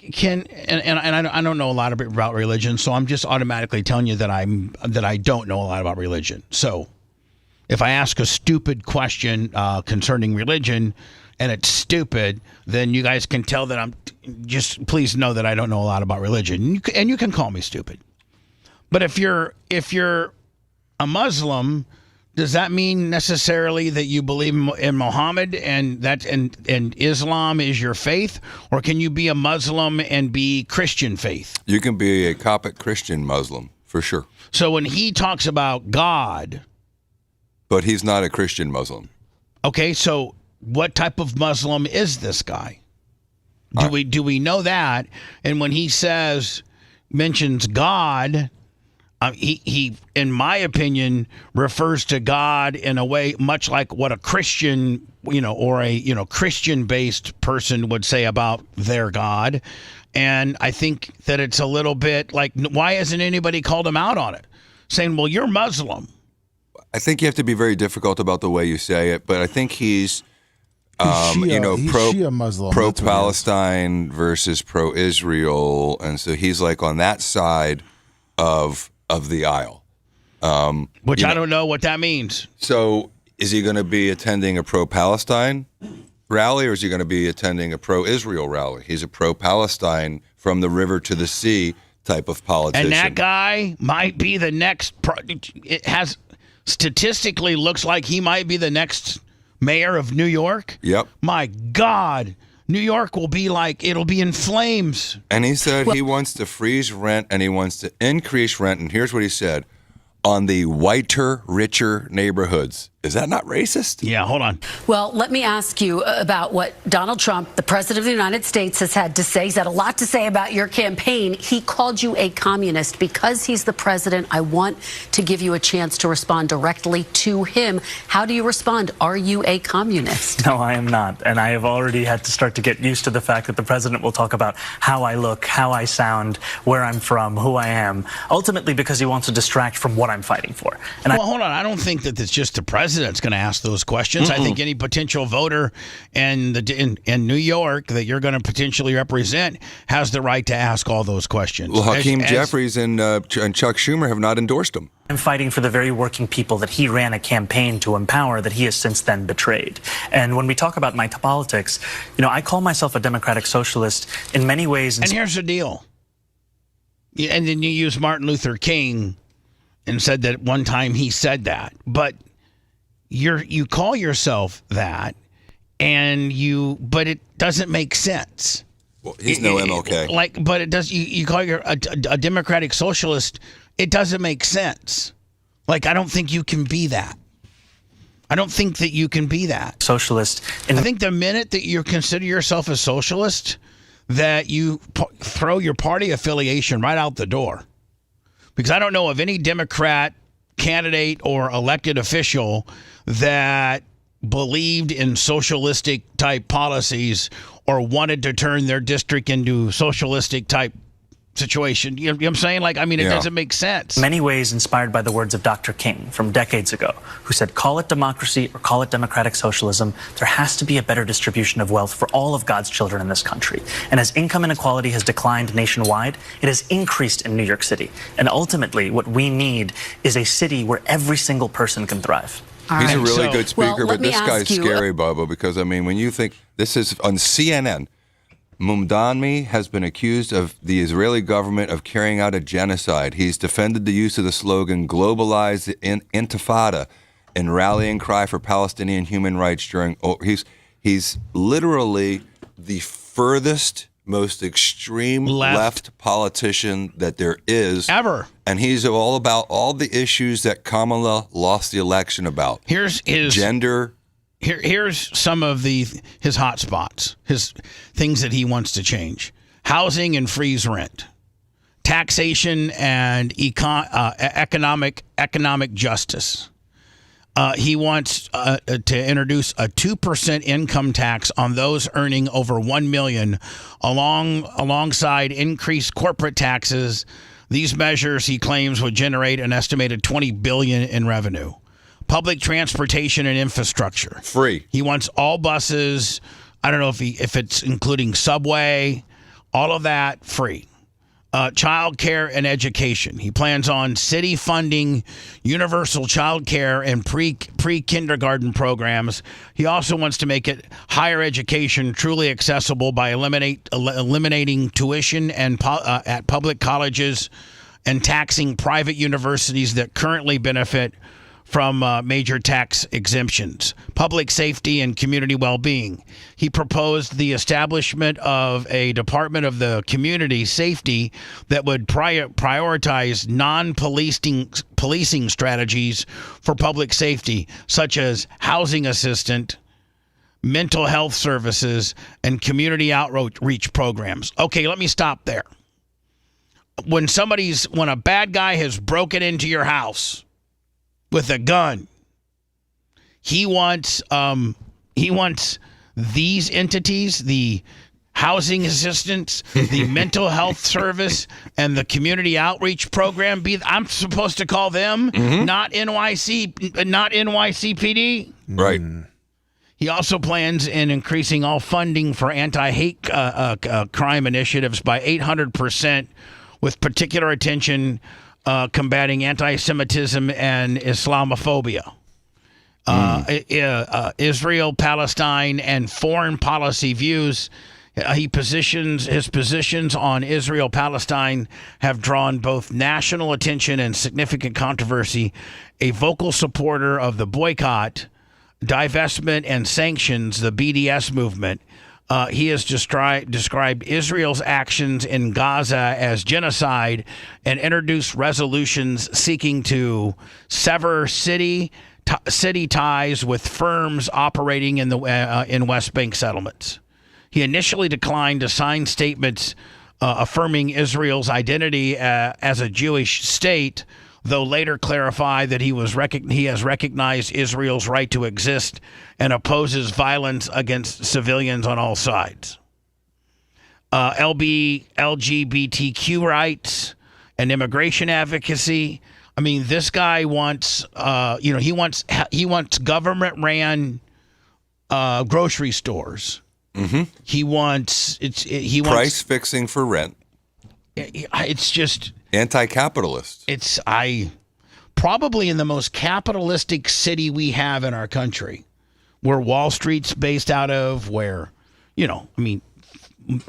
I don't know a lot about religion, so I'm just automatically telling you that I don't know a lot about religion. So, if I ask a stupid question concerning religion and it's stupid, then you guys can tell that I'm just. Please know that I don't know a lot about religion, and you can call me stupid. But if you're a Muslim, does that mean necessarily that you believe in Muhammad and Islam is your faith, or can you be a Muslim and be Christian faith? You can be a Coptic Christian Muslim for sure. So when he talks about God, but he's not a Christian Muslim. Okay, so what type of Muslim is this guy? Do we know that? And when he mentions God, he, in my opinion, refers to God in a way much like what a Christian, or a Christian-based person would say about their God. And I think that it's a little bit like, why hasn't anybody called him out on it? Saying, well, you're Muslim. I think you have to be very difficult about the way you say it, but I think he's Shia Muslim, pro-Palestine versus pro-Israel, and so he's like on that side of the aisle. Which I don't know what that means. So is he going to be attending a pro-Palestine rally, or is he going to be attending a pro-Israel rally? He's a pro-Palestine from the river to the sea type of politician. And that guy might be the next, it has statistically looks like he might be the next mayor of New York. Yep. My God. New York will be it'll be in flames. And he said he wants to freeze rent and he wants to increase rent. And here's what he said. On the whiter, richer neighborhoods. Is that not racist? Yeah, hold on. Well, let me ask you about what Donald Trump, the president of the United States, has had to say. He's had a lot to say about your campaign. He called you a communist. Because he's the president, I want to give you a chance to respond directly to him. How do you respond? Are you a communist? No, I am not. And I have already had to start to get used to the fact that the president will talk about how I look, how I sound, where I'm from, who I am, ultimately because he wants to distract from what I'm fighting for. And hold on. I don't think that it's just the president's going to ask those questions. I think any potential voter in New York that you're going to potentially represent has the right to ask all those questions. Well, Hakeem Jeffries and Chuck Schumer have not endorsed him. I'm fighting for the very working people that he ran a campaign to empower that he has since then betrayed. And when we talk about my politics, I call myself a democratic socialist in many ways. And here's the deal. And then you use Martin Luther King and said that one time he said that. But you call yourself that, but it doesn't make sense. Well, he's no MLK. But it does. You call you're a democratic socialist. It doesn't make sense. I don't think you can be that. I don't think that you can be that. Socialist. I think the minute that you consider yourself a socialist, that you throw your party affiliation right out the door. Because I don't know of any Democrat candidate or elected official that believed in socialistic type policies or wanted to turn their district into socialistic type situation. You know what I'm saying? It doesn't make sense. Many ways inspired by the words of Dr. King from decades ago, who said, call it democracy or call it democratic socialism. There has to be a better distribution of wealth for all of God's children in this country. And as income inequality has declined nationwide, it has increased in New York City. And ultimately, what we need is a city where every single person can thrive. He's a really good speaker, but this guy's scary, Bubba, because, when you think this is on CNN, Mumdani has been accused of the Israeli government of carrying out a genocide. He's defended the use of the slogan, globalize the intifada, and rallying cry for Palestinian human rights during... He's literally the furthest, most extreme left politician that there is. Ever. And he's all about all the issues that Kamala lost the election about. Here's his... Gender... Here's some of his hot spots, his things that he wants to change. Housing and freeze rent. Taxation and economic justice. He wants to introduce a 2% income tax on those earning over $1 million, alongside increased corporate taxes. These measures, he claims, would generate an estimated $20 billion in revenue. Public transportation and infrastructure. Free. He wants all buses. I don't know if it's including subway, all of that free. Child care and education. He plans on city funding universal child care and pre-kindergarten programs. He also wants to make it higher education truly accessible by eliminating tuition and at public colleges and taxing private universities that currently benefit from major tax exemptions, public safety, and community well-being. He proposed the establishment of a Department of the Community Safety that would prioritize non-policing strategies for public safety, such as housing assistance, mental health services, and community outreach programs. Okay, let me stop there. When a bad guy has broken into your house with a gun, he wants these entities, the housing assistance, the mental health service, and the community outreach program. I'm supposed to call them, not NYCPD. Right. He also plans in increasing all funding for anti-hate crime initiatives by 800%, with particular attention combating anti-Semitism and Islamophobia. Israel, Palestine, and foreign policy views. His positions on Israel, Palestine have drawn both national attention and significant controversy. A vocal supporter of the boycott, divestment, and sanctions, the BDS movement, he has described Israel's actions in Gaza as genocide and introduced resolutions seeking to sever city ties with firms operating in West Bank settlements. He initially declined to sign statements affirming Israel's identity as a Jewish state, though later clarified that he has recognized Israel's right to exist and opposes violence against civilians on all sides. LGBTQ rights and immigration advocacy. I mean, this guy wants, he wants government-ran grocery stores. Mm-hmm. He wants price fixing for rent. It's just anti-capitalist. It's probably in the most capitalistic city we have in our country, where Wall Street's based out of, where,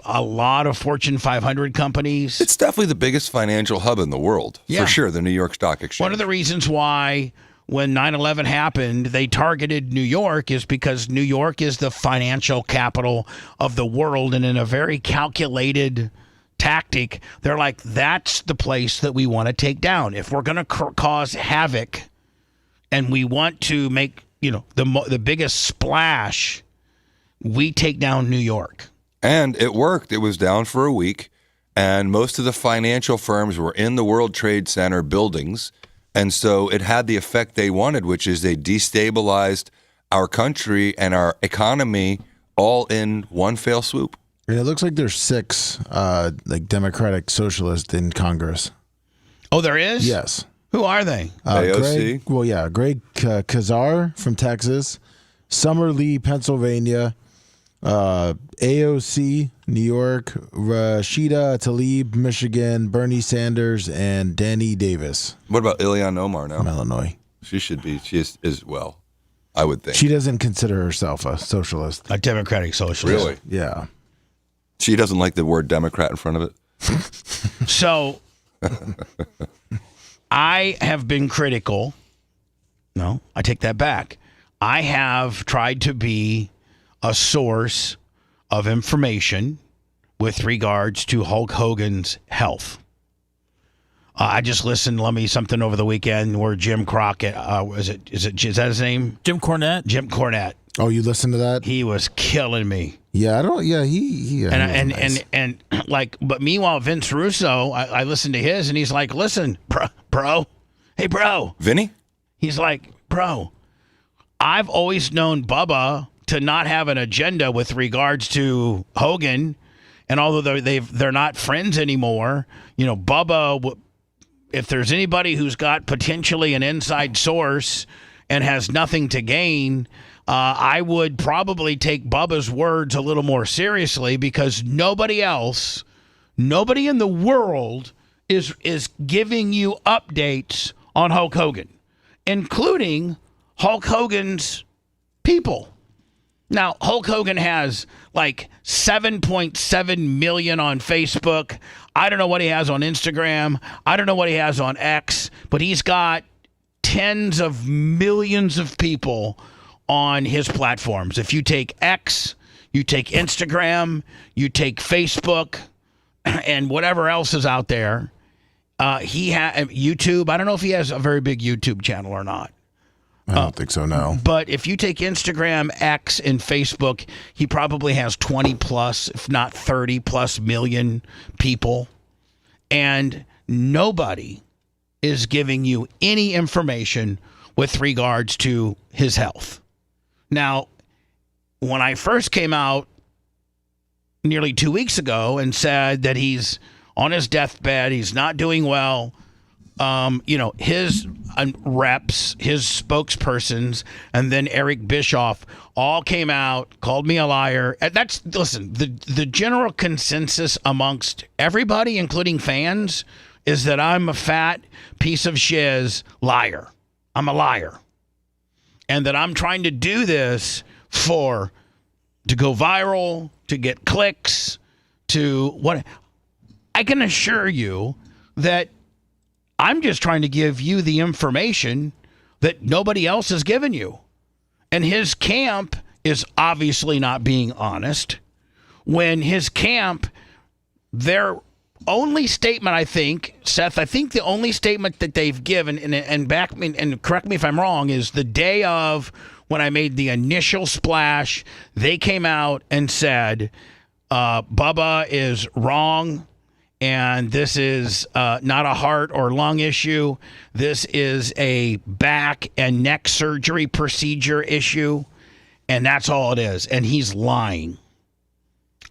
a lot of Fortune 500 companies. It's definitely the biggest financial hub in the world, for sure, the New York Stock Exchange. One of the reasons why when 9/11 happened, they targeted New York is because New York is the financial capital of the world, and in a very calculated tactic, they're like, that's the place that we want to take down. If we're going to cause havoc and we want to make, the biggest splash, we take down New York. And it worked. It was down for a week, and most of the financial firms were in the World Trade Center buildings, and so it had the effect they wanted, which is they destabilized our country and our economy all in one fell swoop. And it looks like there's 6 Democratic socialists in Congress. Oh, there is? Yes. Who are they? AOC. Greg Kazar from Texas, Summer Lee, Pennsylvania, AOC, New York, Rashida Tlaib, Michigan, Bernie Sanders, and Danny Davis. What about Ilhan Omar now? From Illinois. She should be. She is as well, I would think. She doesn't consider herself a socialist. A Democratic socialist. Really? Yeah. She doesn't like the word Democrat in front of it. So I have been critical. No, I take that back. I have tried to be a source of information with regards to Hulk Hogan's health. I just listened to something over the weekend where Jim Crockett, is that his name? Jim Cornette. Jim Cornette. Oh, you listened to that? He was killing me. Yeah, I don't. Yeah, he but meanwhile, Vince Russo, I listened to his, and he's like, "Listen, bro, hey, bro, Vinny." He's like, "Bro, I've always known Bubba to not have an agenda with regards to Hogan, and although they're not friends anymore, Bubba, if there's anybody who's got potentially an inside source and has nothing to gain." I would probably take Bubba's words a little more seriously, because nobody in the world is giving you updates on Hulk Hogan, including Hulk Hogan's people. Now, Hulk Hogan has 7.7 million on Facebook. I don't know what he has on Instagram. I don't know what he has on X, but he's got tens of millions of people on his platforms. If you take X, you take Instagram, you take Facebook, and whatever else is out there, he has YouTube. I don't know if he has a very big YouTube channel or not. I don't think so, no. But if you take Instagram, X, and Facebook, he probably has 20 plus, if not 30 plus million people. And nobody is giving you any information with regards to his health. Now, when I first came out nearly 2 weeks ago and said that he's on his deathbed, he's not doing well, his reps, his spokespersons, and then Eric Bischoff all came out, called me a liar. Listen, the general consensus amongst everybody, including fans, is that I'm a fat piece of shiz liar. I'm a liar. And that I'm trying to do this to go viral, to get clicks, to what. I can assure you that I'm just trying to give you the information that nobody else has given you. And his camp is obviously not being honest. When his camp, their only statement, I think, Seth, the only statement that they've given, and correct me if I'm wrong, is the day of when I made the initial splash, they came out and said, Bubba is wrong. And this is not a heart or lung issue. This is a back and neck surgery procedure issue. And that's all it is. And he's lying.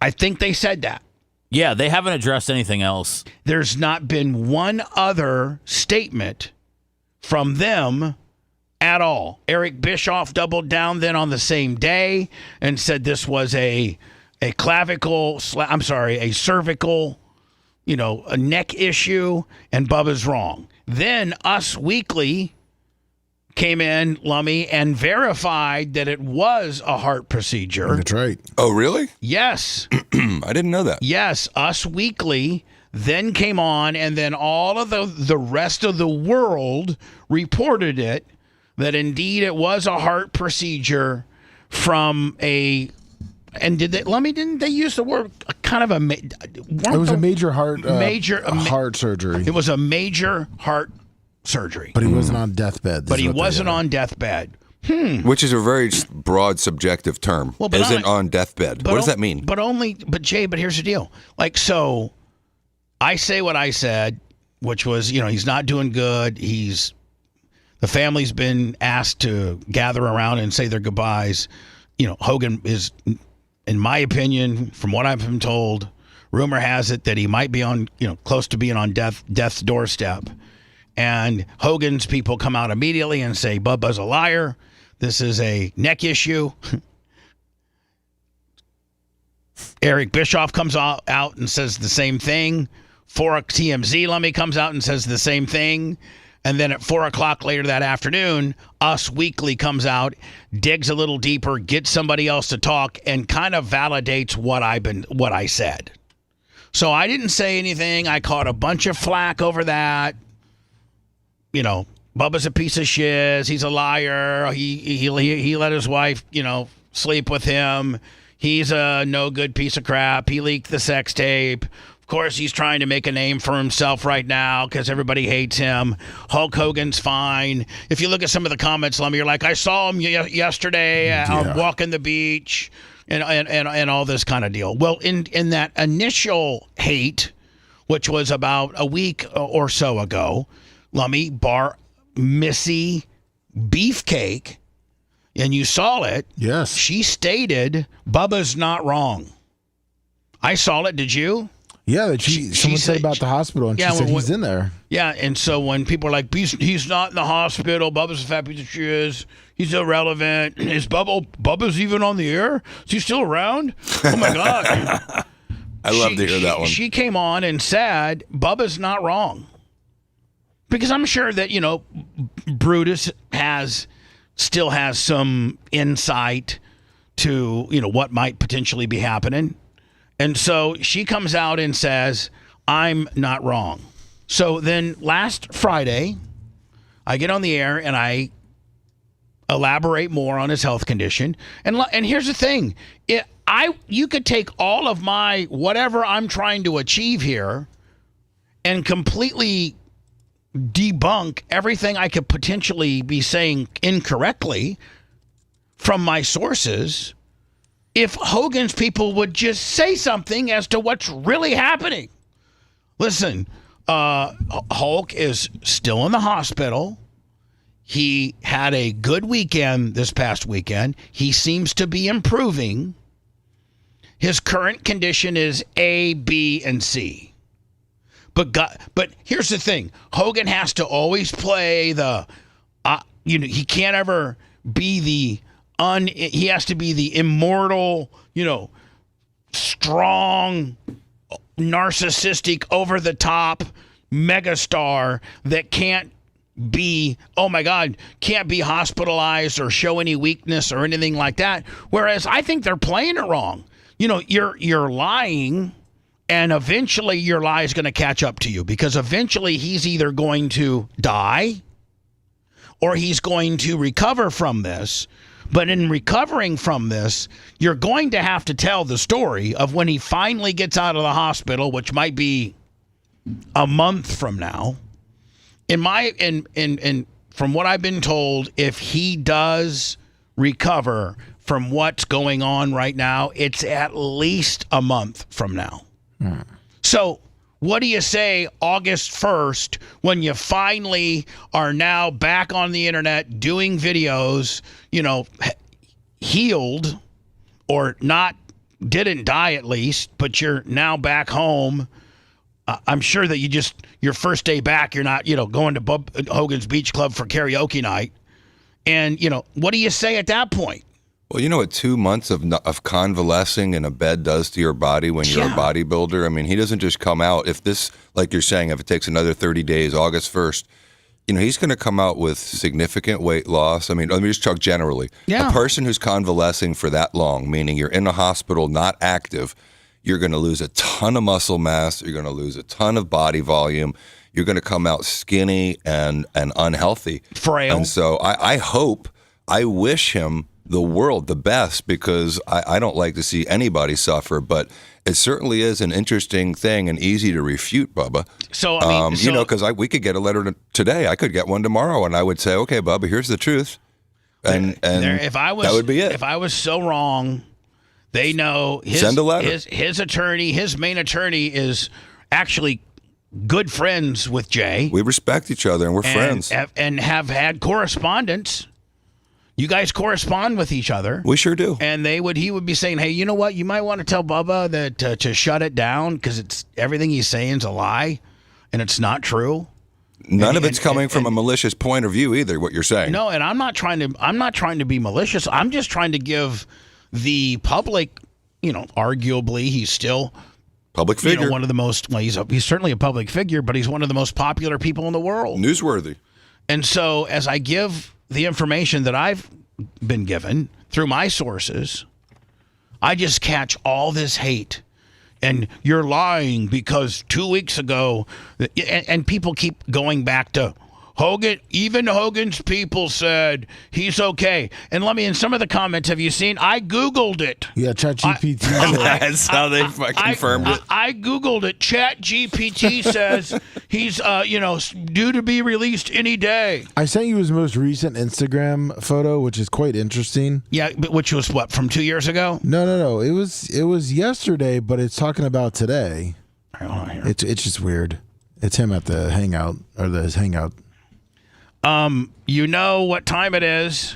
I think they said that. Yeah, they haven't addressed anything else. There's not been one other statement from them at all. Eric Bischoff doubled down then on the same day and said this was a cervical, a neck issue, and Bubba's wrong. Then Us Weekly came in, Lummy, and verified that it was a heart procedure. That's right. Oh, really? Yes. I didn't know that. Yes. Us Weekly then came on, and then all of the rest of the world reported it, that indeed it was a heart procedure from a... And didn't they use the word kind of it was a major heart heart surgery. It was a major heart surgery. But he wasn't on deathbed. But he wasn't on deathbed. Which is a very broad subjective term. Well, isn't on deathbed. What does that mean? But here's the deal. So I say what I said, which was, he's not doing good. The family's been asked to gather around and say their goodbyes. Hogan is, in my opinion, from what I've been told, rumor has it that he might be on, close to being on death's doorstep. And Hogan's people come out immediately and say, Bubba's a liar. This is a neck issue. Eric Bischoff comes out and says the same thing. TMZ Lummy comes out and says the same thing. And then at 4 o'clock later that afternoon, Us Weekly comes out, digs a little deeper, gets somebody else to talk, and kind of validates what I said. So I didn't say anything. I caught a bunch of flack over that. Bubba's a piece of shiz. He's a liar. He let his wife, sleep with him. He's a no good piece of crap. He leaked the sex tape. Of course, he's trying to make a name for himself right now because everybody hates him. Hulk Hogan's fine. If you look at some of the comments, Lummy, you're like, I saw him yesterday out walking the beach and all this kind of deal. Well, in that initial hate, which was about a week or so ago, Lummy, bar Missy Beefcake, and you saw it. Yes. She stated, Bubba's not wrong. I saw it. Did you? Yeah, someone said about the hospital, and she said he's in there. Yeah, and so when people are like, he's not in the hospital, Bubba's a fat piece of shit, he's irrelevant, is Bubba's even on the air? Is he still around? Oh, my God. I love to hear that one. She came on and said, Bubba's not wrong. Because I'm sure that, Brutus still has some insight to, what might potentially be happening. And so she comes out and says, I'm not wrong. So then last Friday, I get on the air and I elaborate more on his health condition. And here's the thing. You could take all of my whatever I'm trying to achieve here and completely debunk everything I could potentially be saying incorrectly from my sources if Hogan's people would just say something as to what's really happening. Listen, Hulk is still in the hospital. He had a good weekend this past weekend. He seems to be improving. His current condition is A, B, and C. But here's the thing. Hogan has to always play the, he can't ever be he has to be the immortal, strong, narcissistic, over-the-top megastar that can't be, oh my God, can't be hospitalized or show any weakness or anything like that. Whereas I think they're playing it wrong. You're lying, and eventually your lie is going to catch up to you, because eventually he's either going to die or he's going to recover from this. But in recovering from this, you're going to have to tell the story of when he finally gets out of the hospital, which might be a month from now. From what I've been told, if he does recover from what's going on right now, it's at least a month from now. So what do you say August 1st when you finally are now back on the internet doing videos, healed or not, didn't die at least, but you're now back home. I'm sure that your first day back, you're not, going to Hogan's Beach Club for karaoke night. And, what do you say at that point? Well, you know what 2 months of convalescing in a bed does to your body when you're a bodybuilder? I mean, he doesn't just come out. If this, like you're saying, if it takes another 30 days, August 1st, he's going to come out with significant weight loss. I mean, let me just talk generally. Yeah. A person who's convalescing for that long, meaning you're in a hospital, not active, you're going to lose a ton of muscle mass. You're going to lose a ton of body volume. You're going to come out skinny and unhealthy. Frail. And so I wish him the world the best, because I don't like to see anybody suffer, but it certainly is an interesting thing and easy to refute, Bubba. So, I mean, because we could get a letter today. I could get one tomorrow, and I would say, okay, Bubba, here's the truth. And that would be it. If I was so wrong, they know send a letter. His attorney, his main attorney, is actually good friends with Jay. We respect each other, and we're friends. And have had correspondence. You guys correspond with each other. We sure do. And he would be saying, hey, you know what? You might want to tell Bubba that to shut it down, because everything he's saying is a lie, and it's not true. None of it's coming from a malicious point of view either, what you're saying. No, and I'm not trying to be malicious. I'm just trying to give the public, arguably he's still public figure. One of the most, he's certainly a public figure, but he's one of the most popular people in the world. Newsworthy. And so as I give the information that I've been given through my sources, I just catch all this hate. And you're lying because 2 weeks ago, and people keep going back to Hogan. Even Hogan's people said he's okay. And in some of the comments, have you seen? I Googled it. Yeah, ChatGPT. That's how they confirmed it. I Googled it. ChatGPT says he's, due to be released any day. I sent you his most recent Instagram photo, which is quite interesting. Yeah, but which was what, from 2 years ago? No. It was yesterday, but it's talking about today. Hold on here. It's just weird. It's him at the hangout, or his hangout. You know what time it is.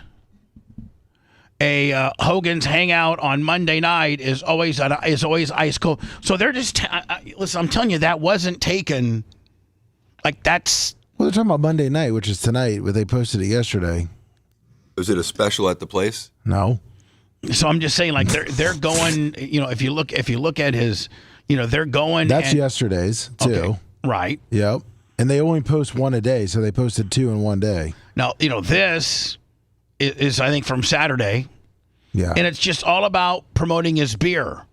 Hogan's hangout on Monday night is always ice cold. So they're just listen. I'm telling you, that wasn't taken. That's. Well, they're talking about Monday night, which is tonight, but they posted it yesterday. Was it a special at the place? No. So I'm just saying, they're going. If you look at his, they're going. That's yesterday's too. Okay, right. Yep. And they only post one a day, so they posted 2 in one day. Now, this is I think, from Saturday. Yeah. And it's just all about promoting his beer.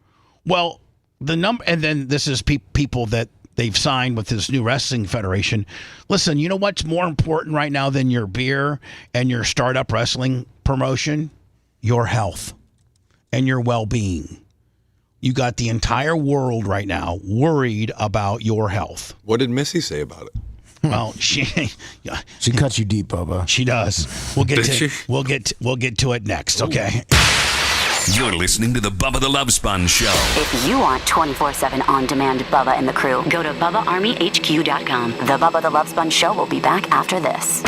Well, and then this is people that they've signed with this new wrestling federation. Listen, you know what's more important right now than your beer and your startup wrestling promotion? Your health and your well-being. You got the entire world right now worried about your health. What did Missy say about it? Well, she cuts you deep, Bubba. She does. We'll get to it next, okay? You're listening to the Bubba the Love Sponge Show. If you want 24/7 on-demand Bubba and the crew, go to BubbaArmyHQ.com. The Bubba the Love Sponge Show will be back after this.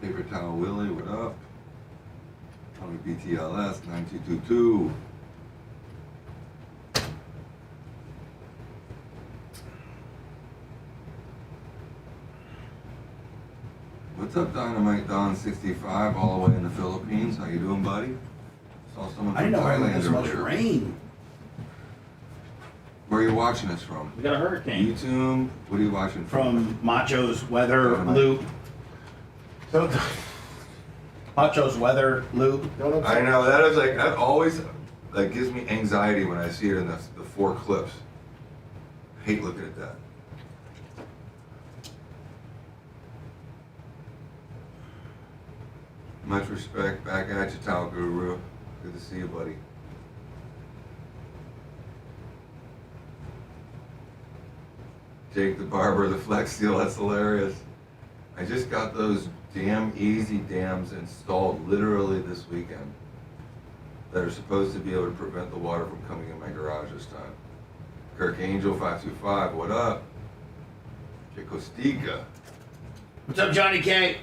Paper Towel Willie, what up? Tony BTLS 9222. What's up, Dynamite Don 65, all the way in the Philippines? How you doing, buddy? Saw someone from Thailand earlier. Rain. Where are you watching us from? We got a hurricane. YouTube. What are you watching From Macho's Weather Loop. Macho's Weather Loop. I know, that always gives me anxiety when I see it in the 4 clips. I hate looking at that. Much respect, back at you, Towel Guru. Good to see you, buddy. Jake the Barber, the Flex Seal, that's hilarious. I just got those damn easy dams installed literally this weekend that are supposed to be able to prevent the water from coming in my garage this time. Kirk Angel 525, what up? Jacostica. What's up, Johnny K?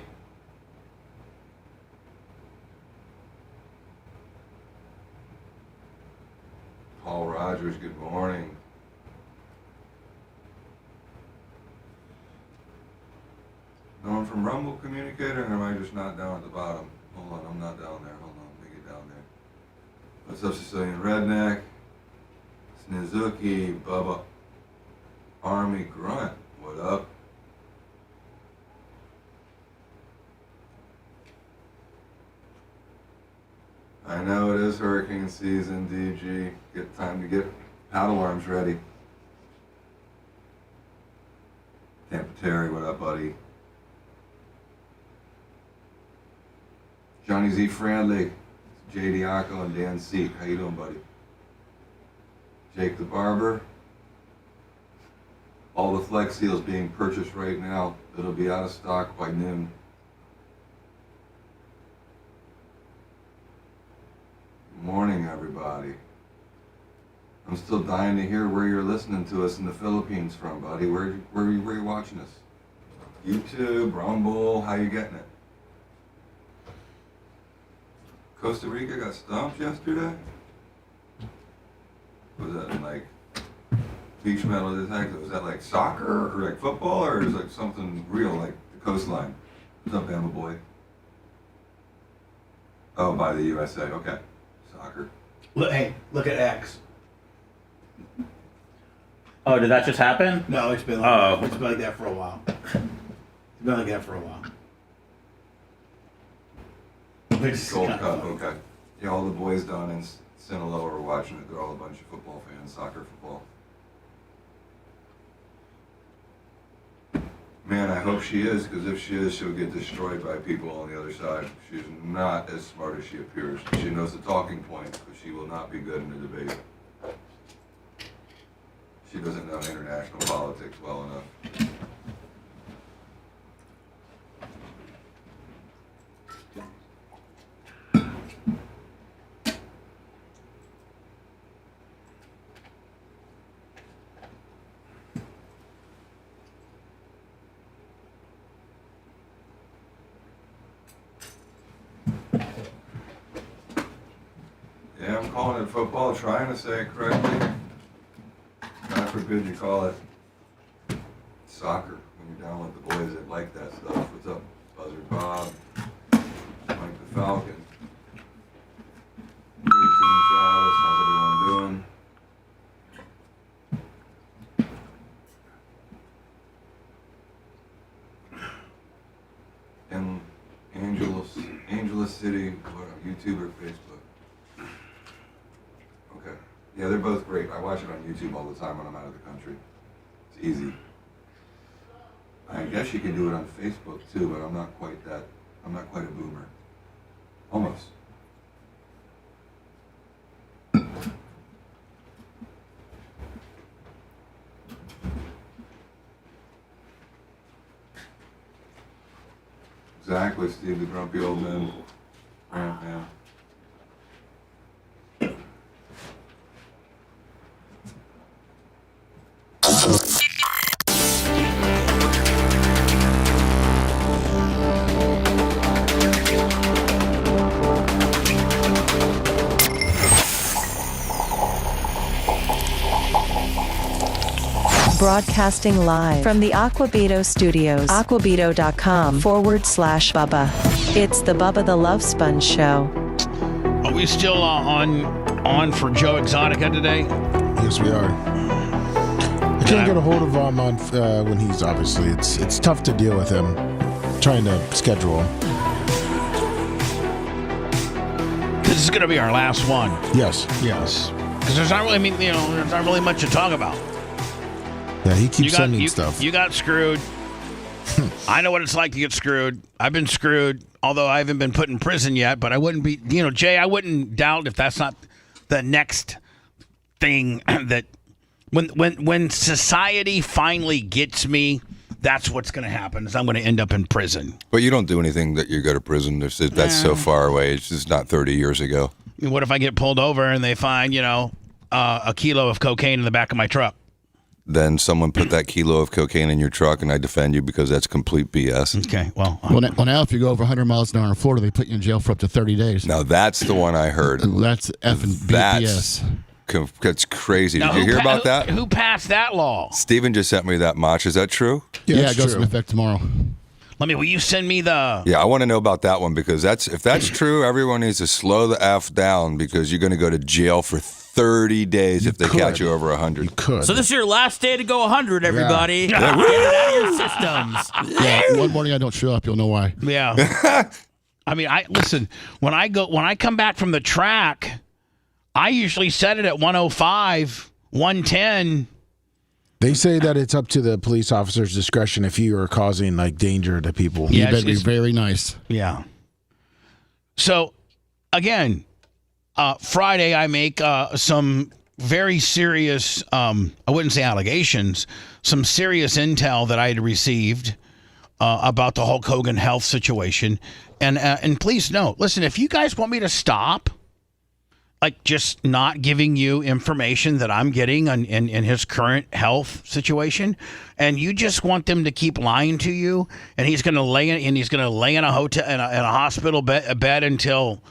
Paul Rogers, good morning. No one from Rumble Communicator, or am I just not down at the bottom? Hold on, I'm not down there. Hold on, let me get down there. What's up, Sicilian Redneck? Snizuki, Bubba Army Grunt, what up? I know it is hurricane season, DG. Time to get paddle arms ready. Tampa Terry, what up, buddy? Johnny Z. Friendly, JD Acco, and Dan Seek. How you doing, buddy? Jake the Barber. All the Flex Seals being purchased right now. It'll be out of stock by noon. Good morning, everybody. I'm still dying to hear where you're listening to us in the Philippines from, buddy. Where are you watching us? YouTube, Rumble, how you getting it? Costa Rica got stomped yesterday? Was that like beach medal detective? Was that like soccer or like football, or is it like something real like the coastline? What's up, Bama boy? Oh, by the USA. Okay. Soccer. Look, hey, look at X. Oh, did that just happen? No, it's been like that for a while. It's been like that for a while. Gold Cup, okay. Yeah, all the boys down in Sinaloa are watching it. They're all a bunch of football fans, soccer football. Man, I hope she is, because if she is, she'll get destroyed by people on the other side. She's not as smart as she appears. She knows the talking points, but she will not be good in a debate. She doesn't know international politics well enough. Yeah, I'm calling it football, trying to say it correctly. God forbid you call it soccer when you're down with the boys that like that stuff. What's up, Buzzard Bob, Mike the Falcon? Team Travis, how's everyone doing? Oklahoma City, what, YouTube or Facebook? Okay. Yeah, they're both great. I watch it on YouTube all the time when I'm out of the country. It's easy. I guess you can do it on Facebook too, but I'm not quite a boomer. Almost. Exactly, Steve, the grumpy old man. Yeah. Broadcasting live from the Aquabito studios. Aquabito.com/Bubba. It's the Bubba the Love Sponge Show. Are we still on for Joe Exotica today? Yes, we are. I can't get a hold of him on when he's obviously. It's tough to deal with him. Trying to schedule him. This is going to be our last one. Yes. Because there's not really, there's not really much to talk about. Yeah, he keeps sending stuff. You got screwed. I know what it's like to get screwed. I've been screwed, although I haven't been put in prison yet, but I wouldn't be, Jay, I wouldn't doubt if that's not the next thing that when society finally gets me, that's what's going to happen is I'm going to end up in prison. But you don't do anything that you go to prison. That's so far away. It's just not 30 years ago. What if I get pulled over and they find, a kilo of cocaine in the back of my truck? Then someone put that kilo of cocaine in your truck, and I defend you because that's complete BS. Okay, well, now if you go over 100 miles an hour in Florida, they put you in jail for up to 30 days. Now that's the one I heard. That's effing BS. That's crazy. Now, Did you hear about that? Who passed that law? Steven just sent me that much. Is that true? Yeah, it goes into effect tomorrow. Will you send me the... Yeah, I want to know about that one because if that's true, everyone needs to slow the F down because you're going to go to jail for 30 days if they catch you over 100. You could. So this is your last day to go 100, everybody. Get it out of your systems. Yeah, one morning I don't show up, you'll know why. Yeah. Listen, when I come back from the track, I usually set it at 105, 110. They say that it's up to the police officer's discretion if you are causing danger to people. You better be very nice. Yeah. So, again, Friday I make some very serious, I wouldn't say allegations, some serious intel that I had received about the Hulk Hogan health situation. And please note, listen, if you guys want me to stop, just not giving you information that I'm getting in his current health situation, and you just want them to keep lying to you, and he's going to lay in a hotel in a hospital bed until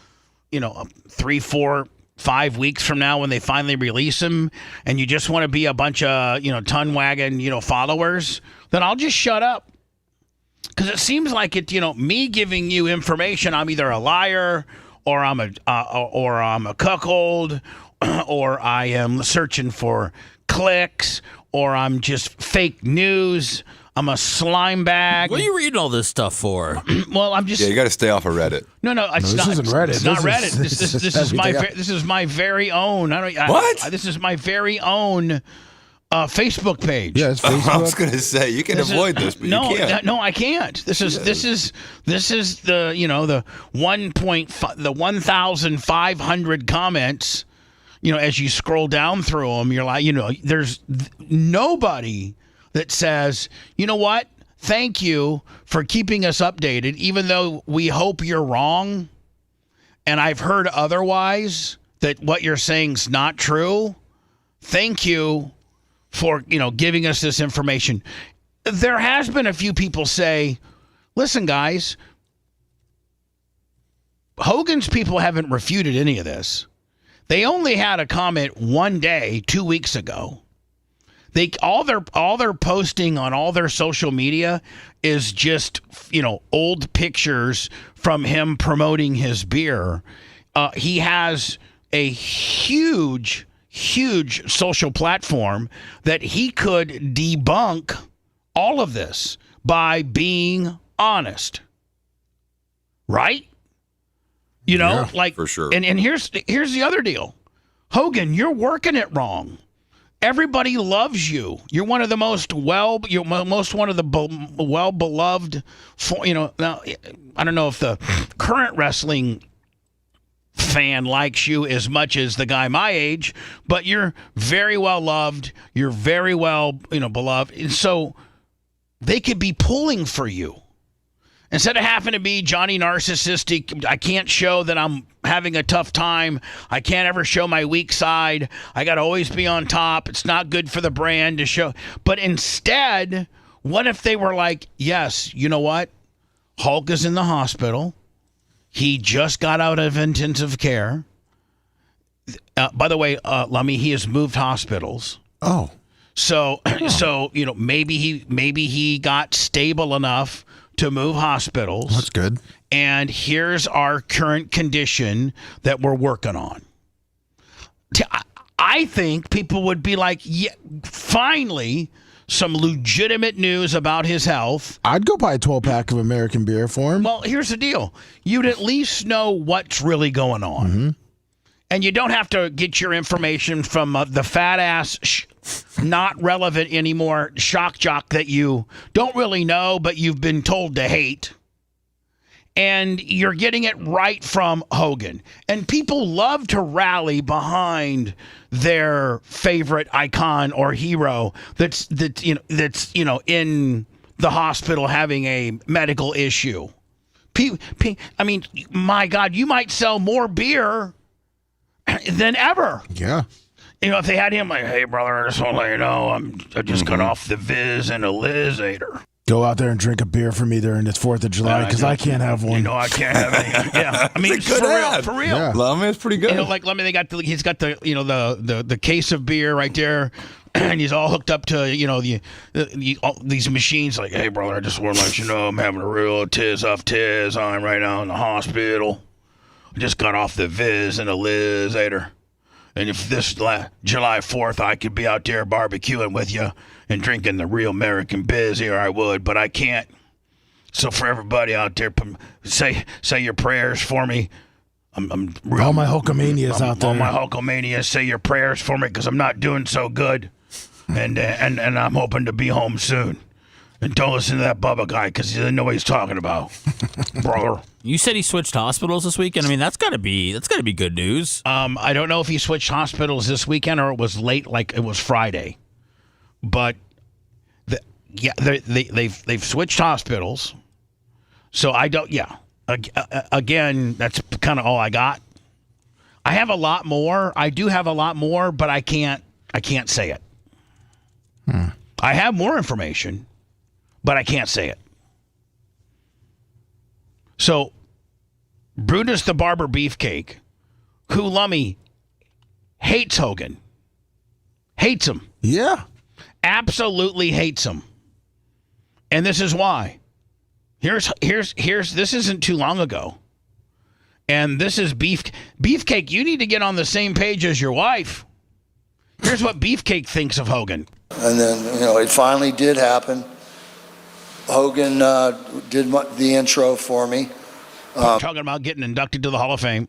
3, 4, 5 weeks from now when they finally release him, and you just want to be a bunch of ton wagon followers, then I'll just shut up. Because it seems like me giving you information, I'm either a liar or I'm a cuckold, or I am searching for clicks, or I'm just fake news. I'm a slime bag. What are you reading all this stuff for? Well, I'm just... Yeah, you got to stay off of Reddit. No, it's not. This isn't Reddit. It's not Reddit. This is my very own. What? This is my very own Facebook page. Yeah, it's Facebook. I was going to say you can avoid this, but you can't. No, I can't. This is the the 1,500 comments. As you scroll down through them, you're like, there's nobody that says, you know what? Thank you for keeping us updated, even though we hope you're wrong. And I've heard otherwise that what you're saying is not true. Thank you for, giving us this information. There has been a few people say, listen, guys, Hogan's people haven't refuted any of this. They only had a comment one day, 2 weeks ago. All they're posting on all their social media is just, old pictures from him promoting his beer. He has a huge social platform that he could debunk all of this by being honest. Right? You know, Yeah, like for sure. And here's the other deal, Hogan, you're working it wrong. Everybody loves you. You're one of the most well beloved. Now I don't know if the current wrestling fan likes you as much as the guy my age, but you're very well loved. You're very well, beloved, and so they could be pulling for you. Instead of having to be Johnny narcissistic, I can't show that I'm having a tough time. I can't ever show my weak side. I got to always be on top. It's not good for the brand to show. But instead, what if they were like, yes, you know what? Hulk is in the hospital. He just got out of intensive care. By the way, Lummy, he has moved hospitals. Oh. So maybe he got stable enough to move hospitals. That's good. And here's our current condition that we're working on. I think people would be like, yeah, finally, some legitimate news about his health. I'd go buy a 12-pack of American beer for him. Well, here's the deal. You'd at least know what's really going on. Mm-hmm. And you don't have to get your information from the fat-ass, not relevant anymore, shock jock that you don't really know, but you've been told to hate. And you're getting it right from Hogan. And people love to rally behind their favorite icon or hero that's in the hospital having a medical issue. I mean, my God, you might sell more beer than ever. Yeah. If they had him like, hey, brother, I just want to let you know, I just got off the Viz and a Lizator. Go out there and drink a beer for me during this 4th of July because I can't have one. I can't have any. Yeah, I mean, It's a good for real. Yeah. Lummy, it's pretty good. He's got the case of beer right there, and he's all hooked up to all these machines. Like, hey, brother, I just want to let you know I'm having a real tiz on right now in the hospital. I just got off the Viz and a Lizator. And if this July 4th I could be out there barbecuing with you and drinking the real American biz here, I would, but I can't. So for everybody out there, say your prayers for me. All my Hulkamanias out there. All my Hulkamanias, say your prayers for me because I'm not doing so good. And I'm hoping to be home soon. And don't listen to that Bubba guy because he doesn't know what he's talking about, brother. You said he switched hospitals this weekend. I mean, that's got to be good news. I don't know if he switched hospitals this weekend or it was late, like it was Friday. But they've switched hospitals. So I don't. Yeah. Again, that's kind of all I got. I have a lot more. I do have a lot more, but I can't say it. I have more information, but I can't say it. So, Brutus the Barber Beefcake, who Lummy hates Hogan, hates him. Yeah. Absolutely hates him. And this is why. Here's this isn't too long ago. And this is Beefcake, you need to get on the same page as your wife. Here's what Beefcake thinks of Hogan. And then, it finally did happen. Hogan did the intro for me. Talking about getting inducted to the Hall of Fame.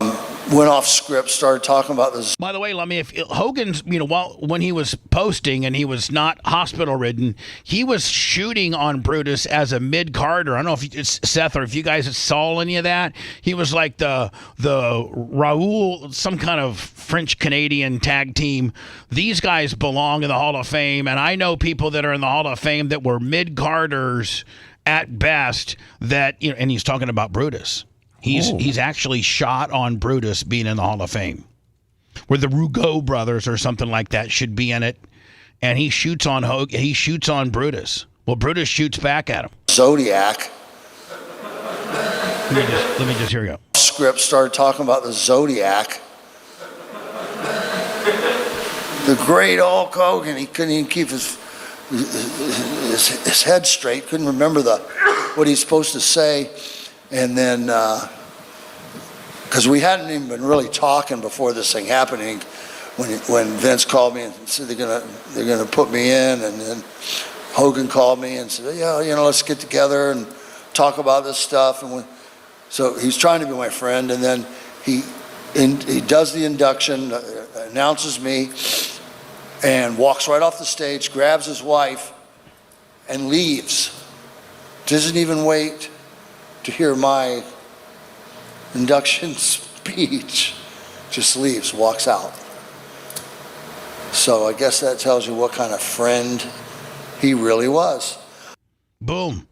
Went off script, started talking about this. By the way, let me, if Hogan's, when he was posting and he was not hospital ridden, he was shooting on Brutus as a mid-carder. I don't know if it's Seth or if you guys saw any of that. He was like the Raoul, some kind of French-Canadian tag team. These guys belong in the Hall of Fame, and I know people that are in the Hall of Fame that were mid-carders at best that, and he's talking about Brutus. He's actually shot on Brutus being in the Hall of Fame, where the Rougeau brothers or something like that should be in it, and he shoots on He shoots on Brutus. Well, Brutus shoots back at him. Zodiac. Let me just hear you. Script started talking about the Zodiac. The great Hulk Hogan. He couldn't even keep his head straight. Couldn't remember what he's supposed to say. And then, because we hadn't even been really talking before this thing happening, when Vince called me and said they're gonna put me in, and then Hogan called me and said, yeah, let's get together and talk about this stuff. And so he's trying to be my friend, and then He does the induction, announces me, and walks right off the stage, grabs his wife, and leaves. Doesn't even wait to hear my induction speech. Just leaves, walks out. So I guess that tells you what kind of friend he really was. Boom.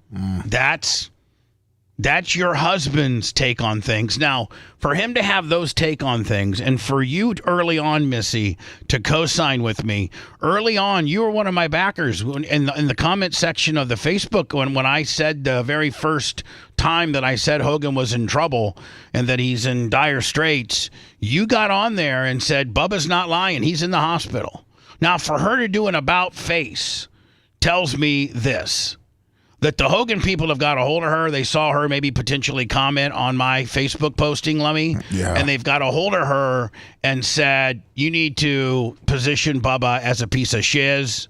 That's your husband's take on things. Now, for him to have those take on things, and for you early on, Missy, to co-sign with me, early on, you were one of my backers in the comment section of the Facebook when I said the very first time that I said Hogan was in trouble and that he's in dire straits, you got on there and said, Bubba's not lying. He's in the hospital. Now, for her to do an about face tells me this. That the Hogan people have got a hold of her. They saw her maybe potentially comment on my Facebook posting, Lummy. Yeah. And they've got a hold of her and said, you need to position Bubba as a piece of shiz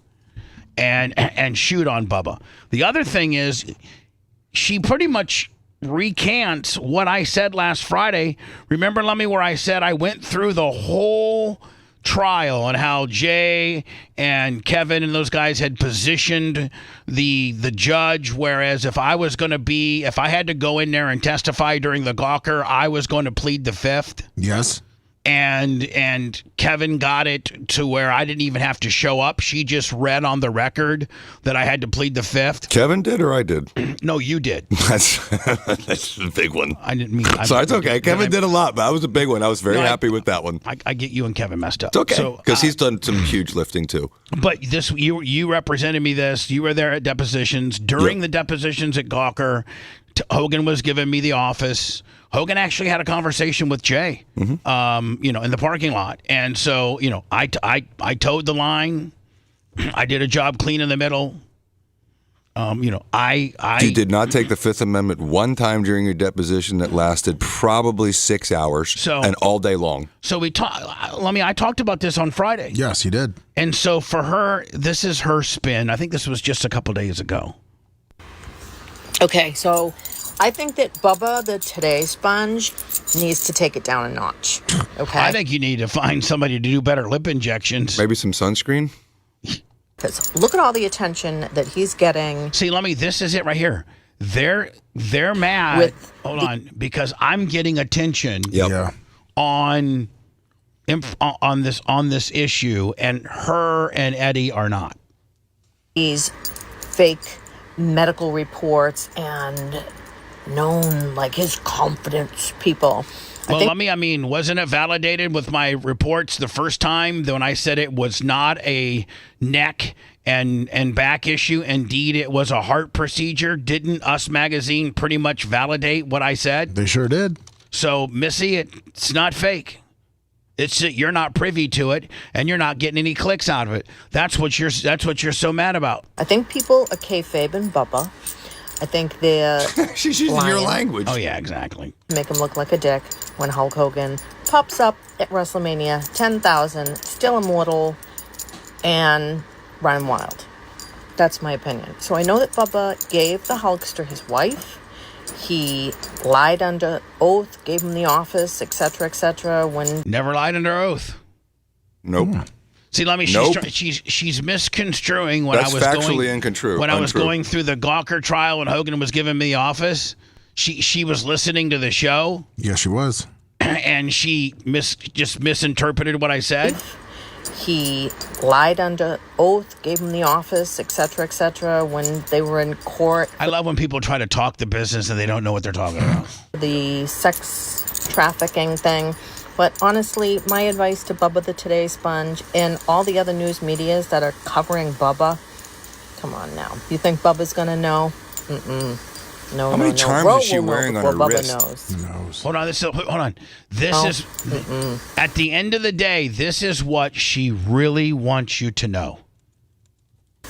and shoot on Bubba. The other thing is, she pretty much recants what I said last Friday. Remember, Lummy, where I said I went through the whole trial and how Jay and Kevin and those guys had positioned the judge, whereas if I had to go in there and testify during the Gawker, I was going to plead the fifth. Yes. And Kevin got it to where I didn't even have to show up. She just read on the record that I had to plead the fifth. Kevin did or I did? No, you did. That's a big one. I didn't mean. So it's okay. Kevin did a lot, but that was a big one. I was very happy with that one. I get you and Kevin messed up. It's okay, because he's done some huge lifting too. But this, you represented me this. You were there at depositions. During the depositions at Gawker, Hogan was giving me the office. Hogan actually had a conversation with Jay, in the parking lot. And so, I towed the line. I did a job clean in the middle. You did not take the Fifth Amendment one time during your deposition that lasted probably 6 hours and all day long. So I talked about this on Friday. Yes, you did. And so for her, this is her spin. I think this was just a couple days ago. Okay, so I think that Bubba the Today Sponge needs to take it down a notch. Okay. I think you need to find somebody to do better lip injections. Maybe some sunscreen? Because look at all the attention that he's getting. See, this is it right here. They're mad. Because I'm getting attention on this issue, and her and Eddie are not. These fake medical reports and known like his confidence people. Wasn't it validated with my reports the first time when I said it was not a neck and back issue? Indeed, it was a heart procedure. Didn't Us Magazine pretty much validate what I said? They sure did. So, Missy, it's not fake. It's that you're not privy to it, and you're not getting any clicks out of it. That's what you're so mad about. I think people are kayfabing Bubba. I think they're she's using your language. Oh, yeah, exactly. Make him look like a dick when Hulk Hogan pops up at WrestleMania 10,000, still immortal, and running wild. That's my opinion. So I know that Bubba gave the Hulkster his wife. He lied under oath, gave him the office, etc., when... Never lied under oath. Nope. See, she's misconstruing when That's I was factually going when I was going through the Gawker trial when Hogan was giving me the office. She was listening to the show. Yes, she was. And she just misinterpreted what I said. He lied under oath, gave him the office, etc., when they were in court. I love when people try to talk the business and they don't know what they're talking about. The sex trafficking thing. But honestly, my advice to Bubba the Today Sponge and all the other news medias that are covering Bubba, come on now. You think Bubba's going to know? No, How many charms is she wearing on her Bubba wrist? Who knows? Hold on. This is, at the end of the day, this is what she really wants you to know.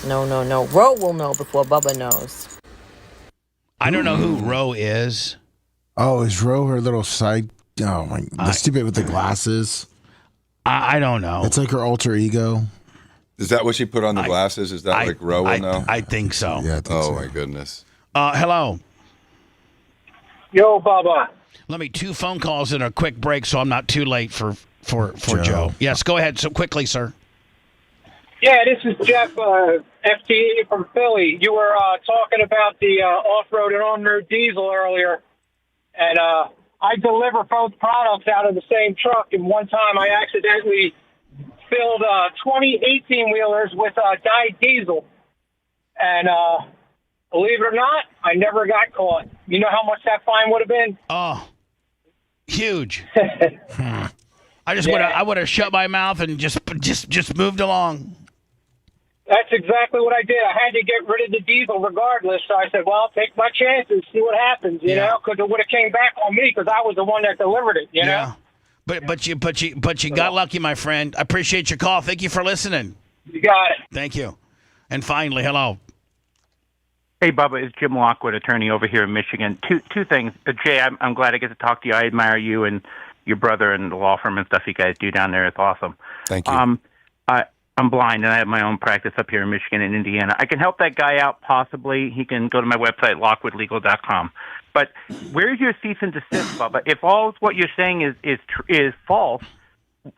No. Ro will know before Bubba knows. I don't know who Ro is. Oh, is Ro her little side? Oh, the stupid with the glasses. I don't know. It's like her alter ego. Is that what she put on the glasses? Is that like Ro will know? I think so. Yeah, I think so. My goodness. Hello. Yo, Bubba. Let me 2 phone calls and a quick break so I'm not too late for Joe. Yes, go ahead. So quickly, sir. Yeah, this is Jeff, FTE from Philly. You were talking about the off-road and on-road diesel earlier, and I deliver both products out of the same truck, and one time I accidentally filled 20 18-wheelers with dyed diesel, and believe it or not, I never got caught. You know how much that fine would have been? Oh, huge. I would have shut my mouth and just moved along. That's exactly what I did. I had to get rid of the diesel regardless. So I said, well, I'll take my chances, see what happens, you know, because it would have came back on me because I was the one that delivered it, you know? But you got lucky, my friend. I appreciate your call. Thank you for listening. You got it. Thank you. And finally, hello. Hey, Bubba, it's Jim Lockwood, attorney over here in Michigan. Two things. Jay, I'm glad I get to talk to you. I admire you and your brother and the law firm and stuff you guys do down there. It's awesome. Thank you. I'm blind, and I have my own practice up here in Michigan and Indiana. I can help that guy out, possibly. He can go to my website, lockwoodlegal.com. But where's your cease and desist, Bubba? If all what you're saying is false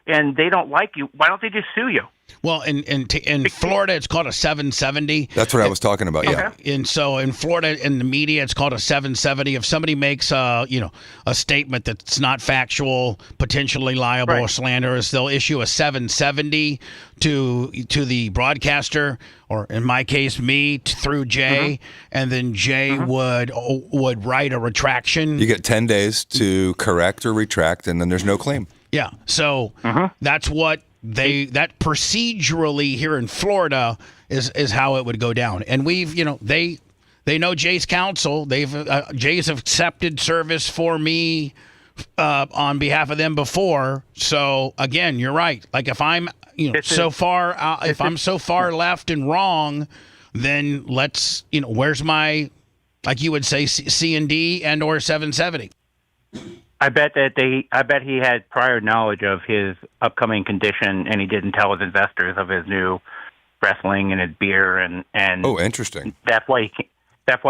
and they don't like you, why don't they just sue you? Well, in Florida, it's called a 770. That's what I was talking about, yeah. And so in Florida, in the media, it's called a 770. If somebody makes a statement that's not factual, potentially liable or slanderous, they'll issue a 770 to the broadcaster, or in my case, me through Jay, and then Jay would write a retraction. You get 10 days to correct or retract, and then there's no claim. Yeah, so that's what that procedurally here in Florida is how it would go down. And we've, they know Jay's counsel. Jay's accepted service for me on behalf of them before. So again, you're right. Like if I'm, so far left and wrong, then let's, where's my, like you would say, C&D and or 770. I bet he had prior knowledge of his upcoming condition, and he didn't tell his investors of his new wrestling and his beer, and oh, interesting. That's why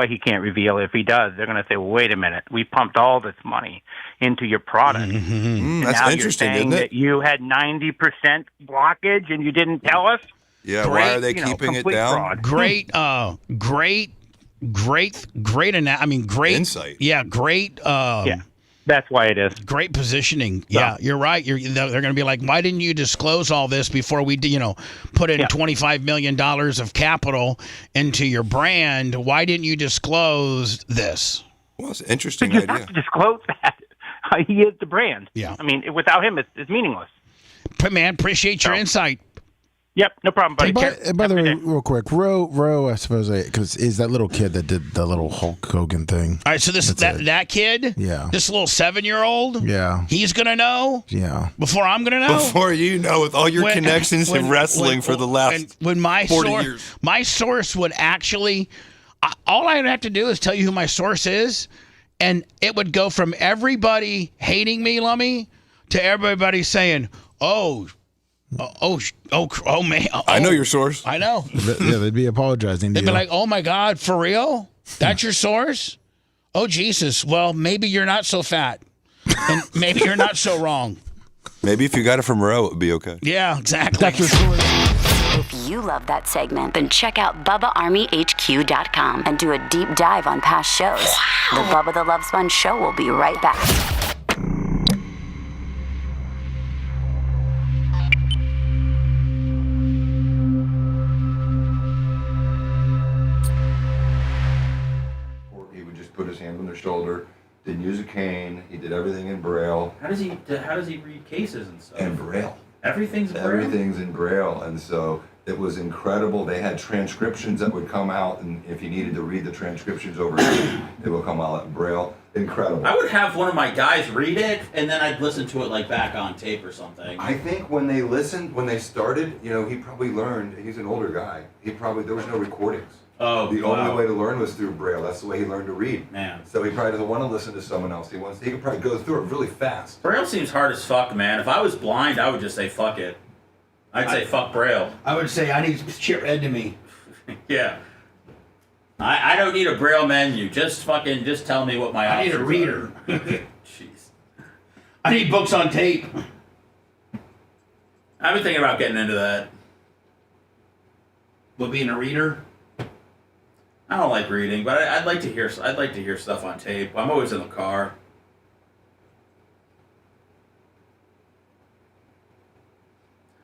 he can't reveal. If he does, they're going to say, well, "Wait a minute, we pumped all this money into your product." And that's now interesting, you're saying isn't it? that you had 90% blockage and you didn't tell us. Yeah, why are they keeping it down? Fraud. Great insight. Yeah, great. That's why it is. Great positioning. Yeah, you're right. They're going to be like, why didn't you disclose all this before we, put in $25 million of capital into your brand? Why didn't you disclose this? Well, it's an interesting You idea. have to disclose that. He is the brand. Yeah. I mean, without him, it's meaningless. Man, appreciate your insight. Yep, no problem, buddy. By the way, real quick, Roe, I suppose, because is that little kid that did the little Hulk Hogan thing. All right, so that kid, this little 7-year-old, he's gonna know, before I'm gonna know, before you know, with all your connections in wrestling for the last 40 years. My source would actually, all I'd have to do is tell you who my source is, and it would go from everybody hating me, Lummy, to everybody saying, oh man! I know your source. I know. Yeah, they'd be apologizing. They'd be like, "Oh my God, for real? That's your source? Oh Jesus! Well, maybe you're not so fat, and maybe you're not so wrong. Maybe if you got it from Roe, it would be okay." Yeah, exactly. That's your source. If you love that segment, then check out BubbaArmyHQ.com and do a deep dive on past shows. The Bubba the Love Sponge Show will be right back. Put his hand on their shoulder, didn't use a cane. He did everything in Braille. How does he read cases and stuff? In Braille. Everything's Braille? Everything's in Braille, and so it was incredible. They had transcriptions that would come out, and if you needed to read the transcriptions over, it would come out in Braille. Incredible. I would have one of my guys read it, and then I'd listen to it like back on tape or something. I think when they listened, when they started, he probably learned. He's an older guy. There was no recordings. Oh, the only way to learn was through Braille. That's the way he learned to read. Man. So he probably doesn't want to listen to someone else. He could probably go through it really fast. Braille seems hard as fuck, man. If I was blind, I would just say fuck it. I'd say fuck Braille. I would say I need shit read to me. Yeah. I don't need a Braille menu. Just tell me what my I need a options reader. are. Jeez. I need books on tape. I've been thinking about getting into that. What, being a reader? I don't like reading, but I'd like to hear stuff on tape. I'm always in the car.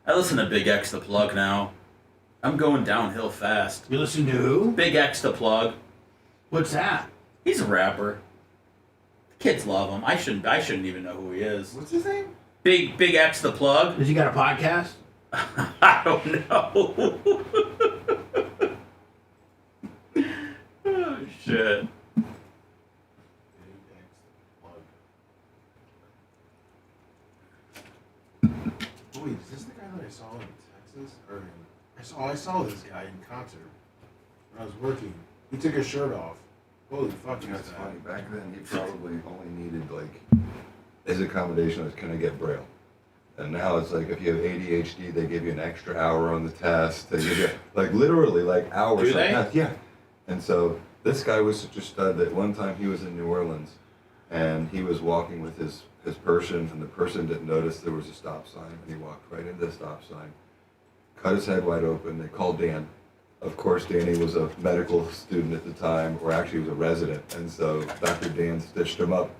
I listen to Big X the Plug now. I'm going downhill fast. You listen to who? Big X the Plug. What's that? He's a rapper. The kids love him. I shouldn't even know who he is. What's his name? Big X the Plug. Has he got a podcast? I don't know. Oh, shit. Wait, is this the guy that I saw in Texas? Or I saw this guy in concert when I was working. He took his shirt off. Holy fuck, That's funny. Back then, he probably only needed, like, his accommodation was, can I get Braille? And now it's like, if you have ADHD, they give you an extra hour on the test. They give you, like, literally, like, hours. Do they? Yeah. And so this guy was such a stud that one time he was in New Orleans, and he was walking with his person, and the person didn't notice there was a stop sign, and he walked right into the stop sign, cut his head wide open. They called Dan. Of course, Danny was a medical student at the time, or actually he was a resident, and so Dr. Dan stitched him up.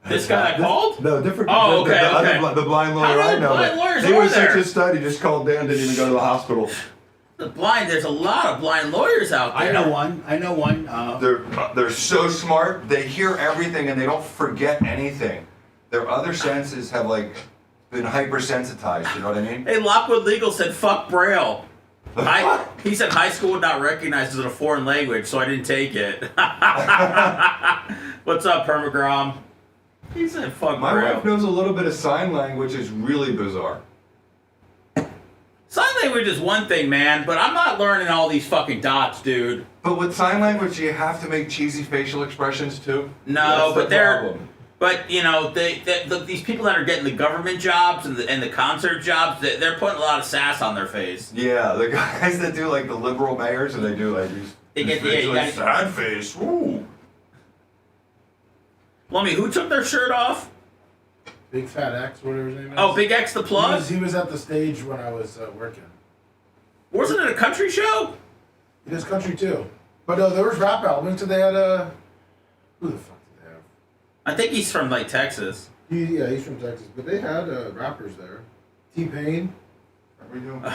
This guy that called? No, different. Oh, okay, The blind lawyer How I many know. blind lawyers He are was there? such a stud, he just called Dan, didn't even go to the hospital. There's a lot of blind lawyers out there. I know one. They're so smart. They hear everything and they don't forget anything. Their other senses have like been hypersensitized. You know what I mean? Hey, Lockwood Legal said fuck Braille. He said high school would not recognize it as a foreign language, so I didn't take it. What's up, Permagrom? He said fuck My Braille. wife knows a little bit of sign language. Is really bizarre. Sign language is one thing, man, but I'm not learning all these fucking dots, dude. But with sign language, you have to make cheesy facial expressions too. No, but problem. But you know, these people that are getting the government jobs and the concert jobs, they're putting a lot of sass on their face. Yeah, the guys that do like the liberal mayors and they do like these. Sad face. Ooh. Lummy, who took their shirt off? Big Fat X, whatever his name is. Oh, Big X the Plug? He was at the stage when I was working. Wasn't it a country show? It is country too. But there was rap albums, so they had who the fuck did they have? I think he's from like Texas. Yeah, he's from Texas. But they had rappers there. T-Pain. Are we doing This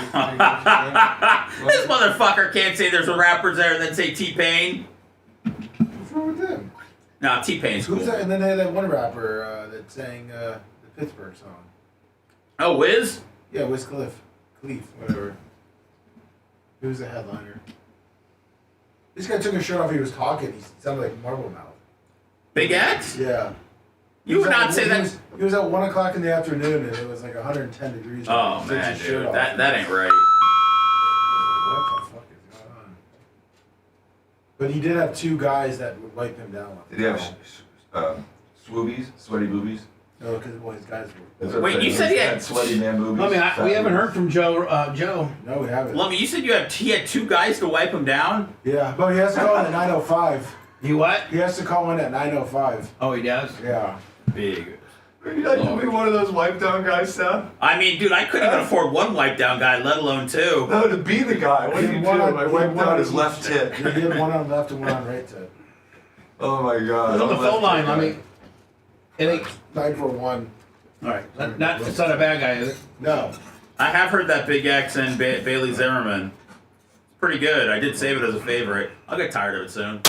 motherfucker can't say there's a rappers there and then say T-Pain. What's wrong with them? No, T-Pain's cool. Who's that? And then they had that one rapper that sang the Pittsburgh song. Oh, Wiz? Yeah, Wiz Khalifa, whatever. He was the headliner. This guy took his shirt off. He was talking. He sounded like Marble Mouth. Big X? Yeah. You would not say that. He was at 1 o'clock in the afternoon, and it was like 110 degrees. Oh man, dude, that ain't right. What the fuck is going on? But he did have two guys that would wipe him down. Did he have swoobies, sweaty boobies? No, because his guys were. Wait, you said he had sweaty man boobies. I mean, we haven't heard from Joe. No, we haven't. Lummy, you said he had two guys to wipe him down? Yeah, but he has to call in at 9:05. You what? He has to call in at 9:05. Oh, he does? Yeah. Big. Are you not to be one of those wipe down guys, Seth? I mean, dude, I couldn't even afford one wipe down guy, let alone two. No, to be the guy. What do you do? I wiped down his left tit. You get one on left and one on right tit. Oh my god. It's on the phone line, Lummy. It ain't 941. All right, it's not a bad guy, is it? No. I have heard that Big X and Bailey Zimmerman. It's pretty good. I did save it as a favorite. I'll get tired of it soon.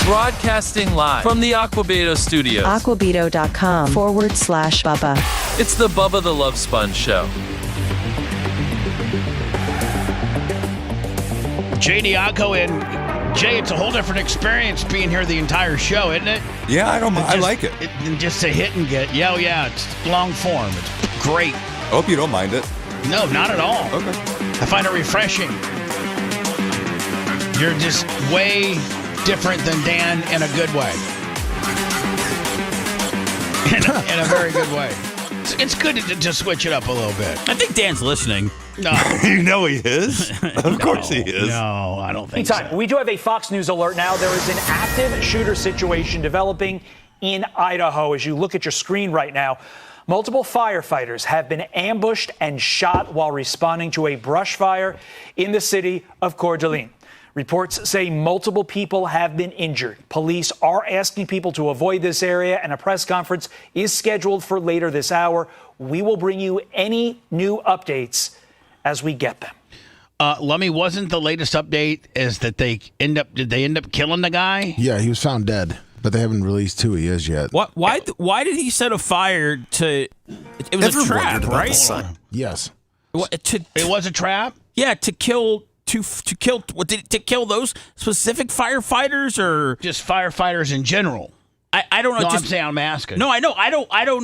Broadcasting live from the Aquabeto studios. Aquabeto.com/Bubba. It's the Bubba the Love Sponge show. Jay Diaco and Jay, it's a whole different experience being here the entire show, isn't it? Yeah, I don't mind. I like it. Just to hit and get. Yeah, it's long form. It's great. I hope you don't mind it. No, not at all. Okay. I find it refreshing. You're just way different than Dan in a good way. In a very good way. It's good to switch it up a little bit. I think Dan's listening. No. You know he is. Of course he is. No, I don't think Meantime, so. we do have a Fox News alert now. There is an active shooter situation developing in Idaho. As you look at your screen right now, multiple firefighters have been ambushed and shot while responding to a brush fire in the city of Coeur d'Alene. Reports say multiple people have been injured. Police are asking people to avoid this area, and a press conference is scheduled for later this hour. We will bring you any new updates as we get them. Lummy, wasn't the latest update is that did they end up killing the guy? Yeah, he was found dead, but they haven't released who he is yet. What? Why did he set a fire to? It was a trap, right? Yes. It was a trap. Yeah, to kill those specific firefighters or just firefighters in general. I don't know. No, I'm asking. No, I know. I don't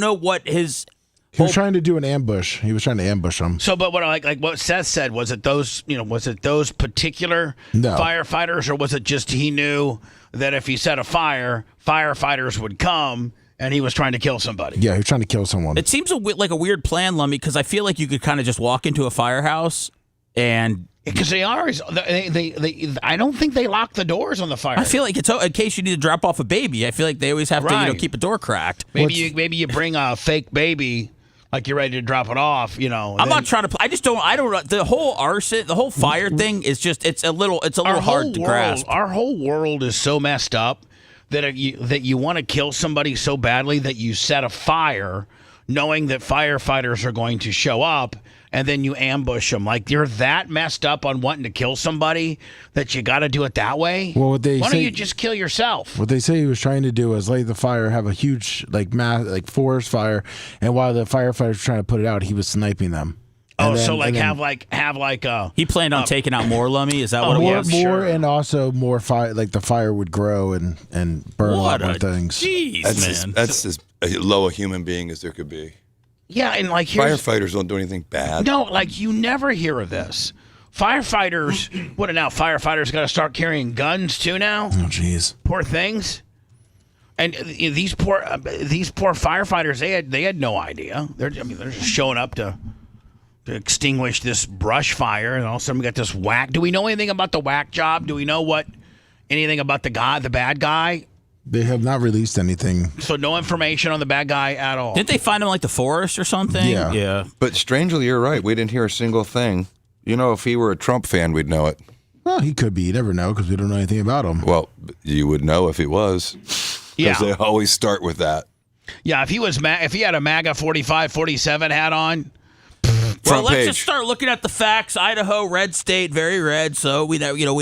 know what his. He was trying to do an ambush. He was trying to ambush him. So, but what like what Seth said, was it those particular firefighters, or was it just he knew that if he set a fire, firefighters would come, and he was trying to kill somebody? Yeah, he was trying to kill someone. It seems like a weird plan, Lummy, because I feel like you could kind of just walk into a firehouse and. Because they I don't think they lock the doors on the fire. I feel like it's in case you need to drop off a baby. I feel like they always have to keep a door cracked. Maybe you bring a fake baby. Like you're ready to drop it off, I'm not trying to. I don't. The whole arson, the whole fire thing is just. It's a little hard to grasp. Our whole world is so messed up that you want to kill somebody so badly that you set a fire, knowing that firefighters are going to show up, and then you ambush them. Like you're that messed up on wanting to kill somebody that you got to do it that way. Well, why don't you just kill yourself? What they say he was trying to do is light the fire, have a huge forest fire, and while the firefighters were trying to put it out, he was sniping them. Oh, so have a. He planned on taking out more Lummy. Is that what it was? More, and also more fire. Like the fire would grow and burn a lot more things. Jeez, man. That's as low a human being as there could be. Yeah, and firefighters don't do anything bad. No, you never hear of this. Firefighters, what now? Firefighters got to start carrying guns too now. Oh, jeez, poor things. And these poor firefighters, they had no idea. They're just showing up to extinguish this brush fire, and all of a sudden we got this whack. Do we know anything about the whack job? Do we know anything about the bad guy? They have not released anything. So no information on the bad guy at all. Didn't they find him like the forest or something? Yeah. But strangely, you're right. We didn't hear a single thing. If he were a Trump fan, we'd know it. Well, he could be. You never know because we don't know anything about him. Well, you would know if he was. Yeah. Because they always start with that. Yeah, if he had a MAGA 45, 47 hat on. Well, let's just start looking at the facts. Idaho, red state, very red. So we don't know.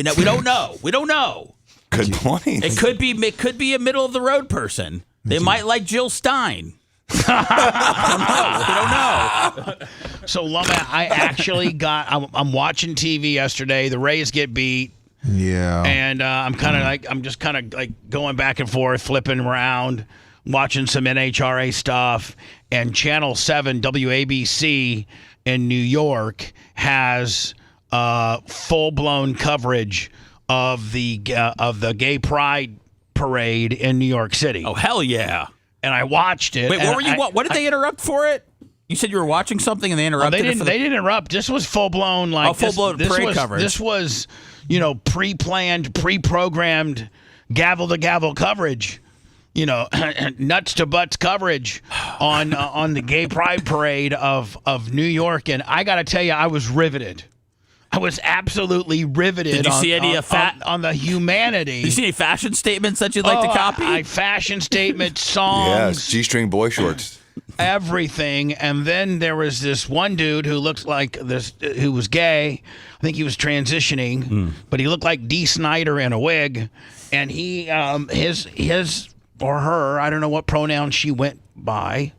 We don't know. Good point. It could be a middle of the road person. They might like Jill Stein. I don't know. So, Lummy, I'm watching TV yesterday. The Rays get beat. Yeah. And I'm just kind of going back and forth, flipping around, watching some NHRA stuff. And Channel 7 WABC in New York has full-blown coverage of the Gay Pride Parade in New York City. Oh, hell yeah. And I watched it. Wait, what did they interrupt for it? You said you were watching something and they interrupted it? They didn't interrupt. This was full-blown parade coverage. This was, pre-planned, pre-programmed, gavel-to-gavel coverage. Nuts to butts coverage on the Gay Pride Parade of New York. And I got to tell you, I was riveted. I was absolutely riveted. Did you see any on the humanity? Did you see any fashion statements that you'd like to copy? Fashion statements, songs. Yes, G-string boy shorts. Everything. And then there was this one dude who looked like who was gay. I think he was transitioning, but he looked like Dee Snider in a wig. And he, his or her, I don't know what pronoun she went by,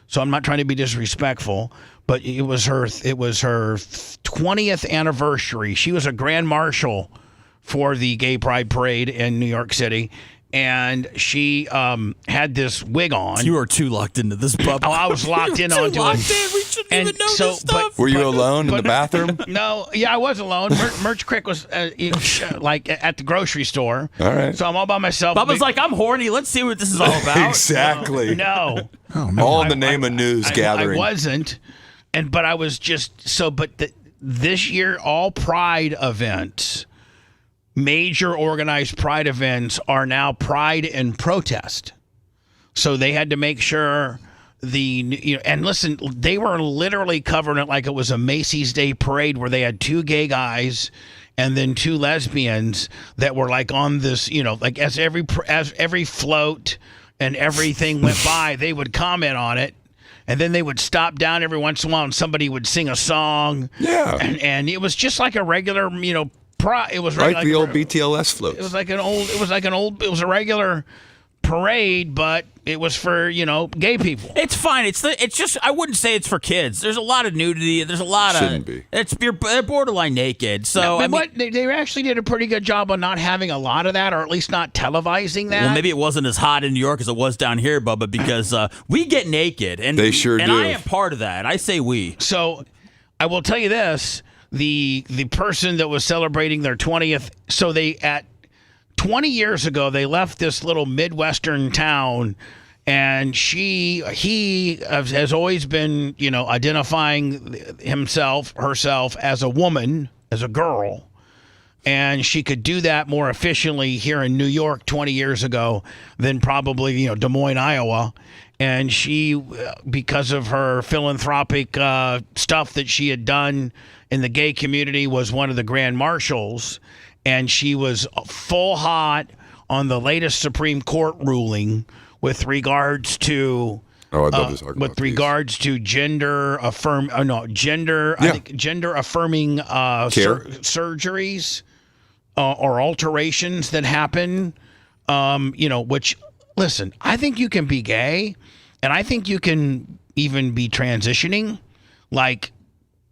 so I'm not trying to be disrespectful, but it was her 20th anniversary. She was a grand marshal for the Gay Pride Parade in New York City, and she had this wig on. You are too locked into this, Bubba. Oh, I was locked in onto it. We shouldn't even know this stuff. Were you alone in the bathroom? No, I was alone. Merch Crick was like at the grocery store. All right. So I'm all by myself. Bubba's like, I'm horny. Let's see what this is all about. Exactly. No. All in the name of news gathering. I wasn't, but I was just so. But this year, all Pride events, major organized Pride events, are now Pride and protest. So they had to make sure and listen, they were literally covering it like it was a Macy's Day Parade where they had 2 gay guys and then 2 lesbians that were like on this, like as every float and everything went by, they would comment on it. And then they would stop down every once in a while and somebody would sing a song. Yeah. And it was just like a regular, it was like the old BTLS floats. It was a regular parade, but it was for, gay people. It's fine. It's just, I wouldn't say it's for kids. There's a lot of nudity. There's a lot Shouldn't be. They're borderline naked. So they actually did a pretty good job on not having a lot of that, or at least not televising that. Well, maybe it wasn't as hot in New York as it was down here, Bubba, because we get naked, and they sure do. And I am part of that. I say we. So I will tell you this: the person that was celebrating their 20th, so they 20 years ago, they left this little Midwestern town, and he has always been, identifying herself as a woman, as a girl, and she could do that more efficiently here in New York 20 years ago than probably, Des Moines, Iowa. And she, because of her philanthropic stuff that she had done in the gay community, was one of the grand marshals. And she was full hot on the latest Supreme Court ruling with regards to regards to gender affirming surgeries or alterations that happen. Which, listen, I think you can be gay, and I think you can even be transitioning, like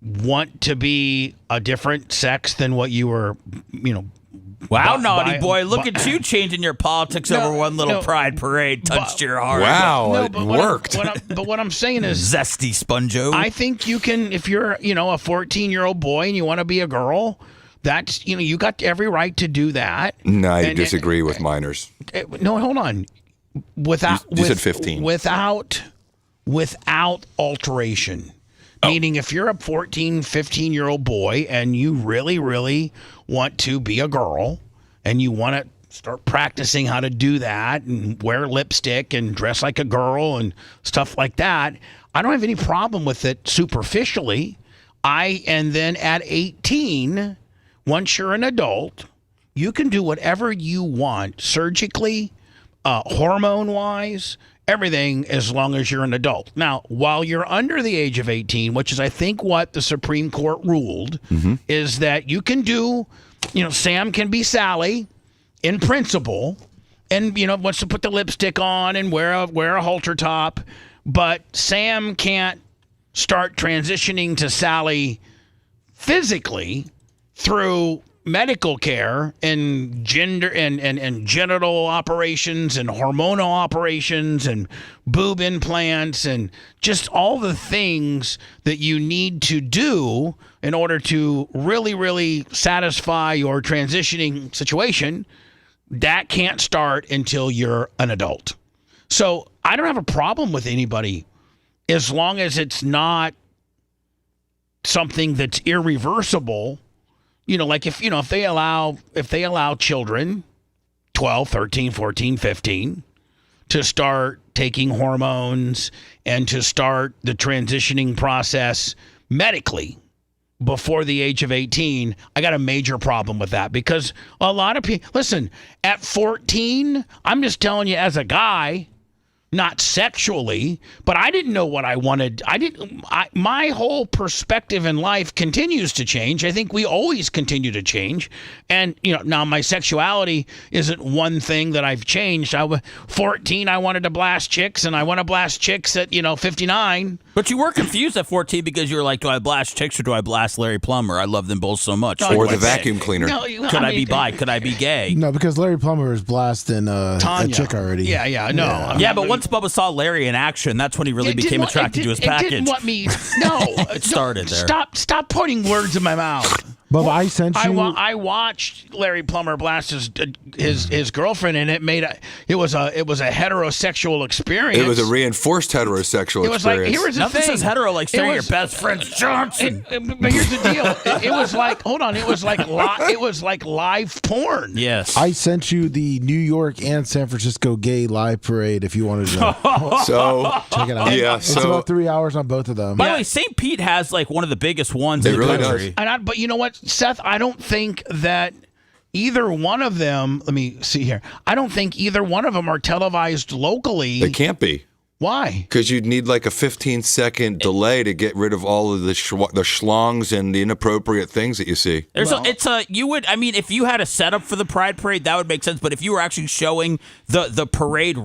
want to be a different sex than what you were, Wow, naughty boy! Look at you changing your politics over one little pride parade touched your heart. Wow, it worked. But what I'm saying is, zesty sponjo. I think you can, if you're, a 14-year-old boy and you want to be a girl, that's, you got every right to do that. No, I disagree with minors. No, hold on. You said 15. Without alteration. Meaning if you're a 14, 15-year-old boy and you really, really want to be a girl and you want to start practicing how to do that and wear lipstick and dress like a girl and stuff like that, I don't have any problem with it superficially. And then at 18, once you're an adult, you can do whatever you want surgically, hormone-wise, everything, as long as you're an adult. Now, while you're under the age of 18, which is, I think, what the Supreme Court ruled, is that you can do, Sam can be Sally in principle and, wants to put the lipstick on and wear a halter top, but Sam can't start transitioning to Sally physically through medical care and gender and genital operations and hormonal operations and boob implants and just all the things that you need to do in order to really, really satisfy your transitioning situation. That can't start until you're an adult. So I don't have a problem with anybody as long as it's not something that's irreversible. Like if they allow children 12, 13, 14, 15 to start taking hormones and to start the transitioning process medically before the age of 18, I got a major problem with that, because a lot of people, listen, at 14, I'm just telling you as a guy, not sexually, but I didn't know what I wanted. My whole perspective in life continues to change. I think we always continue to change. And, now my sexuality isn't one thing that I've changed. I was 14, I wanted to blast chicks, and I want to blast chicks at, 59. But you were confused at 14 because you were like, do I blast chicks or do I blast Larry Plummer? I love them both so much. Or the vacuum cleaner. No, Could I be bi? Could I be gay? No, because Larry Plummer is blasting a chick already. Yeah, no. Yeah, but once Bubba saw Larry in action, that's when he really became attracted to his package. It didn't want me. No, it started there. Stop putting words in my mouth. Bubba, I sent you. I watched Larry Plummer blast his girlfriend, and it was a heterosexual experience. It was a reinforced heterosexual experience. It was like, here was the Nothing thing. says hetero like staring at your best friend's Johnson. But here's the deal. It was like, hold on. It was like live porn. Yes. I sent you the New York and San Francisco gay live parade if you wanted to. So check it out. Yeah, it's about 3 hours on both of them. By the way, St. Pete has like one of the biggest ones in the really country. But you know what, Seth? I don't think that either one of them. Let me see here. I don't think either one of them are televised locally. They can't be. Why? Because you'd need like a 15-second delay to get rid of all of the schlongs and the inappropriate things that you see. If you had a setup for the Pride Parade, that would make sense. But if you were actually showing the parade,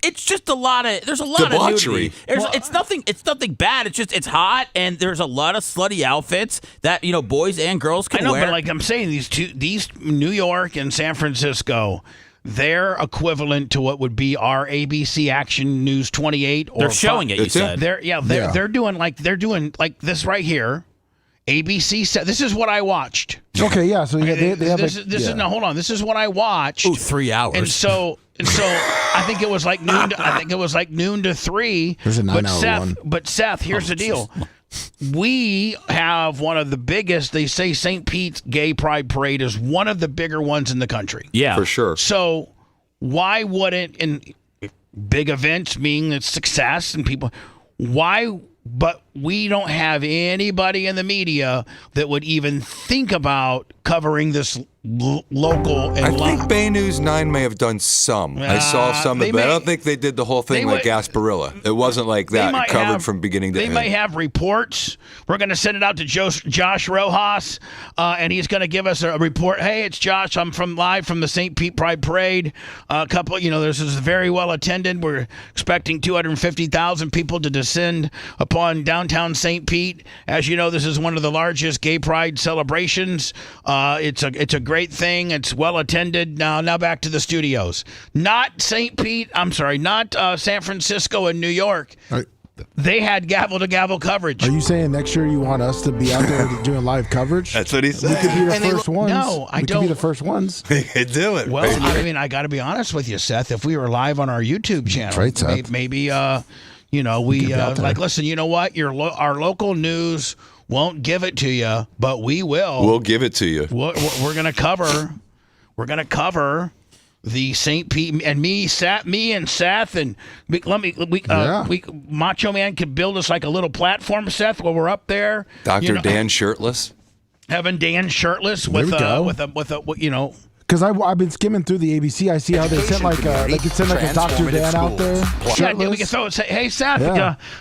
it's just a lot of debauchery. Of nudity. It's nothing bad. It's just it's hot and there's a lot of slutty outfits that boys and girls can wear. But like I'm saying, these New York and San Francisco. They're equivalent to what would be our ABC Action News 28. Or they're showing it. You said they're doing like this right here. ABC said this is what I watched. Okay, yeah. So they have hold on. This is what I watched. Oh, 3 hours. And so I think it was like noon to 3. There's a 9-hour one. But Seth, here's the deal. We have one of the biggest, they say St. Pete's Gay Pride Parade is one of the bigger ones in the country. Yeah. For sure. So why wouldn't, in big events meaning it's success and people, but we don't have anybody in the media that would even think about covering this local and I think Bay News 9 may have done some. I saw some of it, but I don't think they did the whole thing like Gasparilla. It wasn't like that, covered from beginning to end. They may have reports. We're going to send it out to Josh Rojas, and he's going to give us a report. Hey, it's Josh. I'm live from the St. Pete Pride Parade. This is very well attended. We're expecting 250,000 people to descend upon downtown St. Pete. As you know, this is one of the largest gay pride celebrations. It's a great thing. It's well attended. Now back to the studios. Not St. Pete. I'm sorry. Not San Francisco and New York. They had gavel-to-gavel coverage. Are you saying next year you want us to be out there doing live coverage? That's what he said. We could be the first ones. No, I don't. We could be the first ones. They could do it. Well, I got to be honest with you, Seth. If we were live on our YouTube channel, right, Seth. maybe listen, you know what? Our local news won't give it to you, but we will. We'll give it to you. We're going to cover. We're going to cover the St. Pete and me and Seth and Macho Man could build us like a little platform, Seth, while we're up there. Dr. Dan shirtless. Having Dan shirtless with a. Because I've been skimming through the ABC. I see how they sent like a Dr. Dan out there. Yeah, we can throw it. Say, hey, Seth,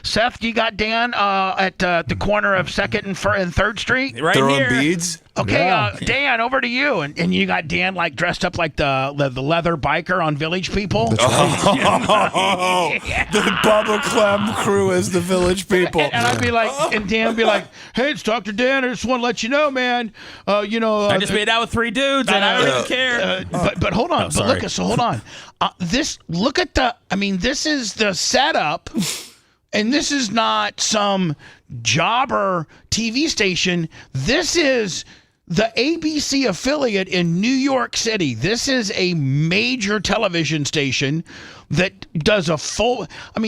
Seth, you got Dan at the corner of 2nd and 3rd Street? Right Throwing here. beads? Okay, Dan, over to you. And you got Dan like dressed up like the leather biker on Village People. The Bubba Clem crew is the Village People. And I'd be like, and Dan would be like, hey, it's Dr. Dan. I just want to let you know, man. I just made out with 3 dudes, and I don't even care. But hold on. Hold on. This is the setup, and this is not some jobber TV station. This is the ABC affiliate in New York City. This is a major television station that does a full.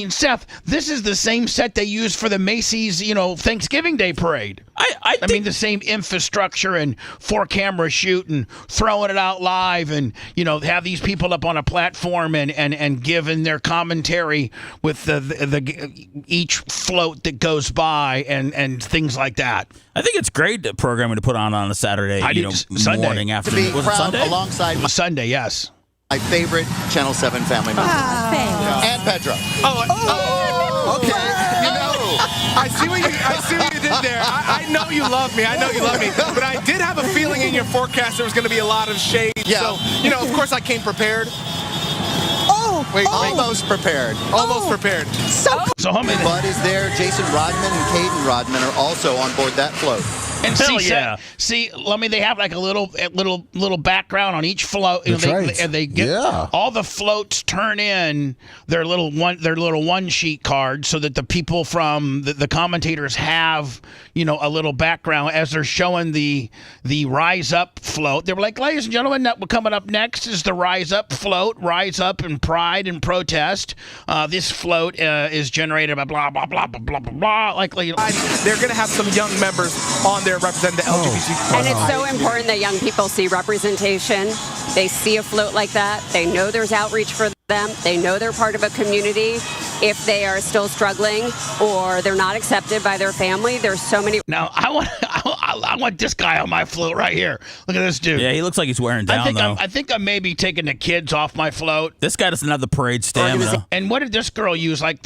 Seth, this is the same set they use for the Macy's, Thanksgiving Day parade. I mean, the same infrastructure and 4-camera shoot and throwing it out live and, have these people up on a platform and giving their commentary with the each float that goes by and things like that. I think it's great programming to put on a Saturday, Sunday. morning afternoon. Was it Sunday? Alongside Sunday, yes. My favorite Channel 7 family member. And Pedro. Okay. You know, I see what you did there. I know you love me. But I did have a feeling in your forecast there was going to be a lot of shade. Yeah. So, you know, of course I came prepared. Almost prepared. Almost prepared. So Bud is there. Jason Rodman and Caden Rodman are also on board that float. And they have like a little background on each float. You know, and they get all the floats turn in their little one sheet card so that the people from the commentators have, you know, a little background as they're showing the Rise Up float. They were like, ladies and gentlemen, coming up next is the Rise Up float. Rise up in pride and protest. This float is generated by blah blah blah blah blah blah. Like they're gonna have some young members on there represent the LGBT. And it's so important that young people see representation. They see a float like that. They know there's outreach for them. They know they're part of a community. If they are still struggling or they're not accepted by their family, there's so many. Now, I want this guy on my float right here. Look at this dude. Yeah, he looks like he's wearing down, I think I may be taking the kids off my float. This guy doesn't have the parade stamina. And what did this girl use? Like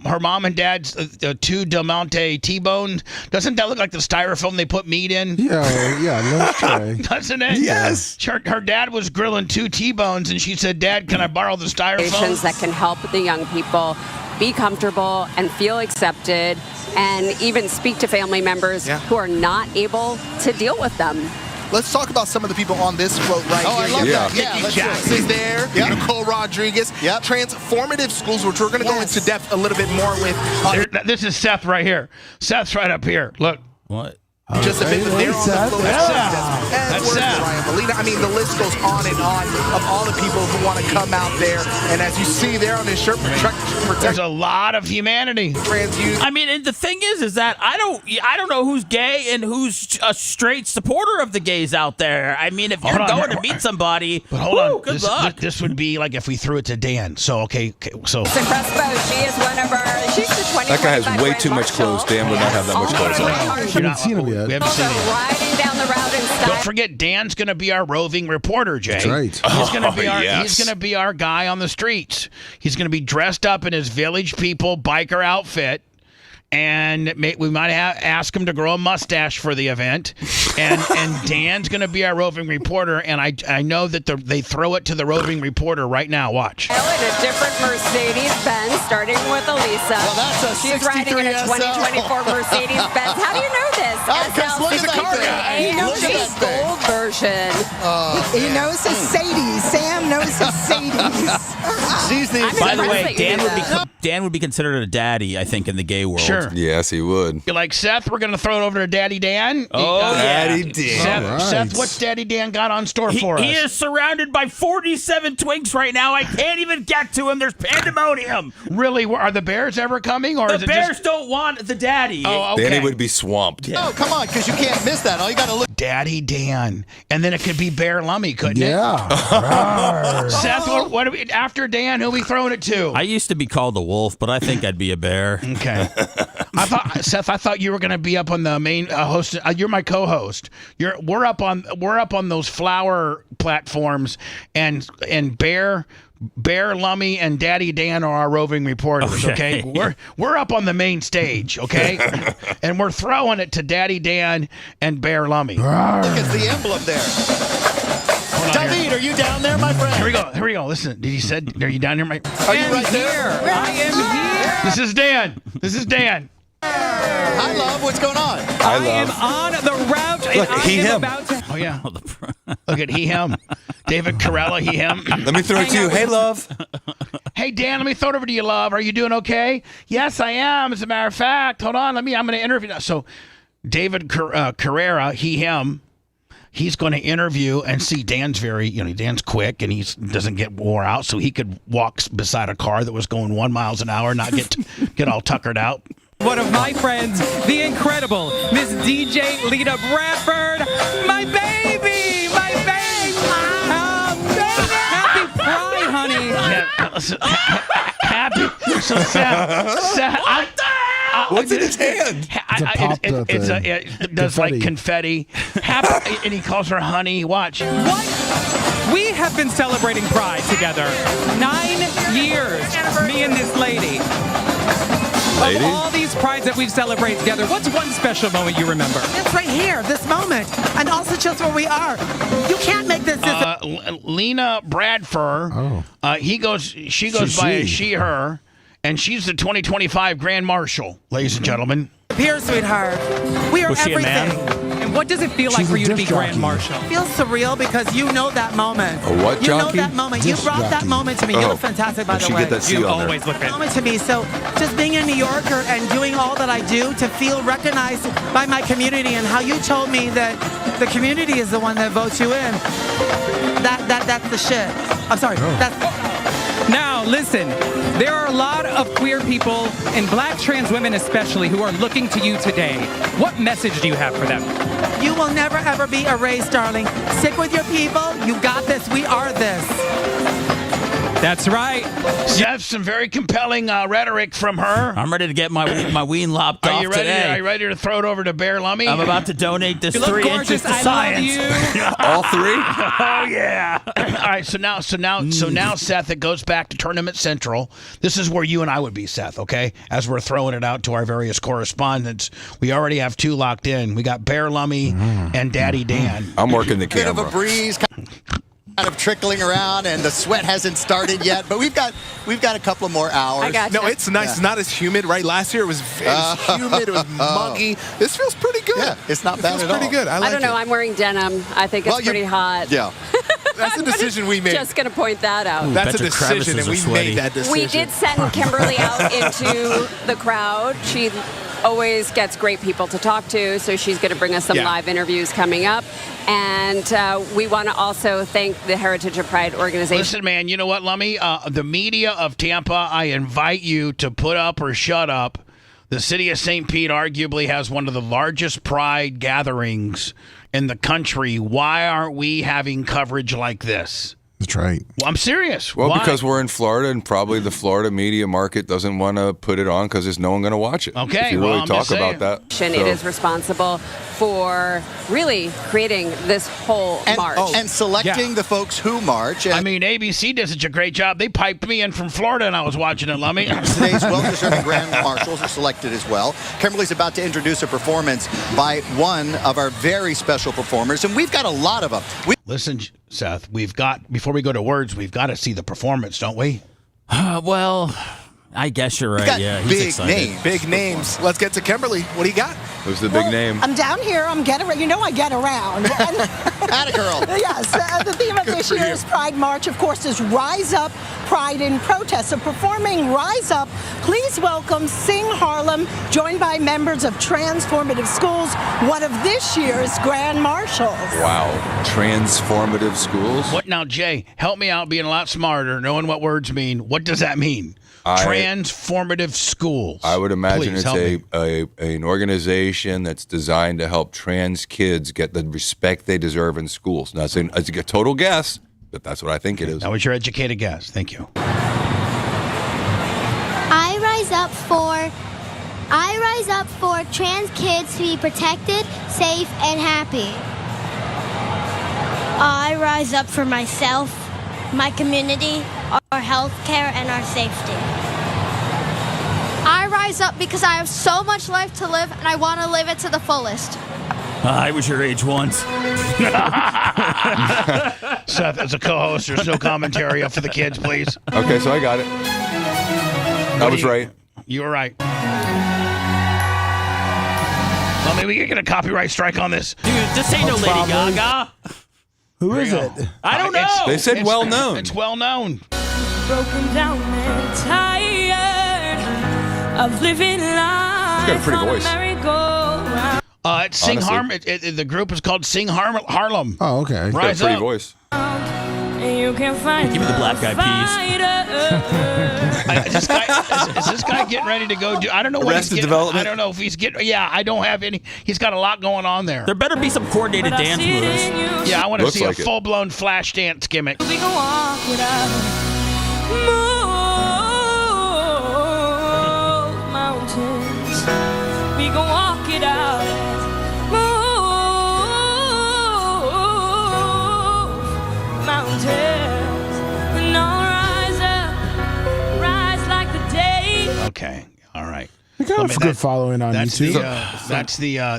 her mom and dad's two Del Monte T-bone. Doesn't that look like the styrofoam they put meat in? Yeah, tray. Doesn't it? Yes. Her dad was grilling 2 T-bones, and she said, "Dad, can I borrow the styrofoam?" That can help the young people be comfortable and feel accepted, and even speak to family members who are not able to deal with them. Let's talk about some of the people on this float right here. I love that. Nikki Jackson's there. Nicole Rodriguez. Transformative schools, which we're going to go into depth a little bit more with. This is Seth right here. Seth's right up here. Look. What? Just a bit that they're on the float. That's Seth. Ryan Molina. I mean, the list goes on and on of all the people who want to come out there. And as you see there on his shirt, there's a lot of humanity. I mean, and the thing is that I don't know who's gay and who's a straight supporter of the gays out there. I mean, if you're going to meet somebody, but hold on, good luck. This would be like if we threw it to Dan. So so. Crespo, she is one of our. She's the 20. That guy has way too much clothes. Dan would not have that much clothes on. I haven't seen him yet. We haven't seen him. Riding down the route in style. Don't forget, Dan's going to be our roving reporter, Jay. That's right. He's going to be our guy on the streets. He's going to be dressed up in his Village People biker outfit. And we might ask him to grow a mustache for the event. And Dan's going to be our roving reporter. And I know that they throw it to the roving reporter right now. Watch. In a different Mercedes-Benz, starting with Elisa. Well, that's a She's riding in a 2024 Mercedes-Benz. How do you know this? Look at that thing. He knows his gold version. He knows his Sadie. Sam knows his Sadies. By the way, Dan would be considered a daddy, I think, in the gay world. Sure. Yes, he would. You're like, Seth, we're going to throw it over to Daddy Dan. Daddy Dan. Seth, what's Daddy Dan got on store for us? He is surrounded by 47 twinks right now. I can't even get to him. There's pandemonium. Really? Are the Bears ever coming? Or the Bears don't want the daddy. Oh, okay. Danny would be swamped. Oh, come on, because you can't miss that. All you got to look. Daddy Dan. And then it could be Bear Lummy, couldn't it? Yeah. Seth, what after Dan, who are we throwing it to? I used to be called a wolf, but I think I'd be a bear. Okay. Seth, I thought you were going to be up on the main host. You're my co-host. We're up on those flower platforms, and Bear, Lummy, and Daddy Dan are our roving reporters. Okay, we're up on the main stage. Okay, and we're throwing it to Daddy Dan and Bear Lummy. Look at the emblem there. David, are you down there, my friend? Here we go. Listen, did he said, "Are you down here, my?" Are you right there? I am here. This is Dan. Hi, love. What's going on? I am on the route. Look, him. Oh yeah. Look at him. David Carella, him. Let me throw it to you. Hey, love. Hey, Dan, let me throw it over to you, love. Are you doing okay? Yes, I am. As a matter of fact, hold on. I'm going to interview now. So, David Carrera, him. He's going to interview and see Dan's Dan's quick and he doesn't get wore out, so he could walk beside a car that was going 1 mile an hour, not get all tuckered out. One of my friends, the incredible Miss DJ Lita Bradford, my baby, happy Pride, honey. Yeah, listen, happy. So Seth, what's in his hand? It does confetti. Like confetti. Happy, and he calls her honey. Watch. What? We have been celebrating Pride together. 9 years, me and this lady. Of all these prides that we've celebrated together, what's one special moment you remember? It's right here, this moment, and also just where we are. You can't make this. Lena Bradford. She goes by a she, her, and she's the 2025 Grand Marshal, ladies and gentlemen. Here, sweetheart. We are Was she a everything. man? And what does it feel like for you to be Grand Marshal? It feels surreal because you know that moment. A what, You know jockey? that moment. You brought that moment to me. You look fantastic, by the way. Get that C You on there. always look Moment to me. So just being a New Yorker and doing all that I do to feel recognized by my community, and how you told me that the community is the one that votes you in. That's the shit. I'm sorry. Now, listen, there are a lot of queer people, and black trans women especially, who are looking to you today. What message do you have for them? You will never, ever be erased, darling. Stick with your people. You got this. We are this. That's right. Seth, some very compelling rhetoric from her. I'm ready to get my ween lopped Are off you ready? today. Are you ready to throw it over to Bear Lummy? I'm about to donate this You look 3 gorgeous. inches to I science. love you. All 3? Oh yeah! All right, so now, Seth, it goes back to Tournament Central. This is where you and I would be, Seth. Okay, as we're throwing it out to our various correspondents, we already have 2 locked in. We got Bear Lummy and Daddy Dan. I'm working the Bit of camera. a breeze. Kind of trickling around, and the sweat hasn't started yet, but we've got a couple of more hours. I got you. No, it's nice. Yeah. It's not as humid, right? Last year it was humid, it was muggy. This feels pretty good. Yeah, it's not bad at all. Pretty good. I like I don't know. it. I'm wearing denim. I think it's pretty hot. Yeah. That's a decision we made. Just going to point that out. That's a Bet your decision, and we crevices are made sweaty. that decision. We did send Kimberly out into the crowd. She always gets great people to talk to, so she's going to bring us some live interviews coming up. And we want to also thank the Heritage of Pride organization. Listen, man, you know what, Lummy? The media of Tampa, I invite you to put up or shut up. The city of St. Pete arguably has one of the largest pride gatherings in the country. Why aren't we having coverage like this? That's right. Well, I'm serious. Well, Why? because we're in Florida, and probably the Florida media market doesn't want to put it on because there's no one going to watch it. Okay, if you well, really I'm talk just saying. about that. It is responsible for really creating this whole march. And selecting the folks who march. I mean, ABC did such a great job. They piped me in from Florida, and I was watching it, Lummy. Today's well-deserving Grand Marshals are selected as well. Kimberly's about to introduce a performance by one of our very special performers, and we've got a lot of them. Listen, Seth, before we go to words, we've got to see the performance, don't we? Well, I guess you're right. Yeah, he's excited. Big names. Let's get to Kimberly. What do you got? Who's the big name? I'm down here. I'm getting. You know I get around. Atta girl. Yes. The theme of this year's Pride March, of course, is Rise Up, Pride in Protest. So performing Rise Up, please welcome Sing Harlem, joined by members of Transformative Schools, one of this year's Grand Marshals. Wow. Transformative schools? What now, Jay? Help me out being a lot smarter, knowing what words mean. What does that mean? Transformative schools. I would imagine Please, it's an organization that's designed to help trans kids get the respect they deserve in schools. Now, it's a total guess, but that's what I think it is. That was your educated guess. Thank you. I rise up for trans kids to be protected, safe, and happy. I rise up for myself, my community, our health care, and our safety. I rise up because I have so much life to live, and I want to live it to the fullest. I was your age once. Seth, as a co-host, there's no commentary up for the kids, please. Okay, so I got it. I was right. You were right. Well, maybe we can get a copyright strike on this. Dude, this ain't no Lady Gaga. Who is it? I don't know. They said well known. It's well known. Broken down and tired of living life. Got a pretty voice. It's Sing Harlem. The group is called Sing Harlem. Oh, okay. Rise got a pretty up. voice. You can find Give me the black eyed peas. Is this guy getting ready to go do? I don't know what Arrested he's getting. Development? I don't know if he's getting. Yeah, I don't have any. He's got a lot going on there. There better be some coordinated dance moves. Yeah, I want to Looks see like a it. full-blown flash dance gimmick. We can walk it out. Move mountains. We can walk it out. Move mountains. got a good following on YouTube.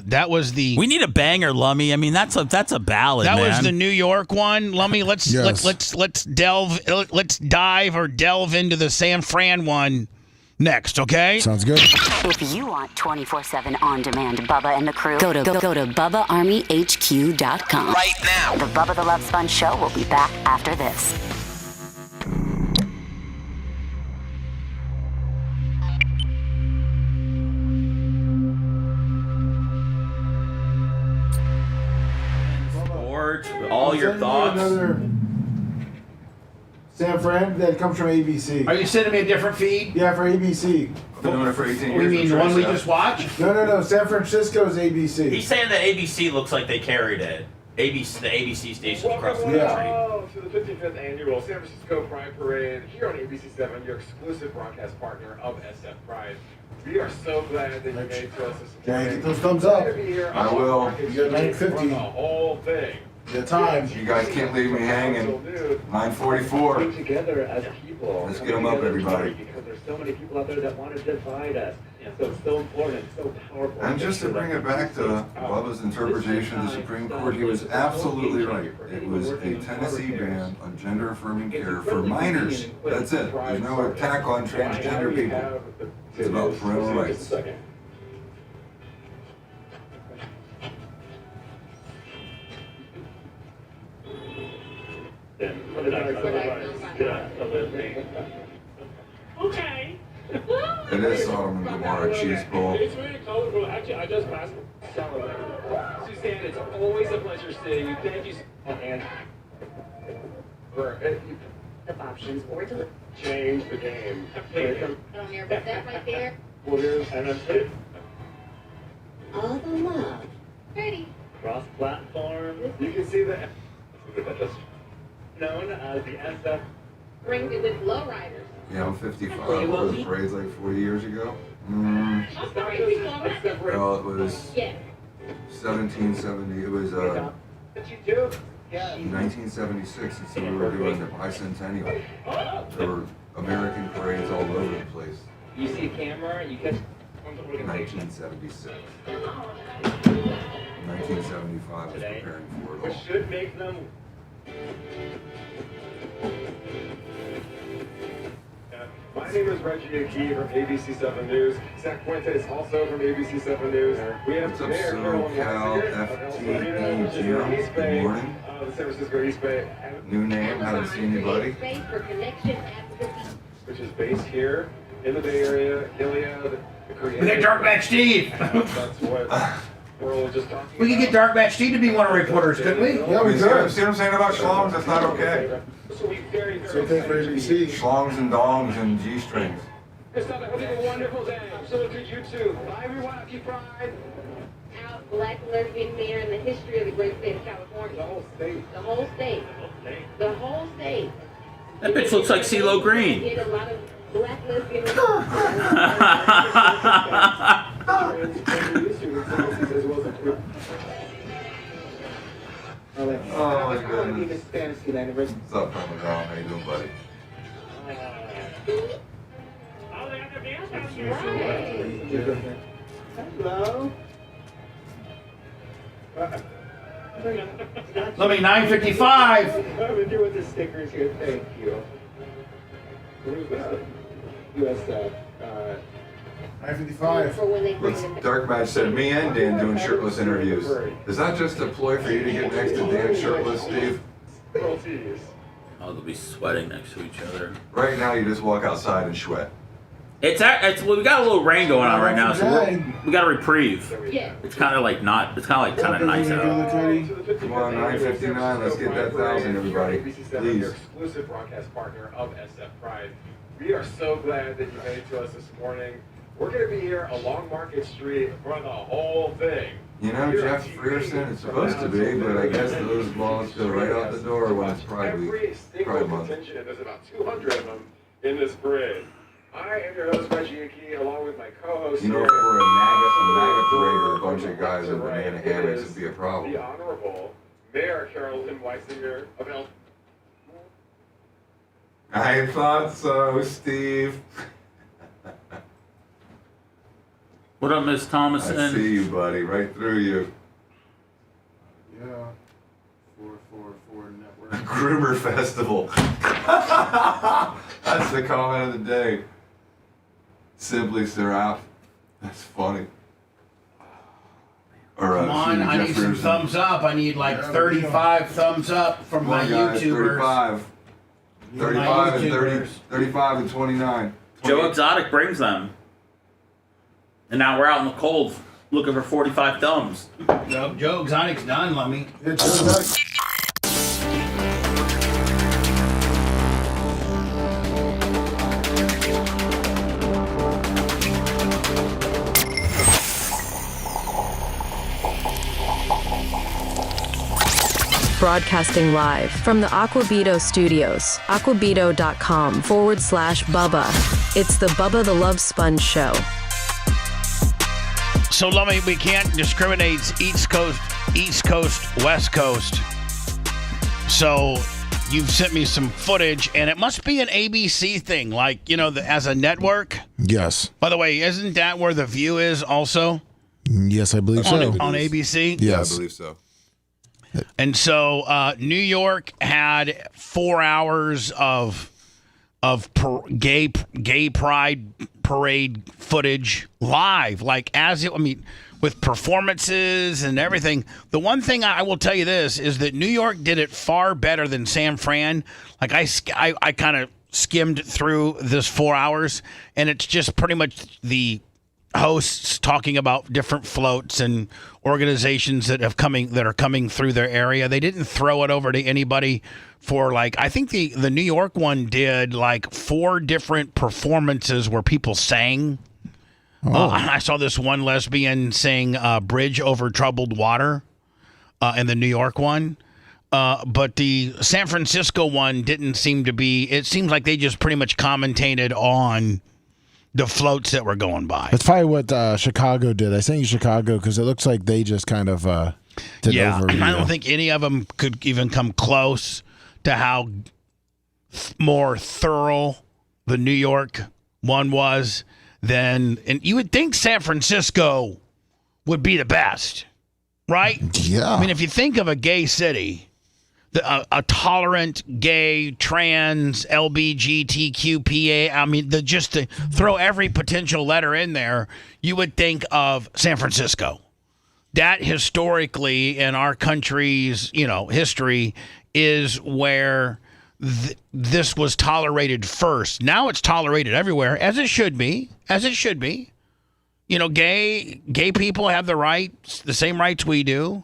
That was the. We need a banger, Lummy. I mean, that's a ballad. That man. was the New York one, Lummy. Let's dive into the San Fran one next, okay? Sounds good. If you want 24/7 on-demand Bubba and the crew, go to BubbaArmyHQ.com. Right now. The Bubba the Love Sponge show will be back after this. Sports, all your thoughts. San Fran, that comes from ABC. Are you sending me a different feed? Yeah, for ABC. I've been doing it for 18 years. You mean the one we just watched? No. San Francisco's ABC. He's saying that ABC looks like they carried it. The ABC stations across the country. Welcome to the 55th annual San Francisco Pride Parade here on ABC7, your exclusive broadcast partner of SF Pride. We are so glad that you made it to us this morning. Get those thumbs up. I will. You got 9:50. The whole thing. The time. You guys can't leave me hanging. 9:44. Together as people. Let's get them up, everybody. Because there's so many people out there that want to divide us. So it's so important, so powerful. And just to bring it back to Bubba's interpretation of the Supreme Court, he was absolutely right. It was a Tennessee ban on gender-affirming care for minors. That's it. There's no attack on transgender people. It's about parental rights. Okay. It is Sodom and Gomorrah cheese bowl. It's really colorful. Actually, I just passed celebrating. Suzanne, it's always a pleasure seeing you. Thank you. And of options or to change the game. on your that right there. Well, here's NFT. All the love. Ready. Cross-platform. You can see the known as the SF. Ring it with lowriders. Yeah, I'm 55. What was the parades like 40 years ago? Well, it was 1770. It was 1976, and so we were doing the bicentennial. There were American parades all over the place. You see a camera, you catch 1976. 1975 was preparing for it all. Which should make them. My name is Reggie Akey from ABC7 News. Zach Fuentes also from ABC7 News. We have What's up, Mayor Carolyn Weisinger of FTE Good morning. The San Francisco East Bay. New name, haven't seen you, buddy. Which is based here in the Bay Area, Gilead, the creator. We got Darkback Steve. That's what we're all just talking We could get Darkback Steve to be one of our reporters, couldn't we? Yeah, we could. See what I'm saying about schlongs? That's not okay. So we very, It's okay for ABC. Schlongs and dongs and G-strings. It's not a wonderful day. So to you too. Bye everyone. Happy Pride. Out black lesbian mayor in the history of the great state of California. The whole state. The whole state. The whole state. That bitch looks like CeeLo Green. Get a lot of black lesbian. Oh my goodness. What's up, Parmesan? How you doing, buddy? Hello. Let me 9:55. I'm doing the stickers here. Thank you. US 9:55. What's Dark Match said, me and Dan doing shirtless interviews. Is that just a ploy for you to get next to Dan shirtless, Steve? Oh, they'll be sweating next to each other. Right now, you just walk outside and sweat. It's well, we got a little rain going on right now, so we got a reprieve. Yeah. It's kind of like not. It's kind of nice out. Come on, 9:59. Let's get that 1,000, everybody. Your Please. exclusive broadcast partner of SF Pride. We are so glad that you made it to us this morning. We're going to be here along Market Street for the whole thing. You know, Jeff Frierson, it's supposed to be, but I guess those laws go right out the door when it's Pride Week. Every single Pride Month. contingent, there's about 200 of them in this parade. I am your host, Reggie Akey, along with my co-host. You know, here, for a MAGA parade with a bunch of guys in banana hammocks would be a problem. The Honorable Mayor Carolyn Weisinger of El. I thought so, Steve. What up, Miss Thomason? I see you, buddy. Right through you. Yeah. 444 Network. Gruber Festival. That's the comment of the day. Simply Seraph. That's funny. Or, Come on, Steve I need some Jefferson. thumbs up. I need like 35 thumbs up from Come my on, guys, YouTubers. 35 and 30, 35 and 29. Joe Exotic brings them. And now we're out in the cold looking for 45 thumbs. Joe Exotic's done, Lummy. Broadcasting live from the Aquabito studios, aquabito.com/Bubba. It's the Bubba the Love Sponge Show. So, Lummy, we can't discriminate East Coast, West Coast. So, you've sent me some footage, and it must be an ABC thing, like, as a network. Yes. By the way, isn't that where The View is also? Yes, I believe so. On ABC? Yes. Yeah, I believe so. And so New York had 4 hours of gay pride parade footage live, with performances and everything. The one thing I will tell you this is that New York did it far better than San Fran. Like I kind of skimmed through this 4 hours, and it's just pretty much the hosts talking about different floats and organizations that are coming through their area. They didn't throw it over to anybody for I think the New York one did 4 different performances where people sang. I saw this one lesbian sing Bridge Over Troubled Water in the New York one. But the San Francisco one didn't seem to be, it seems like they just pretty much commentated on the floats that were going by. That's probably what Chicago did. I sent you Chicago because it looks like they just kind of did over. I don't think any of them could even come close to how more thorough the New York one was than, and you would think San Francisco would be the best, right? Yeah. I mean, if you think of a gay city, a tolerant, gay, trans, LBGTQPA, I mean, just to throw every potential letter in there, you would think of San Francisco. That historically in our country's, history is where this was tolerated first. Now it's tolerated everywhere, as it should be. Gay people have the same rights we do.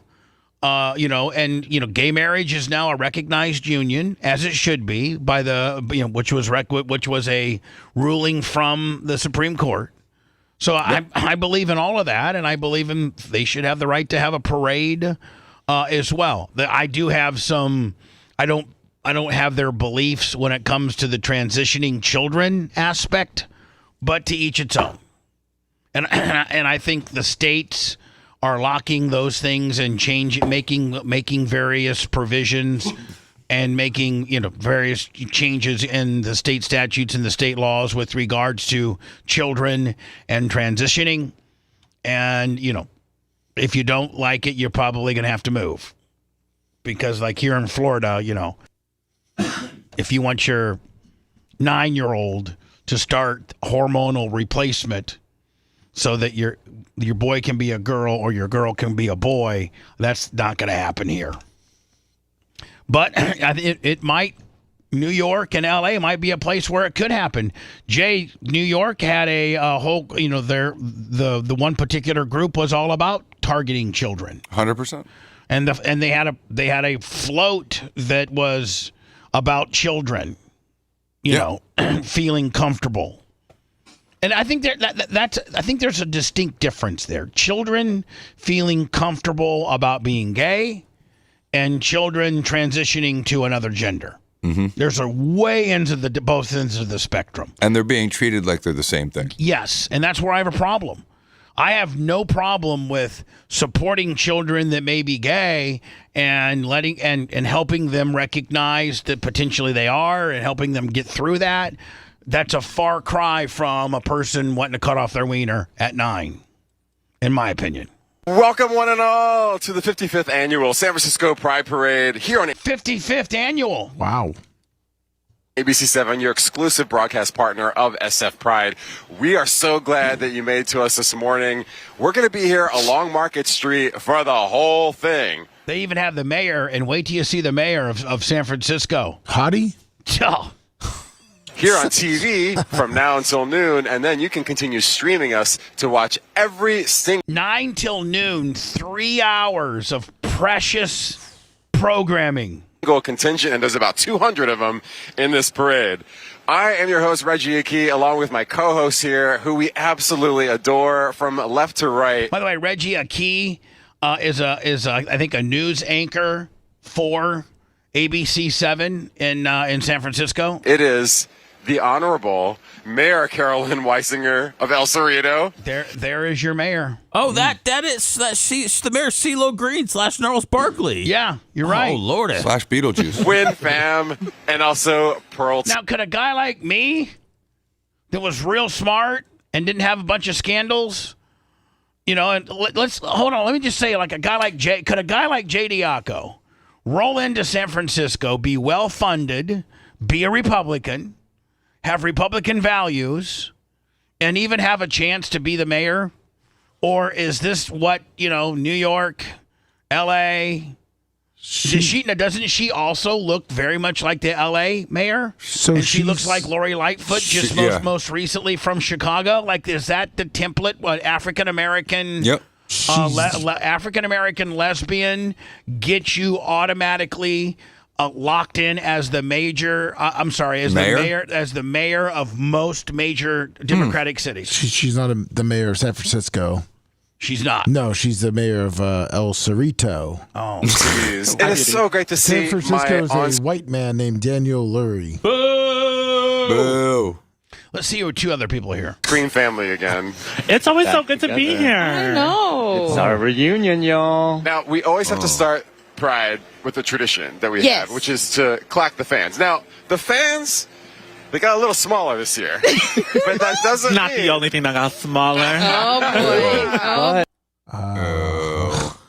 Gay marriage is now a recognized union, as it should be, by which was a ruling from the Supreme Court. So yep. I believe in all of that, and I believe they should have the right to have a parade as well. I do have some. I don't have their beliefs when it comes to the transitioning children aspect, but to each its own. And I think the states are locking those things and making various provisions and making various changes in the state statutes and the state laws with regards to children and transitioning. And if you don't like it, you're probably going to have to move, because here in Florida, if you want your 9-year-old to start hormonal replacement so that your boy can be a girl or your girl can be a boy, that's not going to happen here. But it might. New York and LA might be a place where it could happen. New York had a whole, the one particular group was all about targeting children. 100%. And they had a float that was about children, feeling comfortable. And I think there's a distinct difference there. Children feeling comfortable about being gay, and children transitioning to another gender. Mm-hmm. There's a way into both ends of the spectrum. And they're being treated like they're the same thing. Yes, and that's where I have a problem. I have no problem with supporting children that may be gay and letting and helping them recognize that potentially they are, and helping them get through that. That's a far cry from a person wanting to cut off their wiener at 9. in my opinion. Welcome, one and all, to the 55th annual San Francisco Pride Parade here on 55th annual. Wow. ABC7, your exclusive broadcast partner of SF Pride. We are so glad that you made it to us this morning. We're going to be here along Market Street for the whole thing. They even have the mayor, and wait till you see the mayor of San Francisco. Hottie? Oh. Here on TV from now until noon, and then you can continue streaming us to watch every single 9 till noon, 3 hours of precious programming. Contingent, and there's about 200 of them in this parade. I am your host, Reggie Aki, along with my co-host here, who we absolutely adore from left to right. By the way, Reggie Aki is I think a news anchor for ABC7 in San Francisco. It is the Honorable Mayor Carolyn Weisinger of El Cerrito. There is your mayor. Oh, that's the mayor CeeLo Green / Gnarls Barkley. Yeah, you're right. Oh, Lordy. / Beetlejuice. Win Fam, and also Pearl. Now, could a guy like me that was real smart and didn't have a bunch of scandals, and let's hold on. Let me just say, like a guy like could a guy like Jay Diaco roll into San Francisco, be well funded, be a Republican, have Republican values, and even have a chance to be the mayor? Or is this what, New York, L.A., doesn't she also look very much like the L.A. mayor? So and she looks like Lori Lightfoot, most recently from Chicago. Like, is that the template? What, African-American? Yep. African-American lesbian gets you automatically locked in as the mayor of most major Democratic cities. She's not the mayor of San Francisco. She's not. No, she's the mayor of El Cerrito. Oh, jeez. It is so great to see. San Francisco is a white man named Daniel Lurie. Boo! Boo! Let's see two other people here. Green family again. It's always so good to be here. I know. It's our reunion, y'all. Now, we always have to start Pride with the tradition that we have, which is to clack the fans. Now, the fans, they got a little smaller this year. But that doesn't Not the only thing that got smaller. Oh, boy.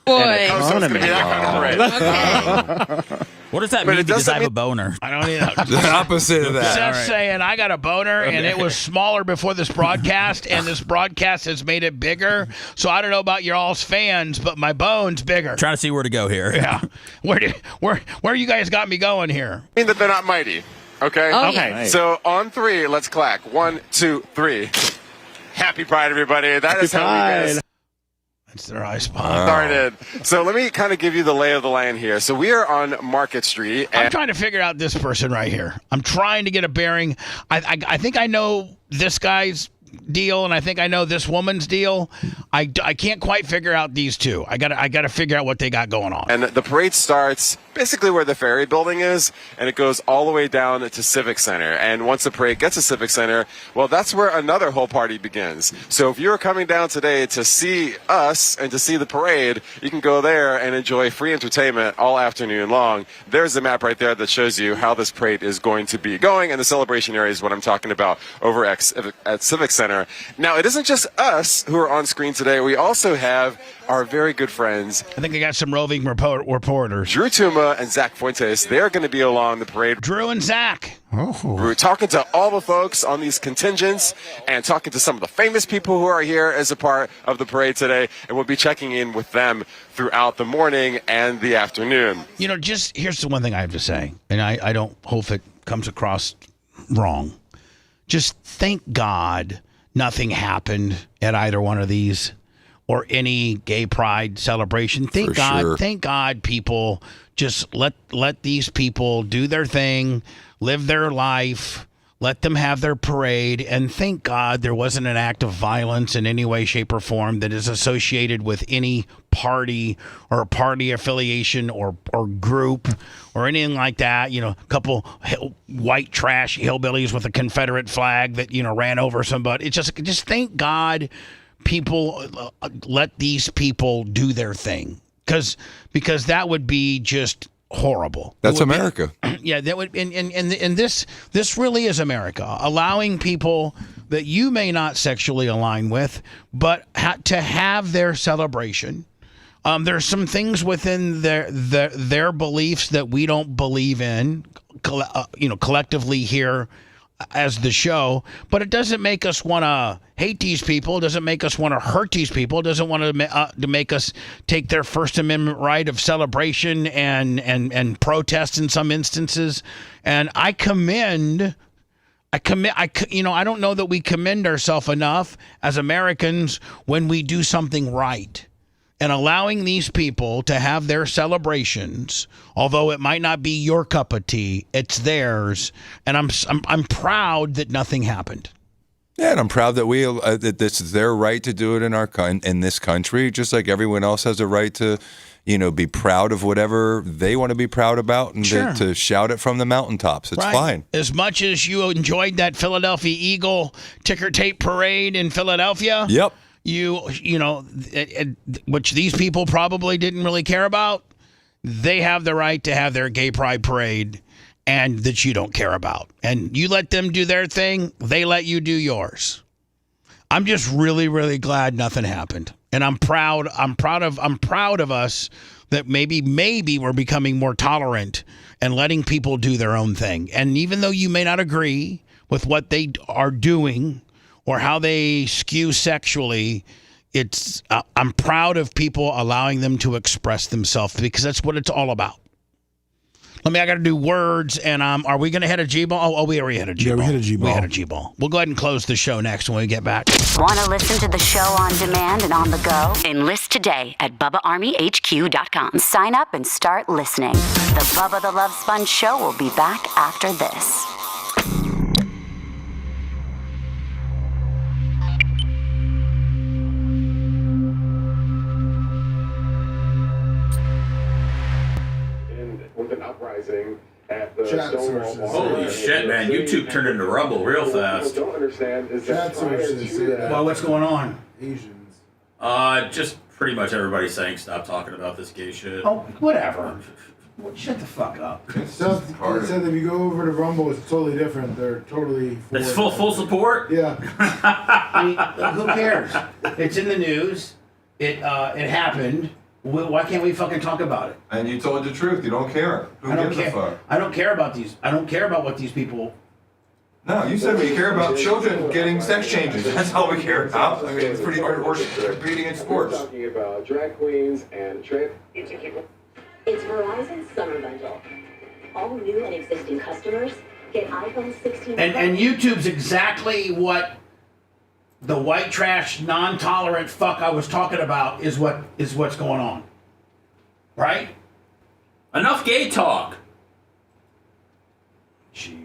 Boy. Oh, so it's going to be that kind of parade. Okay. What does that mean? Because I have a boner. I don't either. The opposite of that. Seth's saying I got a boner, and it was smaller before this broadcast, and this broadcast has made it bigger. So I don't know about your all's fans, but my bone's bigger. Trying to see where to go here. Yeah. Where you guys got me going here? I mean that they're not mighty. Okay? Oh, Okay. yeah. So on 3, let's clack. 1, 2, 3. Happy Pride, everybody. That is how we get It's their eye spot. started. So let me kind of give you the lay of the land here. So we are on Market Street. I'm trying to figure out this person right here. I'm trying to get a bearing. I think I know this guy's deal, and I think I know this woman's deal. I can't quite figure out these two. I gotta figure out what they got going on. And the parade starts basically where the ferry building is, and it goes all the way down to Civic Center. And once the parade gets to Civic Center, well, that's where another whole party begins. So if you're coming down today to see us and to see the parade, you can go there and enjoy free entertainment all afternoon long. There's the map right there that shows you how this parade is going to be going, and the celebration area is what I'm talking about over at Civic Center. Now, it isn't just us who are on screen today. We also have our very good friends. I think I got some roving reporters. Drew Tuma and Zach Fuentes. They're going to be along the parade. Drew and Zach. Oh. We're talking to all the folks on these contingents and talking to some of the famous people who are here as a part of the parade today. And we'll be checking in with them throughout the morning and the afternoon. Just here's the one thing I have to say, and I don't hope it comes across wrong. Just thank God nothing happened at either one of these or any gay pride celebration. Thank God people just let these people do their thing, live their life, let them have their parade, and thank God there wasn't an act of violence in any way, shape, or form that is associated with any party or party affiliation or group or anything like that. A couple white trash hillbillies with a Confederate flag that ran over somebody. It's just thank God people let these people do their thing, because that would be just horrible. That's America. Yeah, that would, and this really is America, allowing people that you may not sexually align with, but to have their celebration. There's some things within their beliefs that we don't believe in, collectively here as the show, but it doesn't make us want to hate these people. It doesn't make us want to hurt these people. It doesn't want to make us take their First Amendment right of celebration and protest in some instances. And I don't know that we commend ourselves enough as Americans when we do something right. And allowing these people to have their celebrations, although it might not be your cup of tea, it's theirs. And I'm proud that nothing happened. Yeah, and I'm proud that that this is their right to do it in this country, just like everyone else has a right to, be proud of whatever they want to be proud about and to shout it from the mountaintops. It's fine. As much as you enjoyed that Philadelphia Eagle ticker tape parade in Philadelphia. Yep. Which these people probably didn't really care about, they have the right to have their gay pride parade and that you don't care about. And you let them do their thing, they let you do yours. I'm just really, really glad nothing happened. And I'm proud of us that maybe we're becoming more tolerant and letting people do their own thing. And even though you may not agree with what they are doing, or how they skew sexually, I'm proud of people allowing them to express themselves because that's what it's all about. I got to do words, and are we going to hit a G-ball? Oh, we already hit a G-ball. Yeah, we hit a G-ball. We hit a G-ball. We'll go ahead and close the show next when we get back. Want to listen to the show on demand and on the go? Enlist today at BubbaArmyHQ.com. Sign up and start listening. The Bubba the Love Sponge Show will be back after this. With an uprising at the Stonewall Bar. Holy shit, man. YouTube turned into rubble real fast. What people don't understand is that Well, what's going on? Asians. Just pretty much everybody saying stop talking about this gay shit. Oh, whatever. Shut the fuck up. It said that if you go over to Rumble, it's totally different. They're totally... It's full support? Yeah. I mean, who cares? It's in the news. It happened. Why can't we fucking talk about it? And you told the truth. You don't care. Who gives a fuck? I don't care about these. I don't care about what these people... No, you said we care about children getting sex changes. That's all we care about. I mean, it's pretty hard horse competing in sports. Talking about drag queens and trans. It's Verizon's Summer Bundle. All new and existing customers get iPhone 16. And YouTube's exactly what the white trash, non-tolerant fuck I was talking about is what's going on. Right? Enough gay talk. Jesus.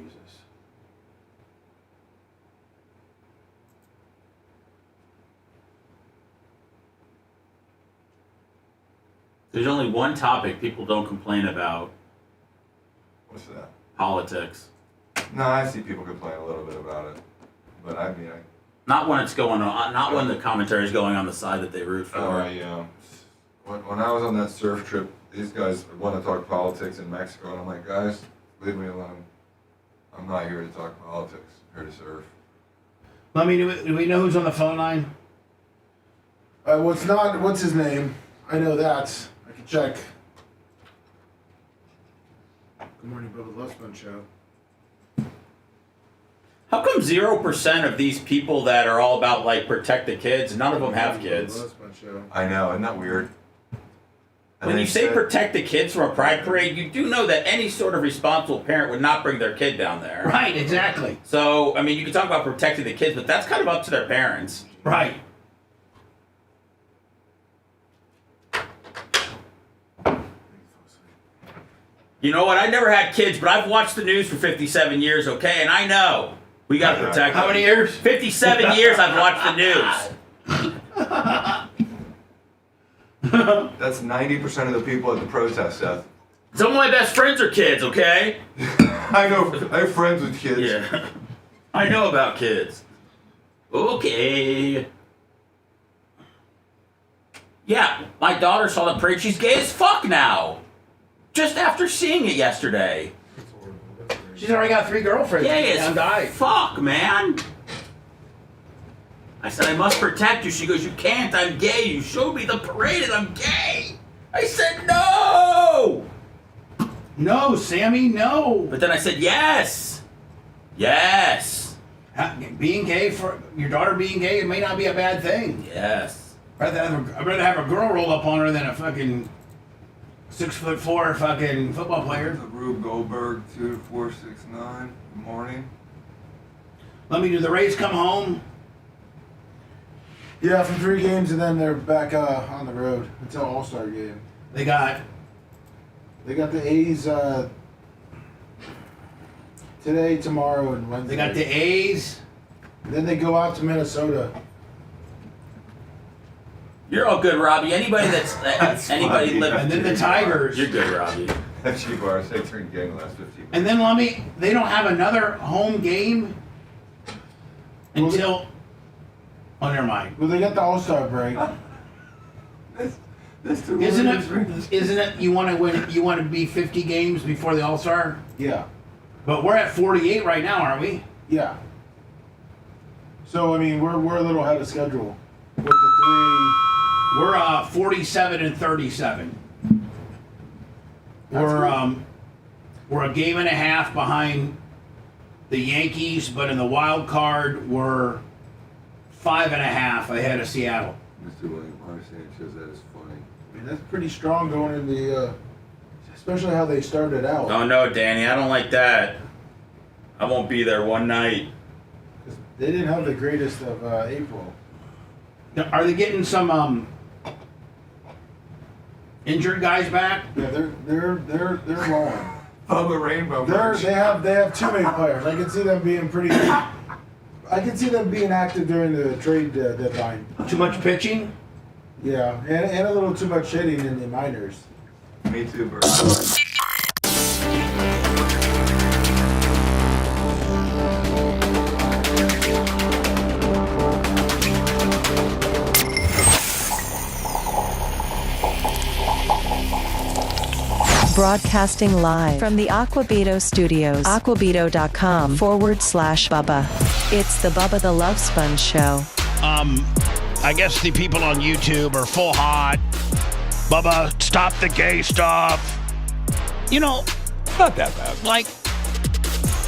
There's only one topic people don't complain about. What's that? Politics. No, I see people complain a little bit about it. But I mean, not when it's going on, not when the commentary is going on the side that they root for. Oh, yeah. When I was on that surf trip, these guys want to talk politics in Mexico, and I'm like, guys, leave me alone. I'm not here to talk politics. I'm here to surf. I mean, do we know who's on the phone line? What's his name? I know that. I can check. Good morning, Bubba the Love Sponge Show. How come 0% of these people that are all about like protect the kids, none of them have kids? I know, isn't that weird? When you say protect the kids from a pride parade, you do know that any sort of responsible parent would not bring their kid down there. Right, exactly. So, I mean, you can talk about protecting the kids, but that's kind of up to their parents. Right. You know what? I never had kids, but I've watched the news for 57 years, okay? And I know we got to protect them. How many years? 57 years I've watched the news. That's 90% of the people at the protest, Seth. Some of my best friends are kids, okay? I know. I have friends with kids. Yeah. I know about kids. Okay. Yeah, my daughter saw the parade. She's gay as fuck now. Just after seeing it yesterday. She's already got 3 girlfriends. Gay as fuck, man. I said, I must protect you. She goes, you can't. I'm gay. You showed me the parade and I'm gay. I said, no. No, Sammy, no. But then I said, yes. Yes. Being gay, for your daughter being gay, it may not be a bad thing. Yes. I'd rather have a girl roll up on her than a fucking 6'4" fucking football player. Rube Goldberg, 2469. Good morning. Let me do the Rays come home? Yeah, from 3 games, and then they're back on the road until All-Star game. They got the A's today, tomorrow, and Wednesday. They got the A's. Then they go out to Minnesota. You're all good, Robbie. Anybody that's anybody living. And then the Tigers. You're good, Robbie. That's you, Bars. They turned game the last 15 minutes. And then they don't have another home game until. Oh, never mind. Well, they got the All-Star break. Isn't it? You want to win? You want to be 50 games before the All-Star? Yeah. But we're at 48 right now, aren't we? Yeah. So I mean, we're a little ahead of schedule with the 3. We're 47 and 37. We're a game and a half behind the Yankees, but in the wild card, we're 5.5 ahead of Seattle. Mr. William R. Sanchez, that is funny. I mean, that's pretty strong going in the, especially how they started out. Oh no, Danny, I don't like that. I won't be there one night. They didn't have the greatest of April. Now, are they getting some injured guys back? Yeah, they're rolling. Bubba Rainbow. They have too many players. I can see them being pretty. I can see them being active during the trade deadline. Too much pitching? Yeah, and a little too much hitting in the minors. Me too, bro. Broadcasting live from the Aquabito Studios. Aquabito.com/Bubba. It's the Bubba the Love Sponge Show. I guess the people on YouTube are full hot. Bubba, stop the gay stuff. Not that bad. Like,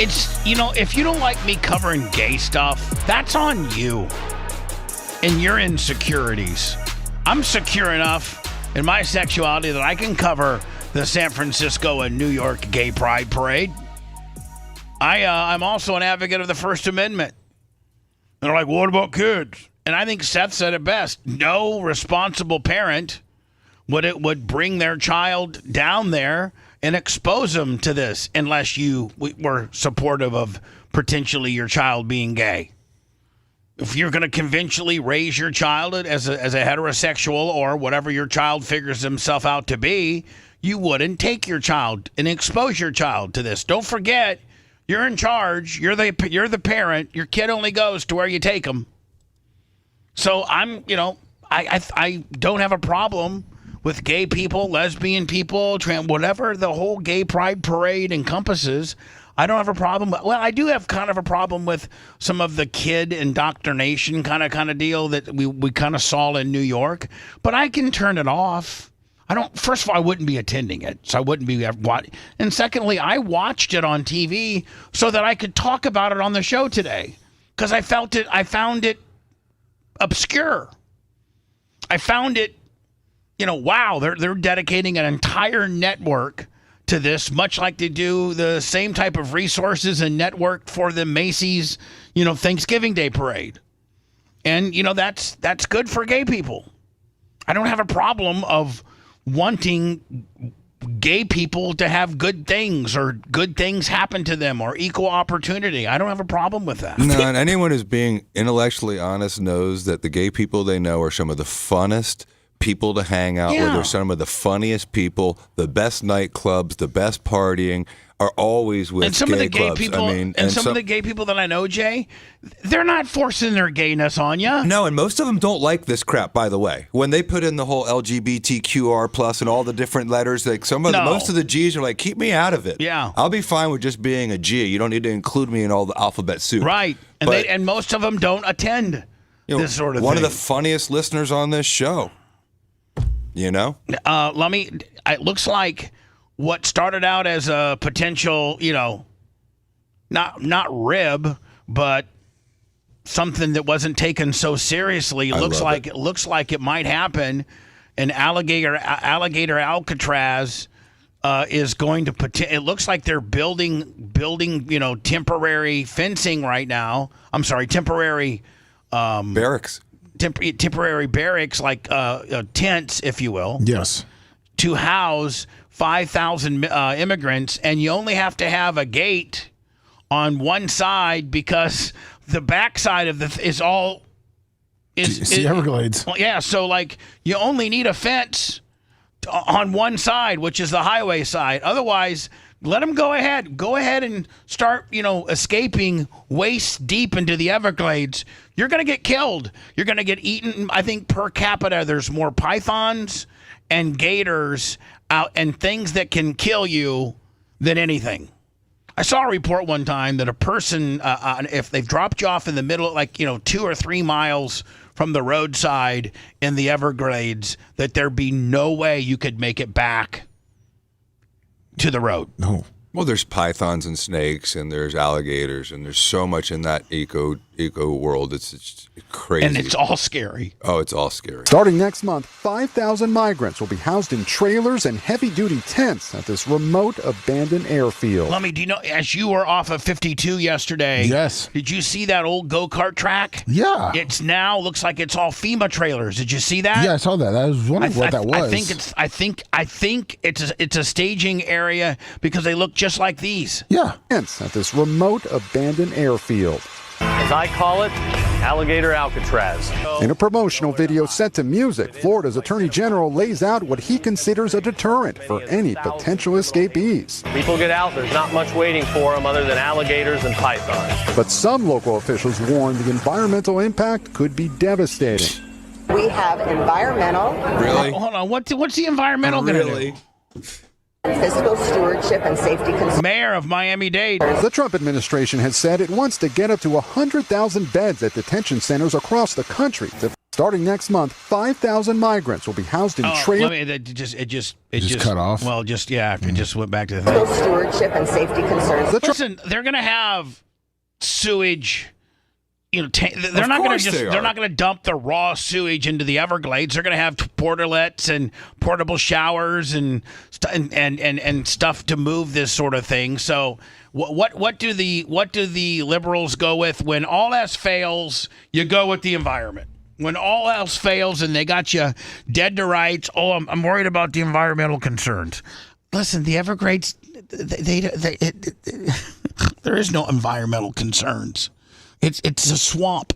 it's, if you don't like me covering gay stuff, that's on you and your insecurities. I'm secure enough in my sexuality that I can cover the San Francisco and New York Gay Pride Parade. I'm also an advocate of the First Amendment. And they're like, what about kids? And I think Seth said it best. No responsible parent would bring their child down there and expose them to this unless you were supportive of potentially your child being gay. If you're going to conventionally raise your child as a heterosexual or whatever your child figures himself out to be, you wouldn't take your child and expose your child to this. Don't forget, you're in charge. You're the parent. Your kid only goes to where you take them. So I don't have a problem with gay people, lesbian people, whatever the whole gay pride parade encompasses. I don't have a problem. Well, I do have kind of a problem with some of the kid indoctrination kind of deal that we kind of saw in New York. But I can turn it off. First of all, I wouldn't be attending it, so I wouldn't be watching. And secondly, I watched it on TV so that I could talk about it on the show today because I found it obscure. I found it, wow, they're dedicating an entire network to this, much like they do the same type of resources and network for the Macy's, Thanksgiving Day parade. And, that's good for gay people. I don't have a problem of wanting gay people to have good things or good things happen to them or equal opportunity. I don't have a problem with that. No, and anyone who's being intellectually honest knows that the gay people they know are some of the funnest people to hang out with. They're some of the funniest people. The best nightclubs, the best partying are always with and some gay of the gay clubs. people, some of the gay people that I know, Jay, they're not forcing their gayness on you. No, and most of them don't like this crap. By the way, when they put in the whole LGBTQR plus and all the different letters, like most of the G's are like, keep me out of it. Yeah, I'll be fine with just being a G. You don't need to include me in all the alphabet soup. Right, and most of them don't attend. this sort of one thing. of the funniest listeners on this show. It looks like what started out as a potential, not rib, but something that wasn't taken so seriously. It looks like it might happen. An alligator Alcatraz is going to it looks like they're building temporary fencing right now. I'm sorry, temporary barracks. Temporary barracks, like tents, if you will. Yes. To house 5,000 immigrants, and you only have to have a gate on one side because the backside of is Everglades. Well, yeah, so like you only need a fence on one side, which is the highway side. Otherwise, let them go ahead. Go ahead and start, escaping waist deep into the Everglades. You're going to get killed. You're going to get eaten. I think per capita, there's more pythons and gators out and things that can kill you than anything. I saw a report one time that a person, if they've dropped you off in the middle, 2 or 3 miles from the roadside in the Everglades, that there'd be no way you could make it back to the road. No. Well, there's pythons and snakes, and there's alligators, and there's so much in that eco world. It's crazy. And it's all scary. Oh, it's all scary. Starting next month, 5,000 migrants will be housed in trailers and heavy-duty tents at this remote, abandoned airfield. Lummy, do you know, as you were off of 52 yesterday, yes, did you see that old go-kart track? Yeah. It's now looks like it's all FEMA trailers. Did you see that? Yeah, I saw that. I was wondering what that was. I think it's a staging area because they look just like these. Yeah. At this remote, abandoned airfield. As I call it, Alligator Alcatraz. In a promotional video set to music, Florida's Attorney General lays out what he considers a deterrent for any potential escapees. People get out, there's not much waiting for them other than alligators and pythons. But some local officials warn the environmental impact could be devastating. We have environmental. Really? Hold on. What's the environmental going to do? Physical stewardship and safety concerns. Mayor of Miami-Dade. The Trump administration has said it wants to get up to 100,000 beds at detention centers across the country. Starting next month, 5,000 migrants will be housed in trailers. It just cut off. Well, it just went back to the thing. Physical stewardship and safety concerns. Listen, they're going to have sewage. They're not going to dump the raw sewage into the Everglades. They're going to have portalets and portable showers and stuff to move this sort of thing. So what do the liberals go with when all else fails? You go with the environment. When all else fails and they got you dead to rights, I'm worried about the environmental concerns. Listen, the Everglades, there is no environmental concerns. It's a swamp.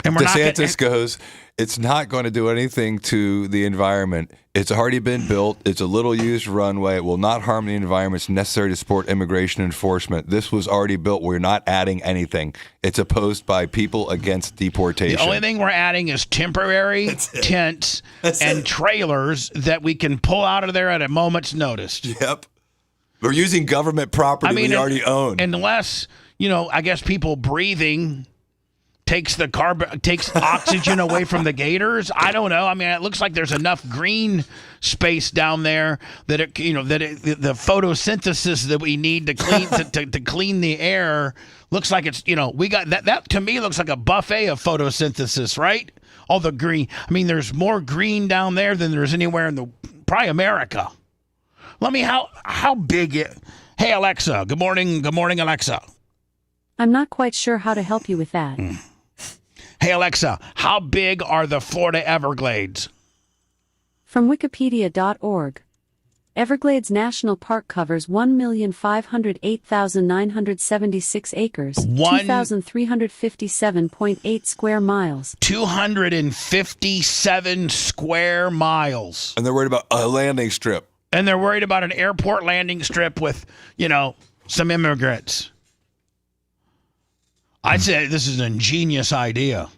And DeSantis goes, it's not going to do anything to the environment. It's already been built. It's a little used runway. It will not harm the environment. It's necessary to support immigration enforcement. This was already built. We're not adding anything. It's opposed by people against deportation. The only thing we're adding is temporary tents and trailers that we can pull out of there at a moment's notice. Yep. We're using government property we already own. Unless, I guess people breathing takes oxygen away from the gators. I don't know. I mean, it looks like there's enough green space down there that the photosynthesis that we need to clean to clean the air looks like it's we got that to me looks like a buffet of photosynthesis, right? All the green. I mean, there's more green down there than there's anywhere in probably America. How big it? Hey Alexa, good morning, Alexa. I'm not quite sure how to help you with that. Hey, Alexa, how big are the Florida Everglades? From Wikipedia.org. Everglades National Park covers 1,508,976 acres, 2,357.8 square miles. 257 square miles. And they're worried about a landing strip. And they're worried about an airport landing strip with, some immigrants. I'd say this is an ingenious idea.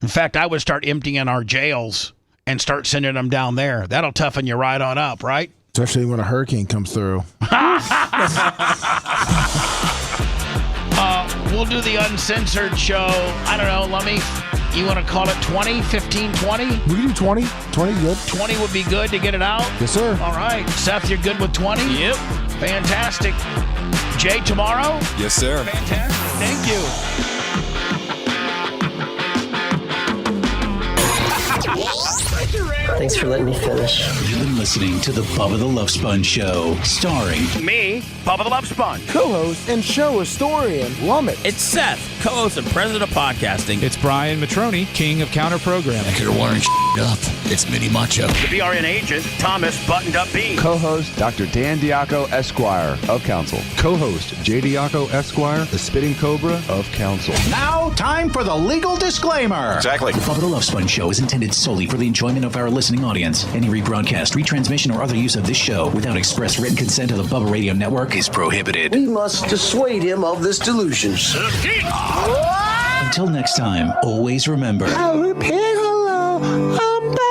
In fact, I would start emptying our jails and start sending them down there. That'll toughen you right on up, right? Especially when a hurricane comes through. We'll do the uncensored show. I don't know, Lummy. You want to call it 20, 15, 20? We can do 20. 20 good. 20 would be good to get it out? Yes, sir. All right. Seth, you're good with 20? Yep. Fantastic. Jay, tomorrow? Yes, sir. Fantastic. Thank you. Thanks for letting me finish. You've been listening to the Bubba the Love Sponge Show, starring me, Bubba the Love Sponge, co-host and show historian, Lummit. It's Seth, co-host and president of podcasting. It's Brian Matroni, king of counter programming. You're wiring up. It's Mini Macho. The BRN agent, Thomas Buttoned Up B. Co-host, Dr. Dan Diaco, Esquire of Council. Co-host, J. Diaco, Esquire, the Spitting Cobra of Council. Now, time for the legal disclaimer. Exactly. The Bubba the Love Sponge Show is intended solely for the enjoyment of our listening audience. Any rebroadcast, retransmission, or other use of this show without express written consent of the Bubba Radio Network is prohibited. We must dissuade him of this delusion. Until next time, always remember. I repeat hello, I'm back.